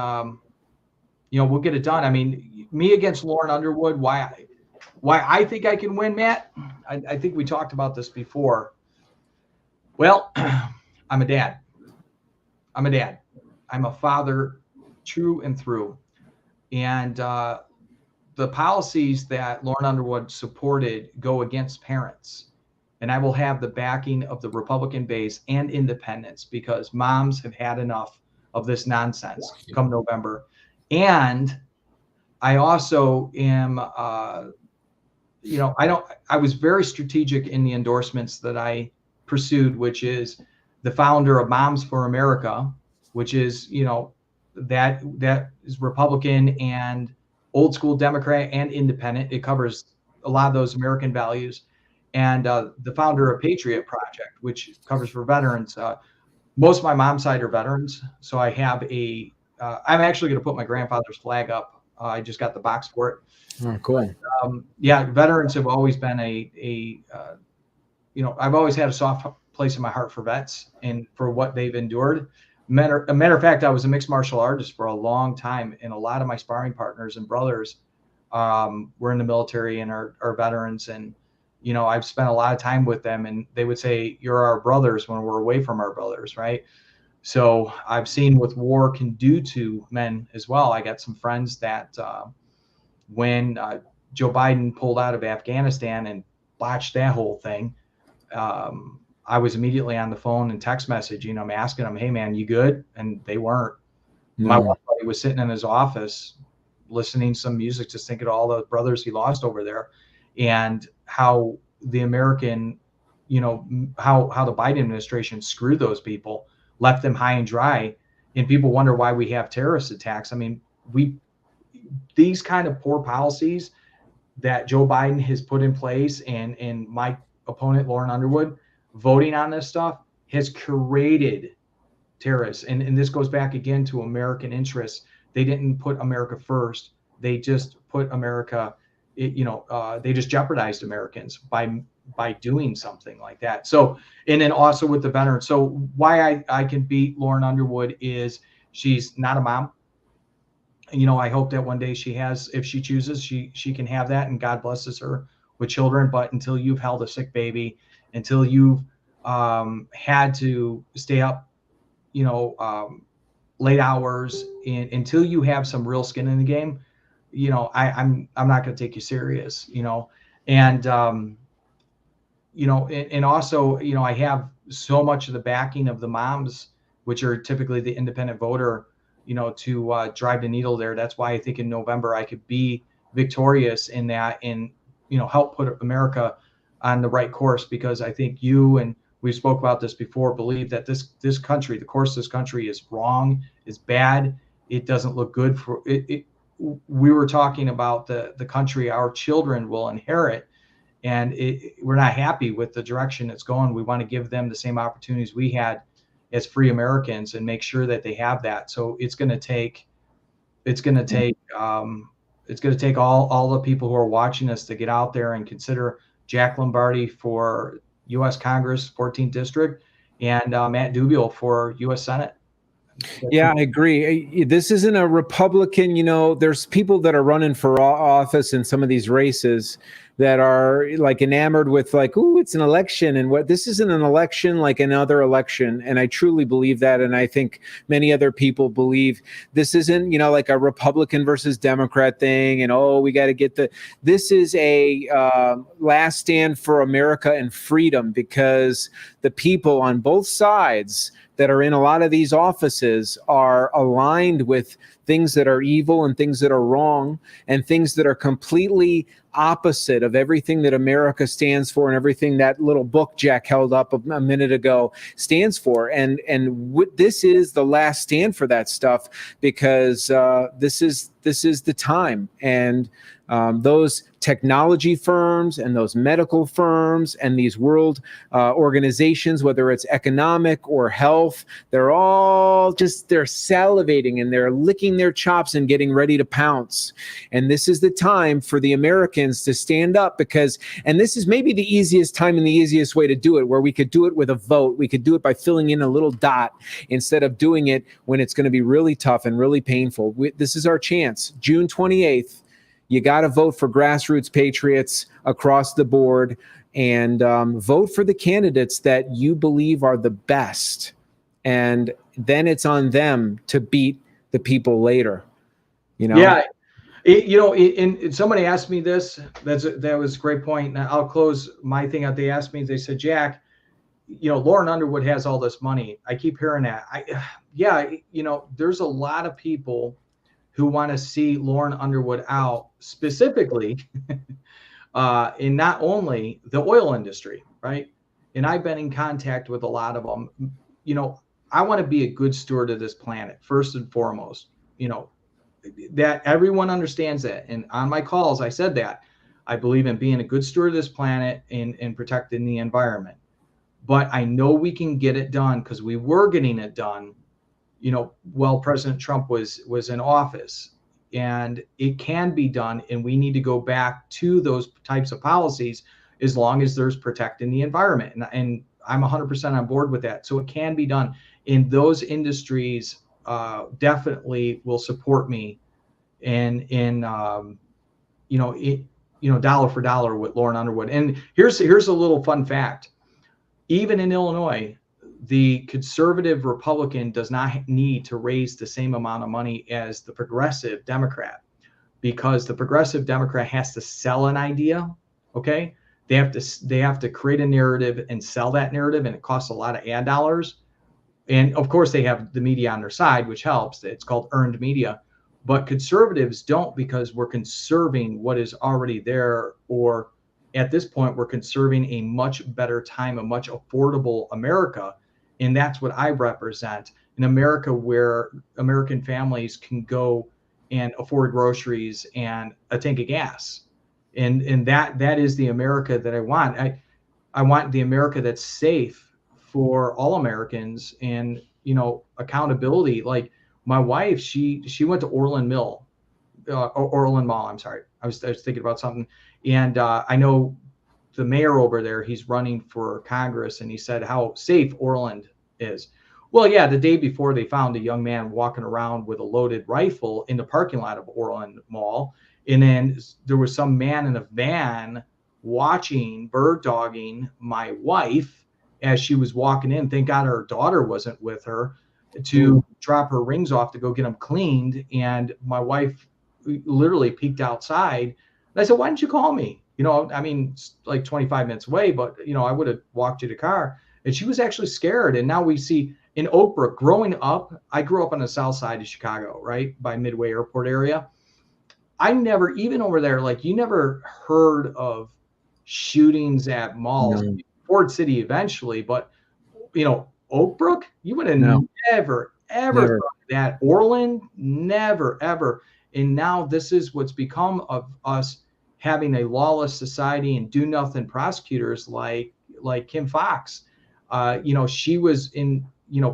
Speaker 2: we'll get it done. I mean, me against Lauren Underwood. Why I think I can win, Matt? I think we talked about this before. Well, I'm a dad. I'm a father, true and through. And the policies that Lauren Underwood supported go against parents. And I will have the backing of the Republican base and independents, because moms have had enough of this nonsense come November. And I also am, I was very strategic in the endorsements that I pursued, which is the founder of Moms for America, which is, that is Republican and old school Democrat and independent. It covers a lot of those American values. And the founder of Patriot Project, which covers for veterans. Most of my mom's side are veterans. So I have I'm actually going to put my grandfather's flag up. I just got the box for it.
Speaker 1: Oh, cool.
Speaker 2: Veterans have always been I've always had a soft place in my heart for vets and for what they've endured. A matter of fact, I was a mixed martial artist for a long time, and a lot of my sparring partners and brothers were in the military and are veterans. And, I've spent a lot of time with them, and they would say, "You're our brothers," when we're away from our brothers, right? So I've seen what war can do to men as well. I got some friends that when Joe Biden pulled out of Afghanistan and botched that whole thing, I was immediately on the phone and text message, I'm asking them, "Hey man, you good?" And they weren't. No. My one buddy was sitting in his office listening to some music, just thinking of all the brothers he lost over there, and how the American, how the Biden administration screwed those people, left them high and dry. And people wonder why we have terrorist attacks. I mean, these kind of poor policies that Joe Biden has put in place, and my opponent, Lauren Underwood, voting on this stuff, has created terrorists. And this goes back again to American interests. They didn't put America first. They just put America, they just jeopardized Americans by doing something like that. So, and then also with the veterans. So why I can beat Lauren Underwood is she's not a mom. I hope that one day she has, if she chooses, she can have that, and God blesses her with children. But until you've held a sick baby, until you've had to stay up, late hours, and until you have some real skin in the game, I'm not going to take you serious, and and also, I have so much of the backing of the moms, which are typically the independent voter, to drive the needle there. That's why I think in November I could be victorious in that, and help put America on the right course, because I think you, and we spoke about this before, believe that this country, the course of this country, is wrong, is bad. It doesn't look good for it. We were talking about the country our children will inherit, and we're not happy with the direction it's going. We want to give them the same opportunities we had as free Americans, and make sure that they have that. So it's going to take all the people who are watching us to get out there and consider Jack Lombardi for U.S. Congress, 14th District, and Matt Dubiel for U.S. Senate.
Speaker 1: Yeah, I agree. This isn't a Republican, there's people that are running for office in some of these races that are like enamored with like, ooh, it's an election. And this isn't an election like another election. And I truly believe that. And I think many other people believe this isn't, like a Republican versus Democrat thing. And, we got to get this is a last stand for America and freedom, because the people on both sides that are in a lot of these offices are aligned with things that are evil and things that are wrong and things that are completely opposite of everything that America stands for and everything that little book Jack held up a minute ago stands for. And this is the last stand for that stuff, because this is the time. And those technology firms and those medical firms and these world organizations, whether it's economic or health, they're all they're salivating and they're licking their chops and getting ready to pounce. And this is the time for the Americans to stand up, and this is maybe the easiest time and the easiest way to do it, where we could do it with a vote. We could do it by filling in a little dot instead of doing it when it's going to be really tough and really painful. This is our chance. June 28th. You got to vote for grassroots patriots across the board, and vote for the candidates that you believe are the best. And then it's on them to beat the people later.
Speaker 2: Yeah. And somebody asked me this. That was a great point. And I'll close my thing out. They asked me, they said, Jack, Lauren Underwood has all this money. I keep hearing that. There's a lot of people who want to see Lauren Underwood out, specifically in not only the oil industry, right? And I've been in contact with a lot of them. I want to be a good steward of this planet, first and foremost, that everyone understands that. And on my calls, I said that I believe in being a good steward of this planet and protecting the environment. But I know we can get it done, because we were getting it done while President Trump was in office, and it can be done. And we need to go back to those types of policies as long as there's protecting the environment. And I'm 100% on board with that. So it can be done. And those industries definitely will support me in dollar for dollar with Lauren Underwood. And here's a little fun fact. Even in Illinois, the conservative Republican does not need to raise the same amount of money as the progressive Democrat, because the progressive Democrat has to sell an idea. Okay. They have to create a narrative and sell that narrative, and it costs a lot of ad dollars. And of course they have the media on their side, which helps. It's called earned media. But conservatives don't, because we're conserving what is already there, or at this point, we're conserving a much better time, a much affordable America. And that's what I represent, an America where American families can go and afford groceries and a tank of gas. And that is the America that I want. I want the America that's safe for all Americans, and, accountability. Like my wife, she went to Orland Mall. I'm sorry. I was thinking about something. And I know the mayor over there, he's running for Congress, and he said how safe Orland is. Well, yeah, the day before, they found a young man walking around with a loaded rifle in the parking lot of Orland Mall. And then there was some man in a van watching, bird dogging my wife as she was walking in. Thank God her daughter wasn't with her to drop her rings off to go get them cleaned. And my wife literally peeked outside. And I said, why didn't you call me? It's like 25 minutes away, but, I would have walked you to the car. And she was actually scared. And now we see in Oak Brook, growing up, I grew up on the south side of Chicago, right by Midway Airport area. I never, even over there, like, you never heard of shootings at malls. No. Ford City eventually, but, Oak Brook, you would have never thought of that. Orland, never, ever. And now this is what's become of us having a lawless society and do nothing prosecutors like Kim Foxx. She was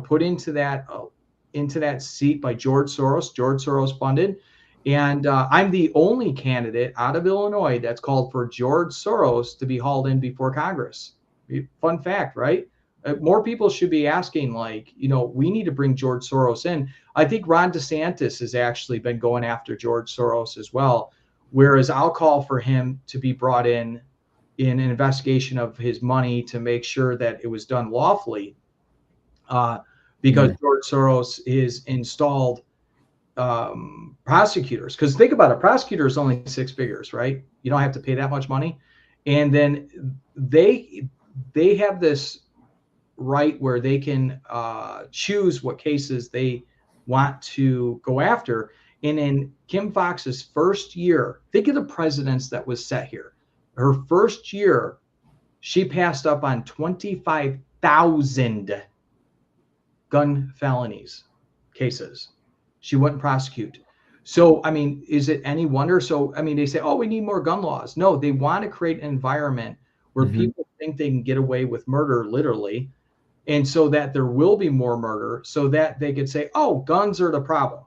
Speaker 2: put into that seat by George Soros funded. And I'm the only candidate out of Illinois that's called for George Soros to be hauled in before Congress. Fun fact, right? More people should be asking, we need to bring George Soros in. I think Ron DeSantis has actually been going after George Soros as well, whereas I'll call for him to be brought in an investigation of his money to make sure that it was done lawfully, because George Soros is installed prosecutors. Because think about it, prosecutor is only 6 figures, right? You don't have to pay that much money. And then they have this right where they can choose what cases they want to go after. And in Kim Foxx's first year, think of the presidents that was set here. Her first year, she passed up on 25,000 gun felonies cases. She wouldn't prosecute. So, I mean, is it any wonder? So, I mean, they say, oh, we need more gun laws. No, they want to create an environment where people think they can get away with murder, literally, and so that there will be more murder, so that they could say, oh, guns are the problem.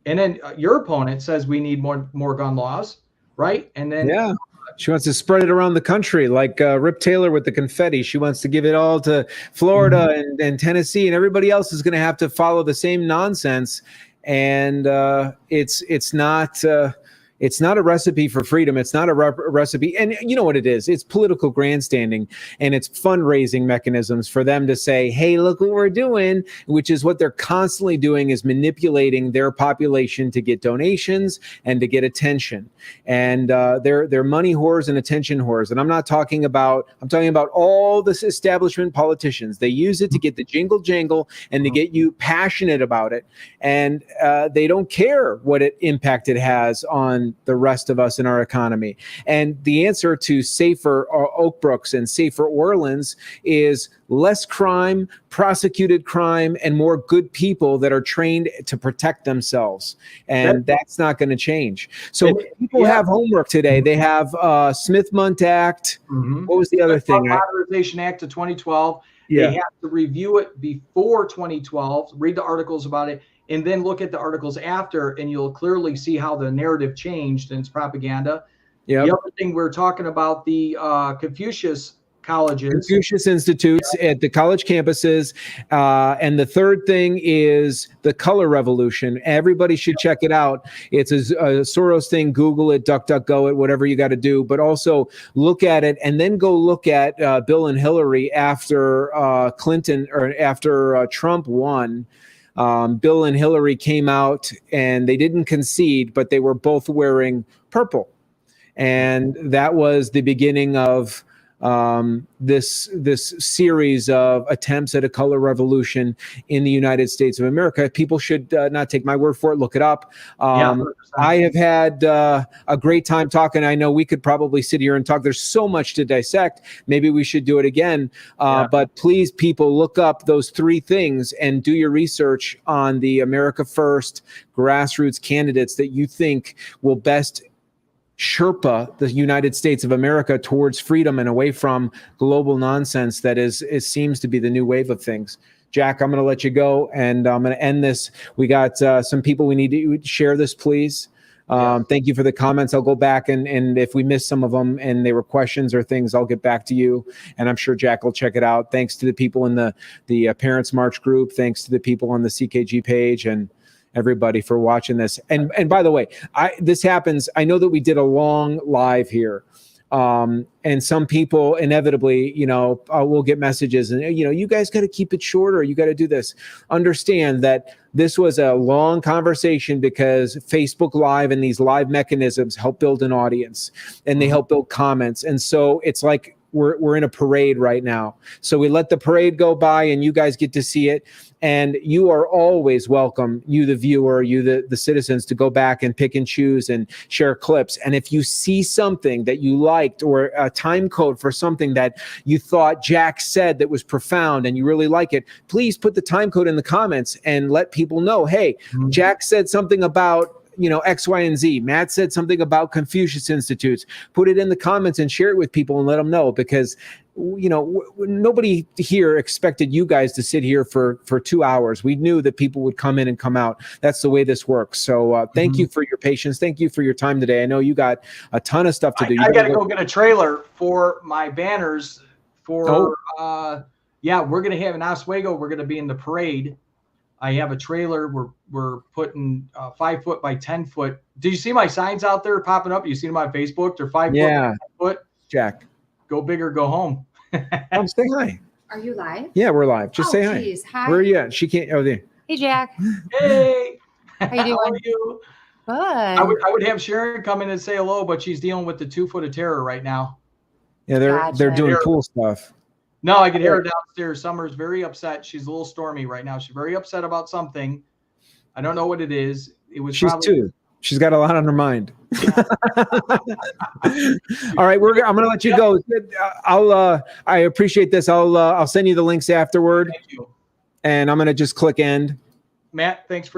Speaker 2: And then your opponent says we need more gun laws, right? And then
Speaker 1: she wants to spread it around the country, like Rip Taylor with the confetti. She wants to give it all to Florida and Tennessee, and everybody else is going to have to follow the same nonsense. And it's not a recipe for freedom. It's not a recipe. And you know what it is? It's political grandstanding, and it's fundraising mechanisms for them to say, hey, look what we're doing, which is what they're constantly doing, is manipulating their population to get donations and to get attention. And they're money whores and attention whores. And I'm talking about all this establishment politicians. They use it to get the jingle jangle and to get you passionate about it. And they don't care what impact it has on the rest of us in our economy. And the answer to safer Oak Brooks and safer Orleans is less crime, prosecuted crime, and more good people that are trained to protect themselves. And that's not going to change. So people have homework today. They have Smith-Mundt Act. What was the other thing?
Speaker 2: Modernization Act of 2012.
Speaker 1: Yeah.
Speaker 2: They have to review it before 2012, read the articles about it, and then look at the articles after, and you'll clearly see how the narrative changed and it's propaganda.
Speaker 1: Yep.
Speaker 2: The other thing, we're talking about the Confucius colleges.
Speaker 1: Confucius Institutes at the college campuses. And the third thing is the color revolution. Everybody should check it out. It's a Soros thing. Google it, DuckDuckGo it, whatever you got to do. But also look at it, and then go look at Bill and Hillary after Clinton, or after Trump won. Bill and Hillary came out and they didn't concede, but they were both wearing purple. And that was the beginning of this series of attempts at a color revolution in the United States of America. People should not take my word for it. Look it up. I have had a great time talking. I know we could probably sit here and talk. There's so much to dissect. Maybe we should do it again. But please, people, look up those three things and do your research on the America First grassroots candidates that you think will best Sherpa the United States of America towards freedom and away from global nonsense that seems to be the new wave of things. Jack, I'm going to let you go, and I'm going to end this. We got some people we need to share this, please. Thank you for the comments. I'll go back and if we missed some of them and they were questions or things, I'll get back to you. And I'm sure Jack will check it out. Thanks to the people in the Parents March group. Thanks to the people on the CKG page, and everybody for watching this. And by the way, this happens. I know that we did a long live here. And some people inevitably, will get messages and, you guys got to keep it shorter. You got to do this. Understand that this was a long conversation because Facebook Live and these live mechanisms help build an audience, and they help build comments. And so it's like we're in a parade right now. So we let the parade go by and you guys get to see it. And you are always welcome, you the viewer, you the citizens, to go back and pick and choose and share clips. And if you see something that you liked, or a time code for something that you thought Jack said that was profound and you really like it, please put the time code in the comments and let people know, hey, Jack said something about X, Y, and Z. Matt said something about Confucius Institutes. Put it in the comments and share it with people and let them know, because nobody here expected you guys to sit here for 2 hours. We knew that people would come in and come out. That's the way this works. So thank you for your patience. Thank you for your time today. I know you got a ton of stuff to do.
Speaker 2: I got to go get a trailer for my banners for, we're going to have in Oswego. We're going to be in the parade. I have a trailer. We're putting 5 foot by 10 foot. Did you see my signs out there popping up? You seen them on Facebook? They're 5 foot by 10 foot.
Speaker 1: Jack.
Speaker 2: Go big or go home.
Speaker 1: Say hi.
Speaker 3: Are you live?
Speaker 1: Yeah, we're live. Just say hi.
Speaker 3: Geez. Hi.
Speaker 1: Where are you at? She can't. Oh, there.
Speaker 3: Hey, Jack.
Speaker 2: Hey.
Speaker 3: How you doing?
Speaker 2: How are you?
Speaker 3: Good.
Speaker 2: I would have Sharon come in and say hello, but she's dealing with the 2 foot of terror right now.
Speaker 1: Yeah, they're doing cool stuff.
Speaker 2: No, I can hear her downstairs. Summer's very upset. She's a little stormy right now. She's very upset about something. I don't know what it is. It was
Speaker 1: She's
Speaker 2: probably
Speaker 1: 2. She's got a lot on her mind. All right, I'm going to let you go. I appreciate this. I'll send you the links afterward,
Speaker 2: Thank you.
Speaker 1: and I'm going to just click end.
Speaker 2: Matt, thanks for